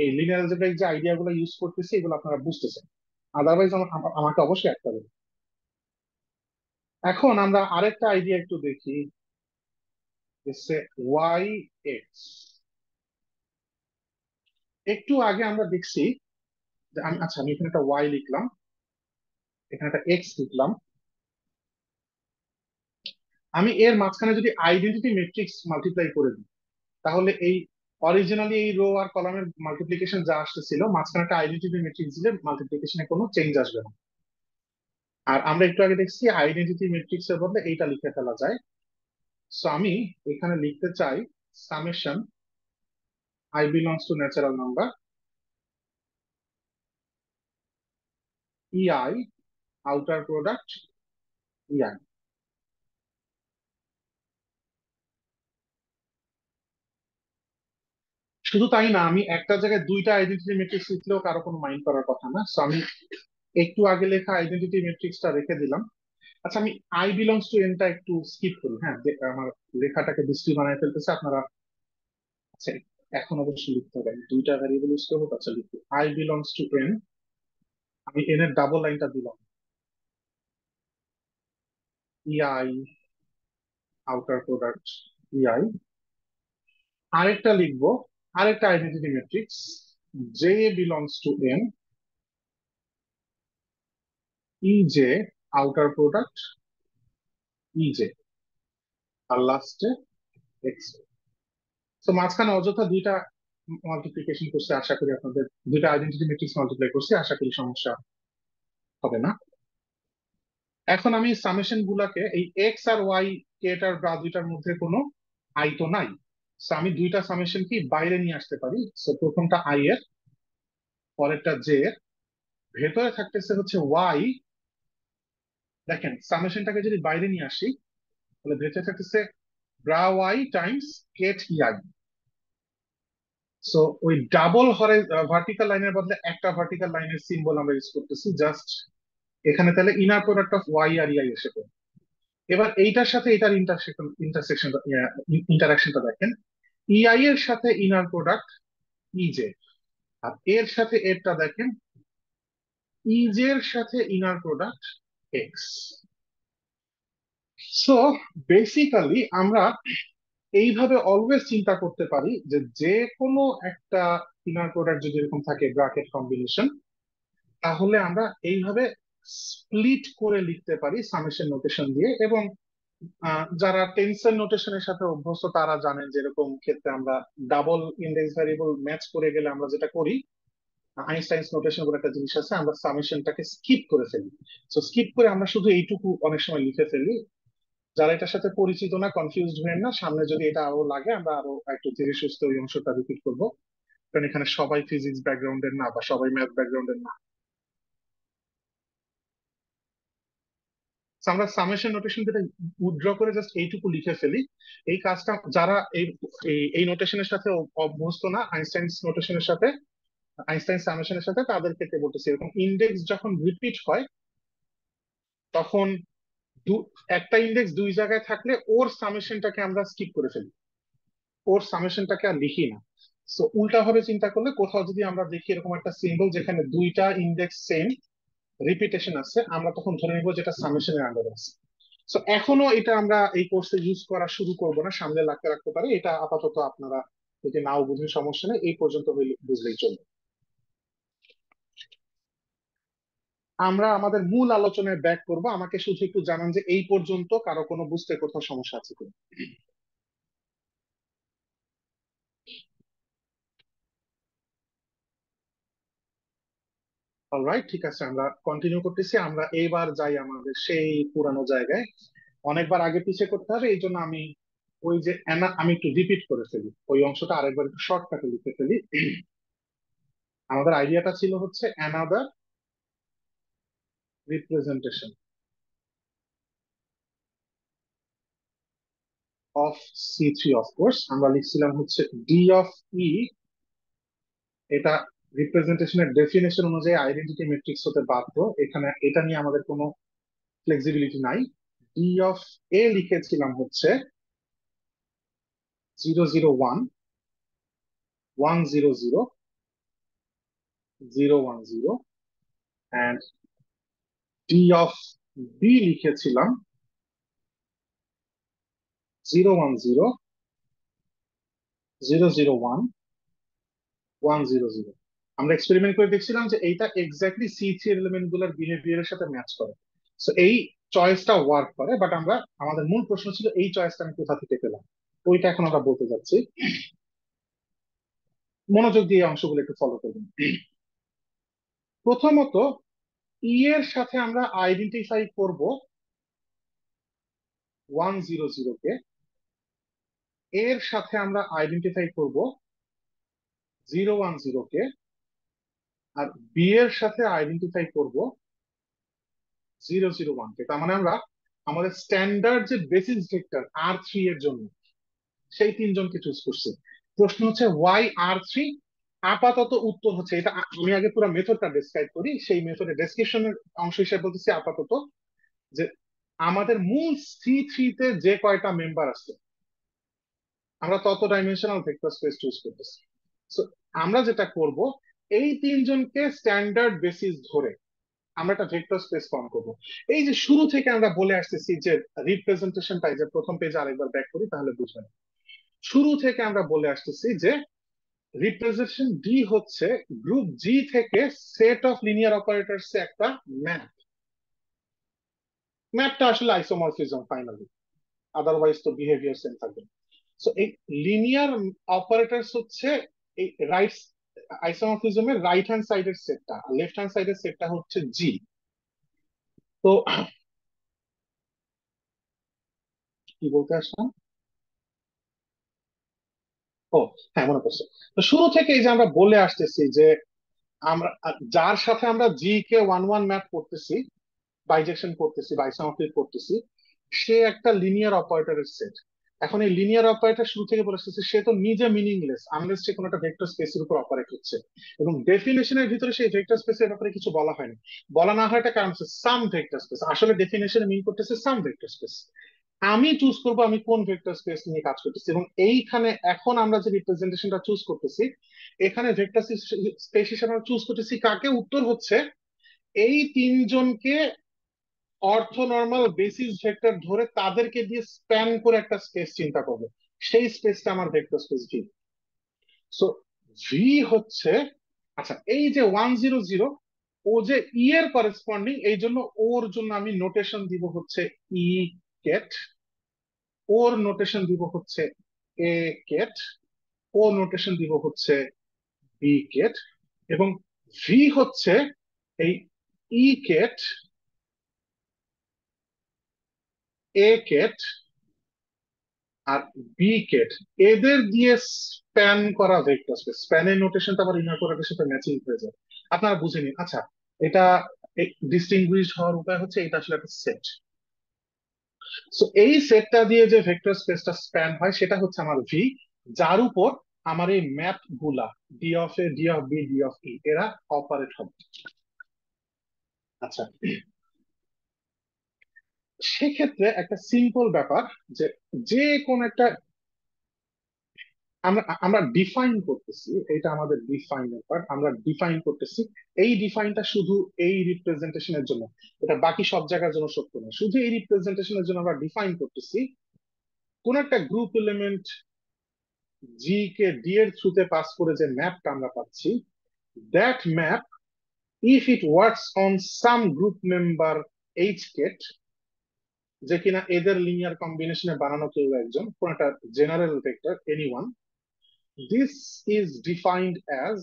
এই লিনিয়ার অলজেব্রাইক যে আইডিয়া গুলো ইউজ করতেছি এগুলো আপনারা বুঝতেছেন, আদারওয়াইজ আমাকে অবশ্যই আটকাবেন। এখন আমরা আরেকটা আইডিয়া একটু দেখি, ওয়াই এক্স। একটু আগে আমরা দেখছি যে আমি এখানে একটা ওয়াই লিখলাম, এখানে একটা এক্স লিখলাম। আমি এর মাঝখানে যদি আইডেন্টিটি ম্যাট্রিক্স মাল্টিপ্লাই করে দিই, তাহলে এই অরিজিনালি এই রো আর কলামের মাল্টিপ্লিকেশন যা আসতেছিল, মাঝখানে একটা আইডেন্টিটি ম্যাট্রিক্স দিলে মাল্টিপ্লিকেশনে কোনো চেঞ্জ আসবে না। আর আমরা একটু আগে দেখছি আইডেন্টিটি ম্যাট্রিক্স এর বদলে এইটা লিখে ফেলা যায়। সো আমি এখানে লিখতে চাই summation I belongs to natural number ei outer product ei। শুধু তাই না, আমি একটা জায়গায় দুইটা আইডেন্টিটি ম্যাট্রিক্স লিখলেও কারো কোনো মাইন্ড করার কথা না। সো আমি একটু আগে লেখা আইডেন্টিটি ম্যাট্রিক্সটা রেখে দিলাম। আচ্ছা, আমি আই বিলংস টু এনটা একটু স্কিপ করি। হ্যাঁ, আমার লেখাটাকে বৃষ্টি বানায় ফেলতেছে আপনারা। আচ্ছা, এখন অবশ্যই লিখতে হবে, আমি দুইটা ভ্যারিয়েবল ইউজ করবো। আচ্ছা, লিখি আই বিলংস টু এন। আমি এন এর ডাবল লাইনটা দিলাম, ei আউটার প্রোডাক্ট ei। আরেকটা লিখবো, আরেকটা identity matrix J belongs to N ej outer product ej, আর লাস্টে এক্স। তো মাঝখানে অযথা দুইটা মাল্টিপ্লিকেশন করছে, আশা করি আপনাদের দুইটা আইডেন্টিটি ম্যাট্রিক্স মাল্টিপ্লাই করছি, আশা করি সমস্যা হবে না। এখন আমি সামেশন গুলাকে এই এক্স আর ওয়াই কেটার বা দুইটার মধ্যে কোনো আই তো নাই, তো আমি দুইটা সামেশন কি বাইরে নিয়ে আসতে পারি। তো প্রথমটা আই এর, পরেরটা জে এর, ভেতরে থাকতেছে হচ্ছে ওয়াই। দেখেন সামেশনটাকে যদি বাইরে নিয়ে আসি, তাহলে ভেতরে থাকতেছে ব্রা ওয়াই টাইমস কেট ইআই। সো ওই ডাবল ভার্টিক্যাল লাইনের বদলে একটা ভার্টিক্যাল লাইনের সিম্বল আমরা ইউজ করতেছি জাস্ট এখানে, তাহলে ইনার প্রোডাক্ট অফ ওয়াই আর ইআই এসে পড়ে। এবার এইটার সাথে এটার ইন্টারাকশনটা দেখেন, ইআই এর সাথে ইনার প্রোডাক্ট ইজে, আর এর সাথে এরটা দেখেন ইজে এর সাথে inner product x. So basically আমরা এইভাবে অলওয়েজ চিন্তা করতে পারি যে যে কোনো একটা ইনার প্রোডাক্ট যদি এরকম থাকে ব্র্যাকেট কম্বিনেশন, তাহলে আমরা এইভাবে স্প্লিট করে লিখতে পারি সামেশন নোটেশন দিয়ে। এবং যারা টেনসর নোটেশনের সাথে অভ্যস্ত তারা জানেন যে এরকম ক্ষেত্রে আমরা ডাবল ইন্ডেক্স ভ্যারিয়েবল ম্যাচ করে গেলে আমরা যেটা করি, আইনস্টাইনস নোটেশন বলে একটা জিনিস আছে, আমরা সামেশনটাকে স্কিপ করে ফেলি। তো স্কিপ করে আমরা শুধু এইটুকু অনেক সময় লিখে ফেলি। যারা এটার সাথে পরিচিত না, কনফিউজড হবেন না, সামনে যদি এটা আরো লাগে আমরা আরো একটু ধীরে সুস্থে ওই অংশটা রিপিট করবো, কারণ এখানে সবাই ফিজিক্স ব্যাকগ্রাউন্ডের না বা সবাই ম্যাথ ব্যাকগ্রাউন্ডের না। So, আমরা সামেশন নোটেশন যেটা উইথড্র করে জাস্ট এইটুকু লিখে ফেলি। এই কাজটা যারা এই নোটেশনের সাথে অভ্যস্ত না, আইনস্টাইন নোটেশনের সাথে, আইনস্টাইন সামেশনের সাথে, তাদের ক্ষেত্রে বলতেছি এরকম ইন্ডেক্স যখন রিপিট হয় তখন একটা ইন্ডেক্স দুই জায়গায় থাকলে ওর সামেশনটাকে আমরা স্কিপ করে ফেলি, ওর সামেশনটাকে আর লিখি না। সো উল্টা ভাবে চিন্তা করলে কোথাও যদি আমরা দেখি এরকম একটা সিম্বল যেখানে দুইটা ইন্ডেক্স সেম রিপিটেশন আছে, আমরা তখন ধরে নিব যেটা সামেশনের আন্ডারে আছে। সো এখনো এটা আমরা এই কোর্সে ইউজ করা শুরু করব না, সামনে রাখতে পারে। এটা আপাতত আপনারা যদি নাও বুঝেন সমস্যা নেই, এই পর্যন্ত বুঝলেই চলবে। আমরা আমাদের মূল আলোচনায় ব্যাক করব। আমাকে শুধু একটু জানান যে এই পর্যন্ত কারো কোনো বুঝতে কোথাও সমস্যা আছে কিনা। অলরাইট, ঠিক আছে, আমরা কন্টিনিউ করতেছি। আমরা এইবার যাই আমাদের সেই পুরানো জায়গায়। অনেকবার আগে পিছিয়ে করতে হবে, এই জন্য আমি ওই যে আমি একটু রিপিট করে ফেলি, ওই অংশটা আরেকবার একটু শর্টকাটে লিখে ফেলি। আমাদের আইডিয়াটা ছিল হচ্ছে another representation of C3, of course আমরা লিখছিলাম হচ্ছে ডি অফ ই। এটা রিপ্রেজেন্টেশনের ডেফিনেশন অনুযায়ী আইডেন্টিটি ম্যাট্রিক্স হতে বাধ্য, এখানে এটা নিয়ে আমাদের কোনো ফ্লেক্সিবিলিটি নাই। ডি অফ এ লিখেছিলাম হচ্ছে 001 100 010, অ্যান্ড ডি অফ বি লিখেছিলাম 010 001 100। আমরা এক্সপেরিমেন্ট করে দেখছিলাম যে এইটা এক্স্যাক্টলি C3 এলিমেন্ট গুলোর বিহেভিয়ারের সাথে ম্যাচ করে। সো এই চয়েসটা ওয়ার্ক করে, বাট আমরা আমাদের মূল প্রশ্ন ছিল এই চয়েসটা আমি কোথা থেকে পেলাম, ওইটা এখন আমরা বলতে যাচ্ছি। মনোযোগ দিয়ে এই অংশগুলো একটু ফলো করবেন। প্রথমত, ই এর সাথে আমরা আইডেন্টিফাই করব 100 কে, এর সাথে আমরা আইডেন্টিফাই করব 010 কে, আর বি এর সাথে আইডেন্টিফাই করব 001 কে। তার মানে আমরা আমাদের স্ট্যান্ডার্ড যে বেসিস ভেক্টর R3 এর জন্য সেই তিনজনকে চুজ করছি। প্রশ্ন হচ্ছে ওয়াই R3। আপাতত উত্তর হচ্ছে এটা, আমি আগে পুরো মেথডটা ডেসক্রাইব করি, সেই মেথডের ডেসক্রিপশনের অংশ হিসেবে বলতেছি আপাতত যে আমাদের মূল C3 তে যে কয়টা মেম্বার আছে আমরা তত ডাইমেনশনাল ভেক্টর স্পেস চুজ করতেছি। সো আমরা যেটা করব, এই তিনজনকে স্ট্যান্ডার্ড বেসিস ধরে আমরা একটা ভেক্টর স্পেস ফর্ম করব। এই যে শুরু থেকে আমরা বলে আসতেছি যে রিপ্রেজেন্টেশনটা, যে প্রথম পেজে আরেকবার ব্যাক করি তাহলে বুঝবেন। শুরু থেকে আমরা বলে আসতেছি যে রিপ্রেজেন্টেশন ডি হচ্ছে গ্রুপ জি থেকে সেট অফ লিনিয়ার অপারেটরস একটা ম্যাপ। ম্যাপটা আসলে আইসোমরফিজম ফাইনালি, আদারওয়াইজ তো বিহেভিয়ার সেম থাকবে। সো এই লিনিয়ার অপারেটরস হচ্ছে এই রাইট আইসোমরফিজমের রাইট হ্যান্ড সাইডের সেটটা, আর লেফট হ্যান্ড সাইডের সেটটা হচ্ছে জি। তো কি বলতে আসলাম, ও হ্যাঁ মনে পড়ছে। তো শুরু থেকে এই যে আমরা বলে আসতেছি যে আমরা যার সাথে আমরা জি কে 1-1 ম্যাপ করতেছি, বাইজেকশন করতেছি, বাইসোমরফিক করতেছি, সে একটা লিনিয়ার অপারেটরের সেট। এখন এই লিনিয়ার অপারেটর শুরু থেকে বলে আসতেছি সে তো নিজে মিনিংলেস আনলেস সে কোনো একটা ভেক্টর স্পেসের উপর অপারেট হচ্ছে, এবং ডেফিনেশনের ভিতরে সেই ভেক্টর স্পেসের ব্যাপারে কিছু বলা হয়নি। বলা না হয় কারণ হচ্ছে সাম ভেক্টর স্পেস, আসলে ডেফিনেশনে মিন করতেছে সাম ভেক্টর স্পেস। আমি চুজ করব আমি কোন ভেক্টর স্পেস নিয়ে কাজ করতেছি, এবং এইখানে এখন আমরা যে রিপ্রেজেন্টেশনটা চুজ করতেছি এখানে ভেক্টর স্পেস হিসেবে আমরা চুজ করতেছি কাকে। উত্তর হচ্ছে এই তিনজনকে অর্থোনর্মাল বেসিস ভেক্টর ধরে তাদেরকে দিয়ে স্প্যান করে একটা স্পেস চিন্তা করবে, সেই স্পেসটা আমার vector space V. So V হচ্ছে, আচ্ছা এই যে 100 ও যে ই এর করেসপন্ডিং, এই জন্য ওর জন্য আমি নোটেশন দিব হচ্ছে ই কেট, ওর নোটেশন দিব হচ্ছে এ কেট, ও নোটেশন দিব হচ্ছে বি কেট, এবং ভি হচ্ছে এই ই কেট, এ কেট আর বি কেট, এদের দিয়ে স্প্যান করা ভেক্টর স্পেস। স্প্যানের নোটেশনটা আবার ইনার প্রোডাক্টের সাথে ম্যাচিং হয়ে যায়। আপনারা বুঝে নিন। আচ্ছা, এটা ডিস্টিংগুইশ হওয়ার উপায় হচ্ছে এটা আসলে একটা সেট। সো এই সেটটা দিয়ে যে ভেক্টর স্পেসটা স্প্যান হয় সেটা হচ্ছে আমার ভি, যার উপর আমার এই ম্যাপ গুলা D of A, D of B, D of E এরা অপারেট হবে। আচ্ছা, সেক্ষেত্রে একটা সিম্পল ব্যাপার যে যে কোন একটা আমরা আমরা ডিফাইন করতেছি, এটা আমাদের ডিফাইনের পার্ট, আমরা ডিফাইন করতেছি। এই ডিফাইনটা শুধু এই রিপ্রেজেন্টেশনের জন্য, এটা বাকি সব জায়গার জন্য সত্য নয়, শুধু এই রিপ্রেজেন্টেশনের জন্য আমরা ডিফাইন করতেছি কোন একটা গ্রুপ এলিমেন্ট জি কে ডি এর থ্রুতে পাস করে যে ম্যাপটা আমরা পাচ্ছি, that map if it works on some group member H ket, যে কিনা এদের লিনিয়ার কম্বিনেশনে বানানো কেউ একজন, কোন একটা general vector anyone, this is defined as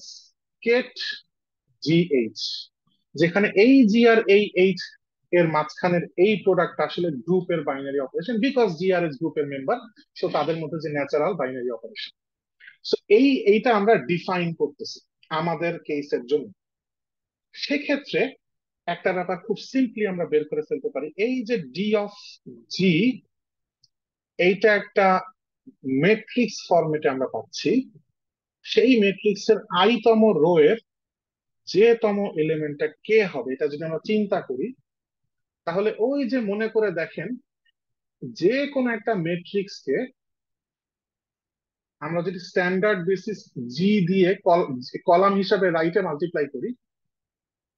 ket GH, যেখানে এই জি আর এই এইচ এর মাঝখানের এই প্রোডাক্ট আসলে গ্রুপের binary operation, because G R is গ্রুপের মেম্বার, সো তাদের মধ্যে যে ন্যাচারাল বাইনারি অপারেশন। সো এইটা আমরা ডিফাইন করতেছি আমাদের কেসের জন্য। সেক্ষেত্রে একটা ব্যাপার খুব সিম্পলি আমরা বের করে ফেলতে পারি, এই যে ডি অফ জি, এইটা একটা মেট্রিক্স ফরম্যাটে আমরা পাচ্ছি। সেই ম্যাট্রিক্সের আইতম রো এর যে তম এলিমেন্টটা কে হবে, এটা যদি আমরা চিন্তা করি, তাহলে ওই যে মনে করে দেখেন, যে কোনো একটা ম্যাট্রিক্সকে আমরা যদি স্ট্যান্ডার্ড বেসিস জি দিয়ে কলাম হিসাবে রাইটে মাল্টিপ্লাই করি,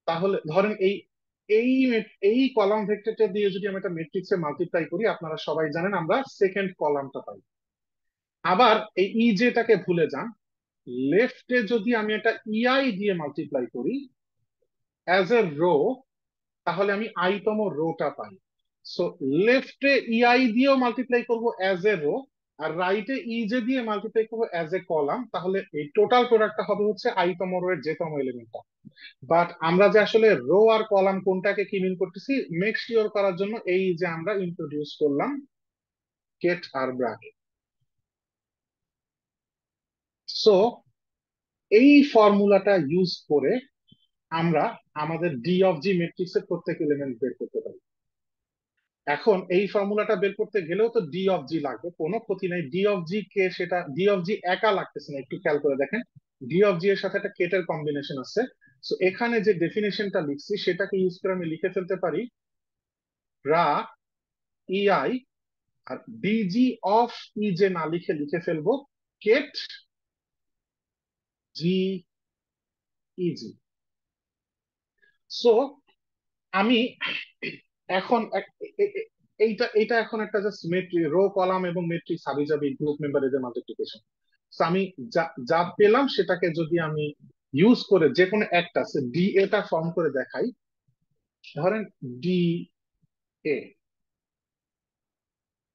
তাহলে ধরেন এই এই এই কলাম ভেক্টরটা দিয়ে যদি আমি একটা ম্যাট্রিক্সে মাল্টিপ্লাই করি, আপনারা সবাই জানেন আমরা সেকেন্ড কলামটা পাই। আবার এই ইজেটাকে ভুলে যান, লেফটে যদি আমি একটা ইআই দিয়ে মাল্টিপ্লাই করি অ্যাজ এ রো, তাহলে আমি আইতম রোটা পাই। সো লেফটে ইআই দিয়েও মাল্টিপ্লাই করব অ্যাজ এ রো, আর রাইটে ইজে দিয়ে মাল্টিপ্লাই করবো অ্যাজ এ কলাম, তাহলে এই টোটাল প্রোডাক্টটা হবে হচ্ছে আইতম রো এর যেতম এলিমেন্টটা। বাট আমরা যে আসলে রো আর কলাম কোনটাকে কি মিন করতেছি মেক শিওর করার জন্য এই যে আমরা ইন্ট্রোডিউস করলাম কেট আর ব্র্যাকেট। সো এই ফর্মুলাটা ইউজ করে আমরা আমাদের ডি অফ জি ম্যাট্রিক্স এর প্রত্যেক এলিমেন্ট বের করতে পারি। এখন এই ফর্মুলাটা বের করতে গেলেও তো ডি অফ জি লাগবে, কোনো ক্ষতি নাই। ডি অফ জি কে, সেটা ডি অফ জি একা লাগতেছে না, একটু খেয়াল করে দেখেন, ডি অফ জি এর সাথে একটা কেটের কম্বিনেশন আছে। সো এখানে যে ডেফিনেশনটা লিখছি সেটাকে ইউজ করে আমি লিখে ফেলতে পারি রা ইআই, আর ডিজি অফ ই যে না লিখে লিখে ফেলবো কেট জি ইজি। সো আমি এখন এইটা এইটা এখন একটা জাস্ট রো কলাম এবং মেট্রিক্স হাবিজাবি গ্রুপ মেম্বার এদের মাল্টিপ্লিকেশন। আমি যা যা পেলাম সেটাকে যদি আমি ইউজ করে যে কোনো একটা ডি এটা ফর্ম করে দেখাই, ধরেন ডি এ,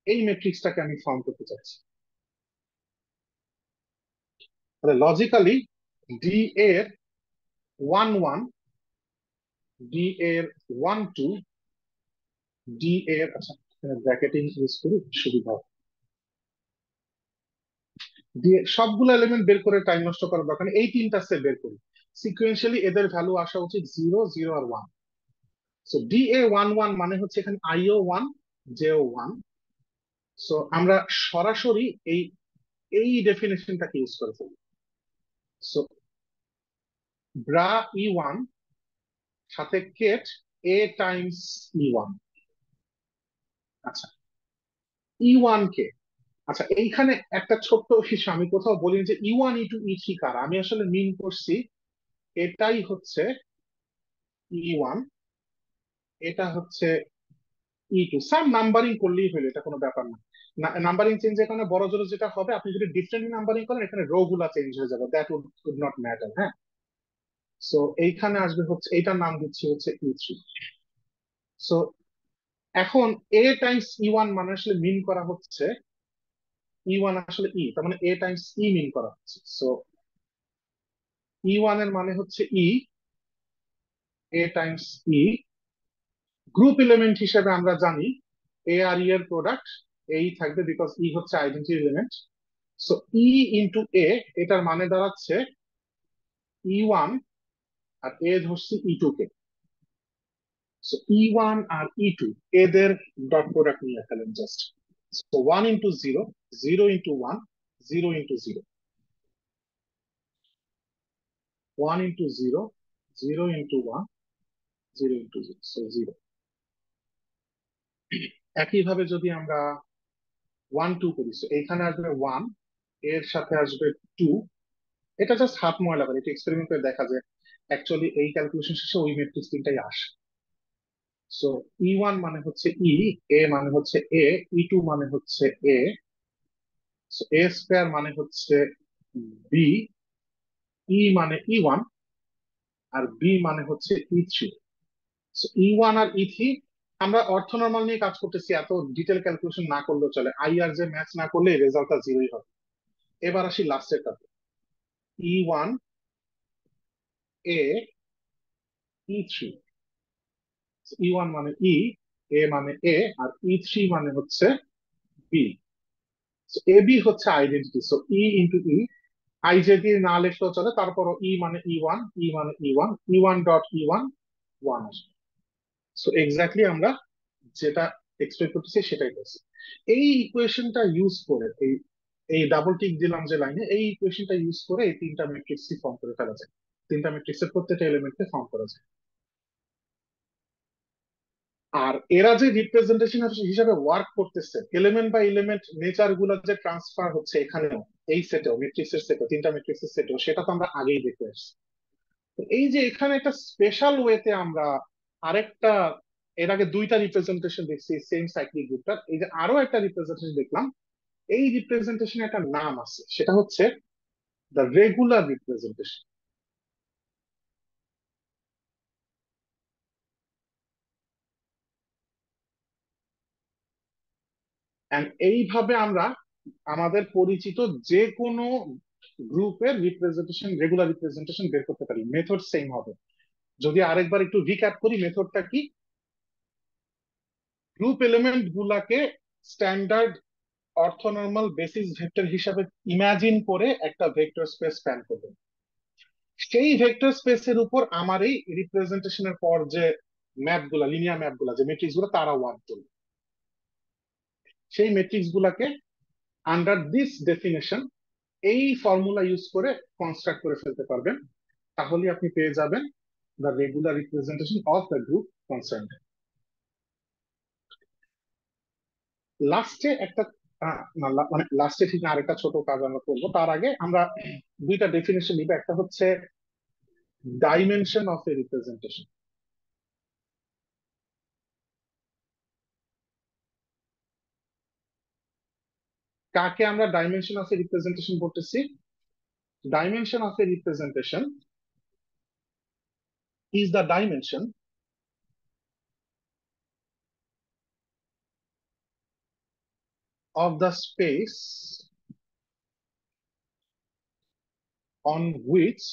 এই ম্যাট্রিক্সটাকে আমি ফর্ম করতে চাচ্ছি, তাহলে লজিক্যালি ডি এর 1 1, ডি এর 1 2, ডি এর, আচ্ছা ব্র্যাকেটিং ইউজ করি সুবিধা, দিয়ে সবগুলো এলিমেন্ট বের করে টাইম নষ্ট করার দরকার নেই, এই তিনটা সেট বের করি সিকুয়েন্সিয়ালি, এদের ভ্যালু আসা উচিত 0 0 আর 1। সো ডি এ 1 1 মানে হচ্ছে এখানে আইও 1 জেও 1। সো আমরা সরাসরি এই এই ডেফিনেশনটাকে ইউজ করে ফেলি। সো ব্রা ই 1 সাথে কেট এ টাইমস ই 1। আচ্ছা ই 1 কে, আচ্ছা এইখানে একটা ছোট্ট হিসাব, আমি কোথাও বলি যে ই 1 ই 2 ই 3 কার, আমি আসলে মিন করছি এটাই হচ্ছে ই 1, এটা হচ্ছে ই 2, সাম নাম্বারিং করলেই হলো, এটা কোনো ব্যাপার না। নাম্বারিং চেঞ্জের কারণে বড় জোর যেটা হবে, আপনি যদি ডিফারেন্ট নাম্বারিং করেন এখানে রো গুলা চেঞ্জ হয়ে যাবে, দ্যাট উড নট ম্যাটার। হ্যাঁ, সো এইখানে আসবে হচ্ছে, এইটার নাম দিচ্ছি হচ্ছে ই 3। সো এখন এ টাইমস ই 1 মানে আসলে মিন করা হচ্ছে ই 1 আসলে ই, তার মানে এ টাইমস ই মিন করা হচ্ছে। সো ই 1 এর মানে হচ্ছে ই, এ টাইমস ই। গ্রুপ এলিমেন্ট হিসেবে আমরা জানি এ আর ই এর প্রোডাক্ট এই থাকবে, বিকজ ই হচ্ছে আইডেন্টিটি এলিমেন্ট। সো ই ইন্টু এ, এটার মানে দাঁড়াচ্ছে ই 1, আর এ ধরছি ই 2 কে। সো ই 1 আর ই 2 এদের ডট প্রোডাক্ট নিয়ে ফেলেন just. So 1 into 0, 0 into 1, 0 into 0, 1 into 0, 0 into 1, 0 into 0, so 0। একইভাবে যদি আমরা 1 2 করি, সো এখানে আসবে 1, এর সাথে আসবে 2। এটা জাস্ট হাত ময়লা করে, এটা এক্সপেরিমেন্ট করে দেখা যায় অ্যাকচুয়ালি এই ক্যালকুলেশন শেষে ওই ম্যাট্রিক্স তিনটাই আসে। সো ই 1 মানে হচ্ছে ই, এ মানে হচ্ছে এ, ই 2 মানে হচ্ছে এ, সো এ স্কোয়ার মানে হচ্ছে বি, ই মানে ই 1, আর বি মানে হচ্ছে E3। E1 আর E3 আমরা অর্থনর্মাল নিয়ে কাজ করতেছি, এত ডিটেল ক্যালকুলেশন না করলেও চলে, আই আর যে ম্যাচ না করলে রেজাল্টটা জিরোই হবে। এবার আসি লাস্টেরটাতে, E1 এ E3। E1 মানে ই, এ মানে এ, আর E3 মানে হচ্ছে বি। এ বি হচ্ছে আইডেন্টিটি, সো ই, আই যদি না লিখলেও চলে, তারপরও ই মানে E1, ই মানে E1 ডট E1 1 আসবে। সো এক্স্যাক্টলি আমরা যেটা এক্সপেক্ট করতেছি সেটাই করছি। এই ইকুয়েশনটা ইউজ করে, এই এই ডাবল টিক দিলাম যে লাইনে, এই ইকুয়েশনটা ইউজ করে এই তিনটা ম্যাট্রিক্স ফর্ম করে ফেলা যায়, তিনটা ম্যাট্রিক্সের প্রত্যেকটা এলিমেন্টকে ফর্ম করা যায়। আর এরা যে রিপ্রেজেন্টেশন হিসাবে ওয়ার্ক করতেছে, এলিমেন্ট বাই এলিমেন্ট নেচার গুলা যে ট্রান্সফার হচ্ছে এখানেও, এই সেটেও, ম্যাট্রিক্সের সেটেও, তিনটা ম্যাট্রিক্সের সেটেও, সেটা তো আমরা আগেই দেখে আসছি। তো এই যে এখানে একটা স্পেশাল ওয়েতে আমরা আরেকটা, এর আগে দুইটা রিপ্রেজেন্টেশন দেখছি সেম সাইক্লিক গ্রুপটার, এই যে আরো একটা রিপ্রেজেন্টেশন দেখলাম, এই রিপ্রেজেন্টেশন একটা নাম আছে, সেটা হচ্ছে দ্য রেগুলার রিপ্রেজেন্টেশন। এন্ড এইভাবে আমরা আমাদের পরিচিত যে কোনো গ্রুপের রিপ্রেজেন্টেশন, রেগুলার রিপ্রেজেন্টেশন বের করতে পারি। মেথড সেম হবে। যদি আরেকবার একটু রিক্যাপ করি, মেথডটা কি? গ্রুপ এলিমেন্ট গুলাকে স্ট্যান্ডার্ড অর্থনর্মাল বেসিস ভেক্টর হিসাবে ইমাজিন করে একটা ভেক্টর স্পেস স্প্যান করবে। সেই ভেক্টর স্পেসের উপর আমার এই রিপ্রেজেন্টেশনের পর যে ম্যাপ গুলা, লিনিয়ার ম্যাপ গুলা, যে মেট্রিক্স গুলো, তারা ওয়ার্ক করবে। সেই মেট্রিক্স গুলাকে আন্ডার দিস ডেফিনেশন এই ফর্মুলা ইউজ করে কনস্ট্রাক্ট করে ফেলতে পারবেন। তাহলে আপনি পেয়ে যাবেন the regular representation of the group concern. লাস্টে একটা মানে লাস্টে ঠিক আরেকটা ছোট কাজ আমরা করবো, তার আগে আমরা দুইটা ডেফিনেশন নিব। একটা হচ্ছে ডাইমেনশন অফ এ রিপ্রেজেন্টেশন। কাকে আমরা ডাইমেনশন অফ এ রিপ্রেজেন্টেশন বলতেছি? Dimension of A representation is the dimension of the space on which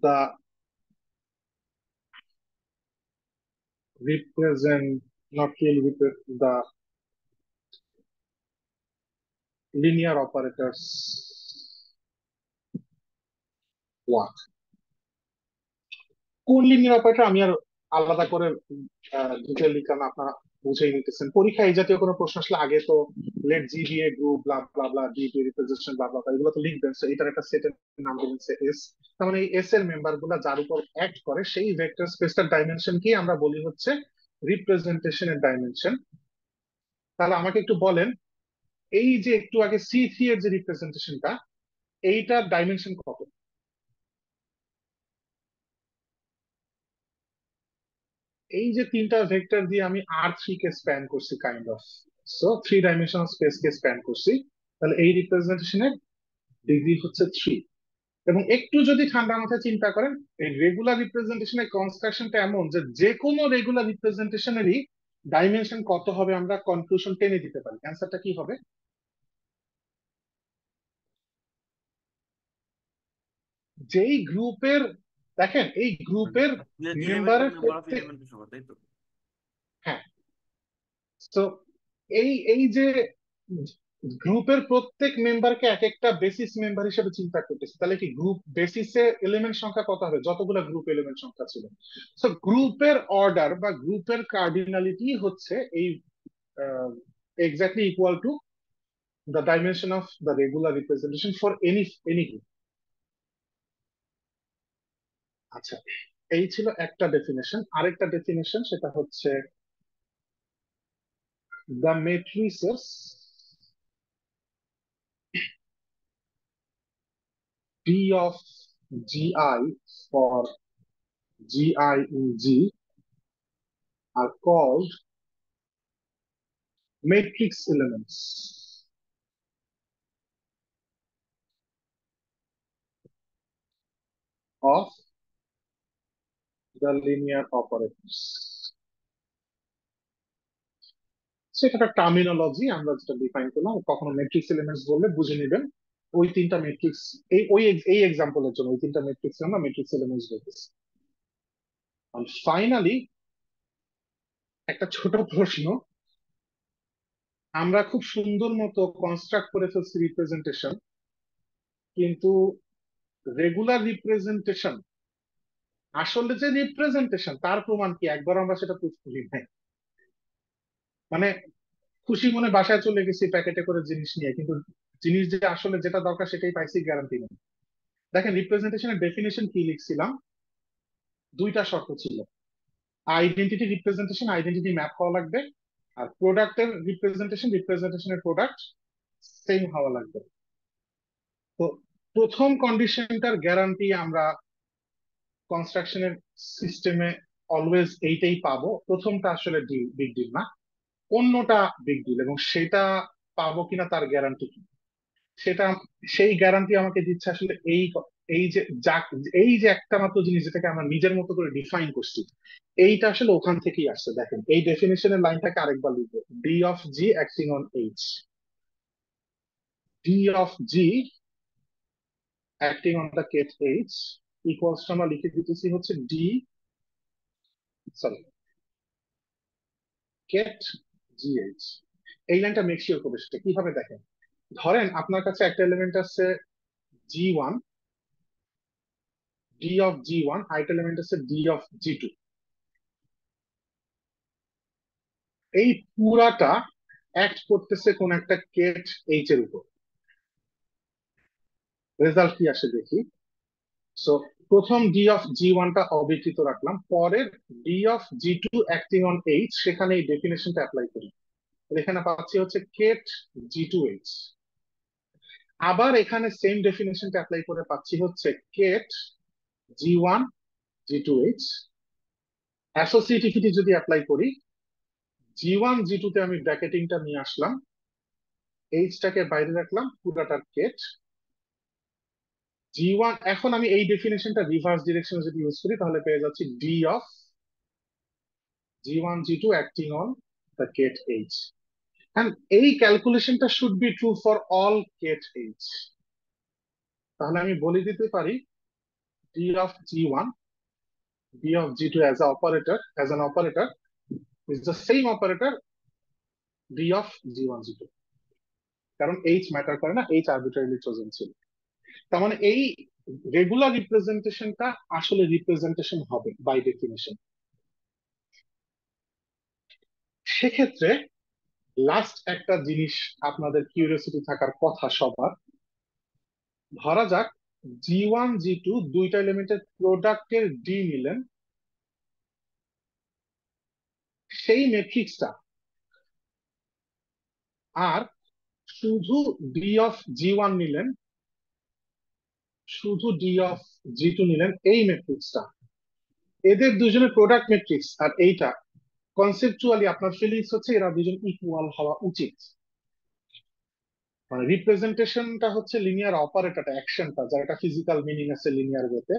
the represent not really the linear operators work. কোন লিনিয়ার অপারেটর আমি আর আলাদা করে ডিটেল লিখলাম না, আপনারা বুঝেই নিতেছেন। পরীক্ষা এই জাতীয় কোনো প্রশ্ন আসলে আগে তো late G B A group blah blah blah, D B representation ব্লা ব্লা, এগুলো তো লিখবেন। সো এটার একটা সেটের নাম দিবেন এস। তার মানে এই এস এর মেম্বার গুলা যার উপর অ্যাক্ট করে, সেই ভেক্টর স্পেসটার ডাইমেনশন কি আমরা বলি হচ্ছে রিপ্রেজেন্টেশনের ডাইমেনশন। তাহলে আমাকে একটু বলেন, এই যে একটু আগে C3 এর যে রিপ্রেজেন্টেশনটা, এইটার ডাইমেনশন কত? এই যে তিনটা ভেক্টর দিয়ে আমি R3 কে স্প্যান করছি kind of, so three dimensional space K span করছি, তাহলে এই রিপ্রেজেন্টেশনের ডিগ্রি হচ্ছে 3। এবং একটু যদি ঠান্ডা মাথায় চিন্তা করেন, এই রেগুলার রিপ্রেজেন্টেশনের কনস্ট্রাকশনটা এমন যে যে কোনো রেগুলার রিপ্রেজেন্টেশনেরই ডাইমেনশন কত হবে আমরা কনক্লুশন টেনে দিতে পারি। অ্যান্সারটা কি হবে? যেই গ্রুপের, দেখেন এই গ্রুপের মেম্বারের প্রত্যেক, হ্যাঁ, তো এই এই যে গ্রুপের প্রত্যেক মেম্বারকে এক একটা বেসিস মেম্বার হিসেবে চিন্তা করতেছি, তাহলে কি গ্রুপ বেসিসে এলিমেন্ট সংখ্যা কত হবে? যতগুলো গ্রুপ এলিমেন্ট সংখ্যা ছিল। সো গ্রুপের অর্ডার বা গ্রুপের কার্ডিনালিটি হচ্ছে এই exactly equal to the dimension of the regular representation for any group. আচ্ছা, এই ছিল একটা ডেফিনেশন। আরেকটা ডেফিনেশন, সেটা হচ্ছে the মেট্রিসেস P of GI for GI in G are called matrix elements. of the linear operators. সেটা একটা টার্মিনোলজি, আমরা যেটা ডিফাইন করলাম। কখনো ম্যাট্রিক্স এলিমেন্টস বললে বুঝে নেবেন ওই তিনটা ম্যাট্রিক্স, এই এক্সাম্পলের জন্য ওই তিনটা ম্যাট্রিক্স আমরা ম্যাট্রিক্স এলিমেন্টস বলতেছি। আর ফাইনালি একটা ছোট প্রশ্ন, আমরা খুব সুন্দর মতো কনস্ট্রাক্ট করে ফেলছি রিপ্রেজেন্টেশন, কিন্তু রেগুলার রিপ্রেজেন্টেশন আসলে যে রিপ্রেজেন্টেশন তার প্রমাণ কি একবার আমরা সেটা প্রুফ করি নাই। মানে খুশি মনে বাসায় চলে গেছি প্যাকেটে করে জিনিস নিয়ে, কিন্তু জিনিস যে আসলে যেটা দরকার সেটাই পাইছি গ্যারান্টি নেই। দেখেন রিপ্রেজেন্টেশনের ডেফিনেশন কি লিখছিলাম, দুইটা শর্ত ছিল। আইডেন্টিটি রিপ্রেজেন্টেশন, আইডেন্টিটি ম্যাপ হওয়া লাগবে, আর প্রোডাক্টের রিপ্রেজেন্টেশন, রিপ্রেজেন্টেশনের প্রোডাক্ট সেম হওয়া লাগবে। তো প্রথম কন্ডিশনটার গ্যারান্টি আমরা কনস্ট্রাকশনের সিস্টেমে অলওয়েজ এইটাই পাবো, প্রথমটা আসলে বিগ ডিল না, অন্যটা বিগ ডিল। এবং সেটা পাবো কিনা তার গ্যারান্টি কি, সেটা সেই গ্যারান্টি আমাকে দিচ্ছে আসলে এই যে এই যে একটা মাত্র জিনিস যেটাকে আমরা নিজের মতো করে ডিফাইন করছি, এইটা আসলে ওখান থেকেই আসছে। দেখেন এই ডেফিনেশনের লাইনটাকে আরেকবার লিখবো, D of G acting on H, D of G acting on the ket H equals to আমরা লিখে দিতেছি হচ্ছে D, sorry, ket G H. এই লাইনটা মেক শিওর করবে সেটা কিভাবে দেখেন, ধরেন আপনার কাছে একটা এলিমেন্ট আছে G1, ডি অফ G1, আরেকটা এলিমেন্ট আছে ডি অফ G2। এই পুরাটা অ্যাক্ট করতেছে কোন একটা কেট এইচ এর উপর। রেজাল্ট কি আসে দেখি। সো প্রথম ডি অফ G1 টা অবিকৃত রাখলাম, পরের D of G2 acting on H, সেখানে এই ডেফিনেশনটা অ্যাপ্লাই করি, এখানে পাচ্ছি হচ্ছে কেট G2H। আবার এখানে সেম ডেফিনেশনটা অ্যাপ্লাই করে পাচ্ছি হচ্ছে কেট G1 G2H। অ্যাসোসিয়েটিভিটি যদি অ্যাপ্লাই করি, G1 G2 তে আমি ব্র্যাকেটিংটা নিয়ে আসলাম, এইচটাকে বাইরে রাখলাম, পুরাটার কেট G1। এখন আমি এই ডেফিনেশনটা রিভার্স ডিরেকশনে যদি ইউজ করি তাহলে পেয়ে যাচ্ছি D of G1 G2 acting on the ket H. And এই ক্যালকুলেশনটা should be true for all ket H. তাহলে আমি বলে দিতে পারি D of G1, D of G2 as a operator, as an operator is the same operator D of G1 G2, কারণ H matter করে না, এইচ আরবিট্রারিলি চোজেন ছিল। তার মানে এই রেগুলার রিপ্রেজেন্টেশনটা আসলে রিপ্রেজেন্টেশন হবে বাই ডেফিনেশন। সেক্ষেত্রে লাস্ট একটা জিনিস আপনাদের কিউরিওসিটি থাকার কথা সবার, ধরা যাক G1 G2 দুইটা এলিমেন্টের প্রোডাক্টের ডি নিলেন, সেই ম্যাট্রিক্সটা, আর শুধু ডি অফ G1 নিলেন, শুধু ডি অফ G2 নিলেন, এই ম্যাট্রিক্সটা, এদের দুজনের প্রোডাক্ট ম্যাট্রিক্স আর এইটা কনসেপচুয়ালি আপনার ফিলিংস হচ্ছে এরা দুজন ইকুয়াল হওয়া উচিত। মানে রিপ্রেজেন্টেশনটা হচ্ছে লিনিয়ার অপারেটরটা, অ্যাকশনটা, যার একটা ফিজিক্যাল মিনিং আছে লিনিয়ার ওয়েতে,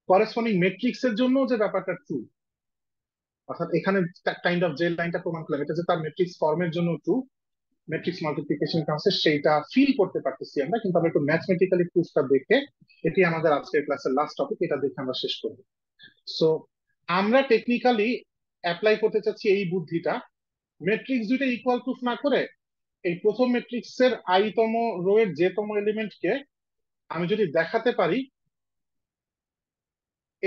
করেসপন্ডিং ম্যাট্রিক্স এর জন্য যে ব্যাপারটা ট্রু। অর্থাৎ এখানে কাইন্ড অফ যে লাইনটা প্রমাণ করলাম, এটা যে তার ম্যাট্রিক্স ফর্মের জন্য ট্রু, ম্যাট্রিক্স মাল্টিপ্লিকেশন কনসেপ্ট সেইটা ফিল করতে পারতেছি আমরা, কিন্তু আমরা একটু ম্যাথমেটিক্যালি প্রুফটা দেখে, এটি আমাদের আজকের ক্লাসের লাস্ট টপিক, এটা দেখে আমরা শেষ করব। সো আমরা টেকনিক্যালি অ্যাপ্লাই করতে চাচ্ছি এই বুদ্ধিটা, ম্যাট্রিক্স দুইটা ইকুয়াল প্রুফ না করে এই প্রথম ম্যাট্রিক্সের আইতম রো এর যেতম এলিমেন্টকে আমি যদি দেখাতে পারি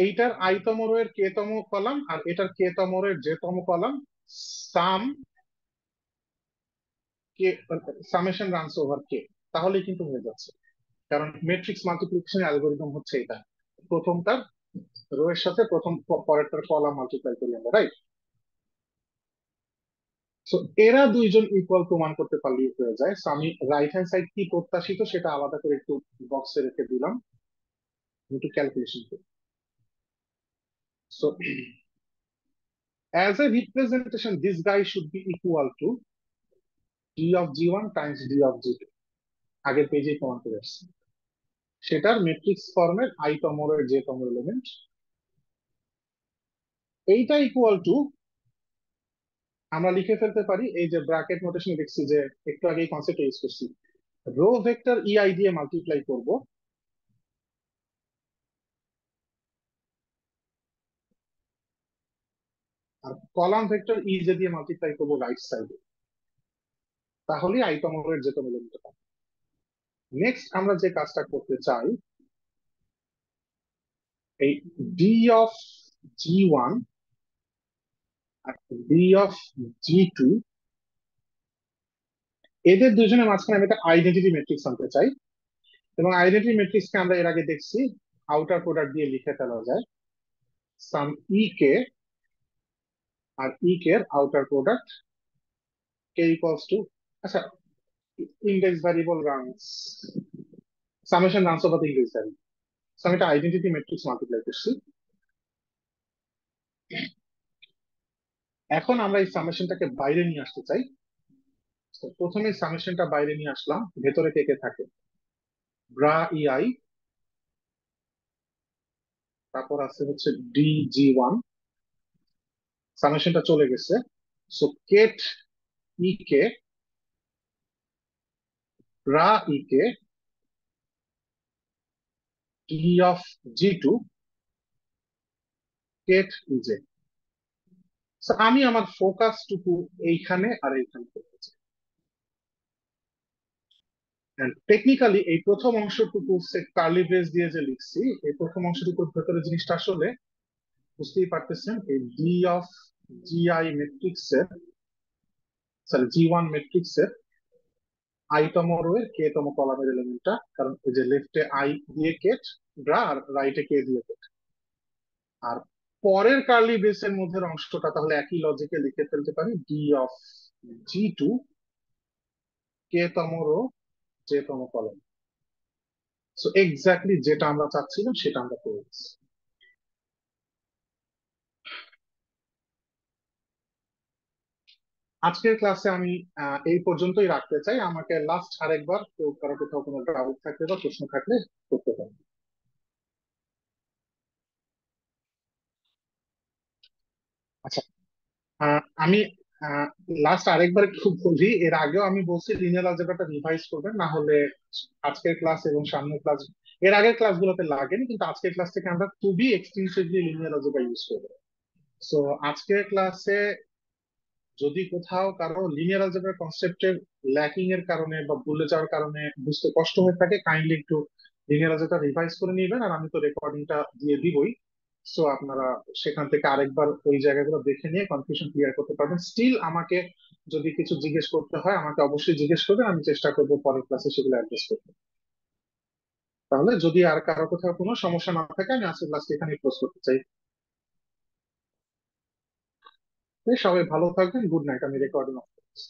এইটার আইতম রো এর কে তম কলাম আর এটার কে তম রো এর যেতম কলাম, সাম কে, সামেশন রানস ওভার কে, তাহলেই কিন্তু হয়ে যাচ্ছে। কারণ ম্যাট্রিক্স মাল্টিপ্লিকেশন অ্যালগোরিদম হচ্ছে এটা, প্রথমটার রো এর সাথে প্রথম পরেরটার কলাম মাল্টিপ্লাই করি আমরা, রাইট? সো এরা দুইজন ইকুয়াল প্রমাণ করতে পারলেই হয়ে যায়। সো আমি রাইট হ্যান্ড সাইড কি প্রত্যাশিত সেটা আলাদা করে একটু বক্সে রেখে দিলাম, একটু ক্যালকুলেশন করি। So as a representation this guy should be equal to d of G1 times d of G2, আগের পেজে প্রমাণ করে আসছি। সেটার ম্যাট্রিক্স ফর্মের i তম রো এর j তম এলিমেন্ট, এইটা ইকুয়াল টু আমরা লিখে ফেলতে পারি এই যে ব্র্যাকেট নোটেশন দেখছি যে একটু আগে এই কনসেপ্ট ইউজ করছি, রো ভেক্টর ei দিয়ে মাল্টিপ্লাই করব আর কলাম ভেক্টর ej দিয়ে মাল্টিপ্লাই করব রাইট সাইডে, তাহলে i তম রো এর j তম এলিমেন্ট পাবো। নেক্সট আমরা যে কাজটা করতে চাই, এই ডি অফ g1 আর ডি অফ g2 এদের দুজনের মাঝখানে আমি একটা আইডেন্টিটি ম্যাট্রিক্স আনতে চাই, এবং আইডেন্টিটি ম্যাট্রিক্সকে আমরা এর আগে দেখছি আউটার প্রোডাক্ট দিয়ে লিখে ফেলা যায়, সাম ই কে আর ই কে এর আউটার প্রোডাক্ট কে ইকুয়ালস টু, আচ্ছা index variable runs summation runs over the index variable. আমি একটা আইডেন্টিটি ম্যাট্রিক্স মাল্টিপ্লাই করছি। এখন আমরা এই সামেশনটাকে বাইরে নিয়ে আসতে চাই। তো প্রথমে সামেশনটা বাইরে নিয়ে আসলাম, ভেতরে কে কে থাকে, ব্রা ইআই, তারপর আছে হচ্ছে DG1, সামেশনটা চলে গেছে। So ket E K, bra E K, D of G2, ket E J. আমি আমার ফোকাস টুকু এইখানে আর এইখানে করতে চাই। টেকনিক্যালি এই প্রথম অংশটুকু কার্লি ব্রেস দিয়ে যে লিখছি, এই প্রথম অংশটুকুর ভেতরে জিনিসটা আসলে বুঝতেই পারতেছেন, এই ডি অফ জিআই ম্যাট্রিক্স এর, সরি G1 ম্যাট্রিক্স এর i তম রো এর k তম কলামের এলিমেন্টটা, কারণ এই যে লেফটে আই দিয়ে কেট ব্রা আর রাইটে কে দিয়ে কেট। আর পরের কার্লি ব্রেসের মধ্যে অংশটা তাহলে একই লজিকে লিখে ফেলতে পারি, ডি অফ G2 k তম রো j তম কলাম। সো এক্স্যাক্টলি যেটা আমরা চাচ্ছিলাম সেটা আমরা পেয়ে গেছি। আজকের ক্লাসে আমি এই পর্যন্তই রাখতে চাই। আমাকে লাস্ট আরেকবার কেউ কারো কোথাও কোনো ডাউট থাকলে বা প্রশ্ন থাকলে করতে পারেন। আচ্ছা, আমি লাস্ট আরেকবার একটু বলি, এর আগেও আমি বলছি লিনিয়ার অলজেব্রাটা রিভাইজ করবেন, না হলে আজকের ক্লাস এবং সামনের ক্লাস, এর আগের ক্লাসগুলোতে লাগেনি, কিন্তু আজকের ক্লাস থেকে আমরা খুবই এক্সটেন্সিভলি লিনিয়ার অলজেব্রা ইউজ করবো। সো আজকের ক্লাসে যদি কোথাও কারো লিনিয়ার অলজেব্রার কনসেপ্টের ল্যাকিং এর কারণে বা ভুলে যাওয়ার কারণে বুঝতে কষ্ট হয়ে থাকে, কাইন্ডলি একটু লিনিয়ার অলজেব্রা রিভাইজ করে নিবেন, আর আমি তো রেকর্ডিংটা দিয়ে দিবই। সো আপনারা সেখান থেকে আরেকবার ওই জায়গাগুলো দেখে নিয়ে কনফিউশন ক্লিয়ার করতে পারবেন। স্টিল আমাকে যদি কিছু জিজ্ঞেস করতে হয় আমাকে অবশ্যই জিজ্ঞেস করবেন, আমি চেষ্টা করবো পরের ক্লাসে সেগুলো অ্যাড্রেস করতে। তাহলে যদি আর কারো কোথাও কোনো সমস্যা না থাকে আমি আজকের ক্লাসটা এখানে ক্লোজ করতে চাই। সবাই ভালো থাকবেন, গুড নাইট, আমি রেকর্ডিং অফ করছি।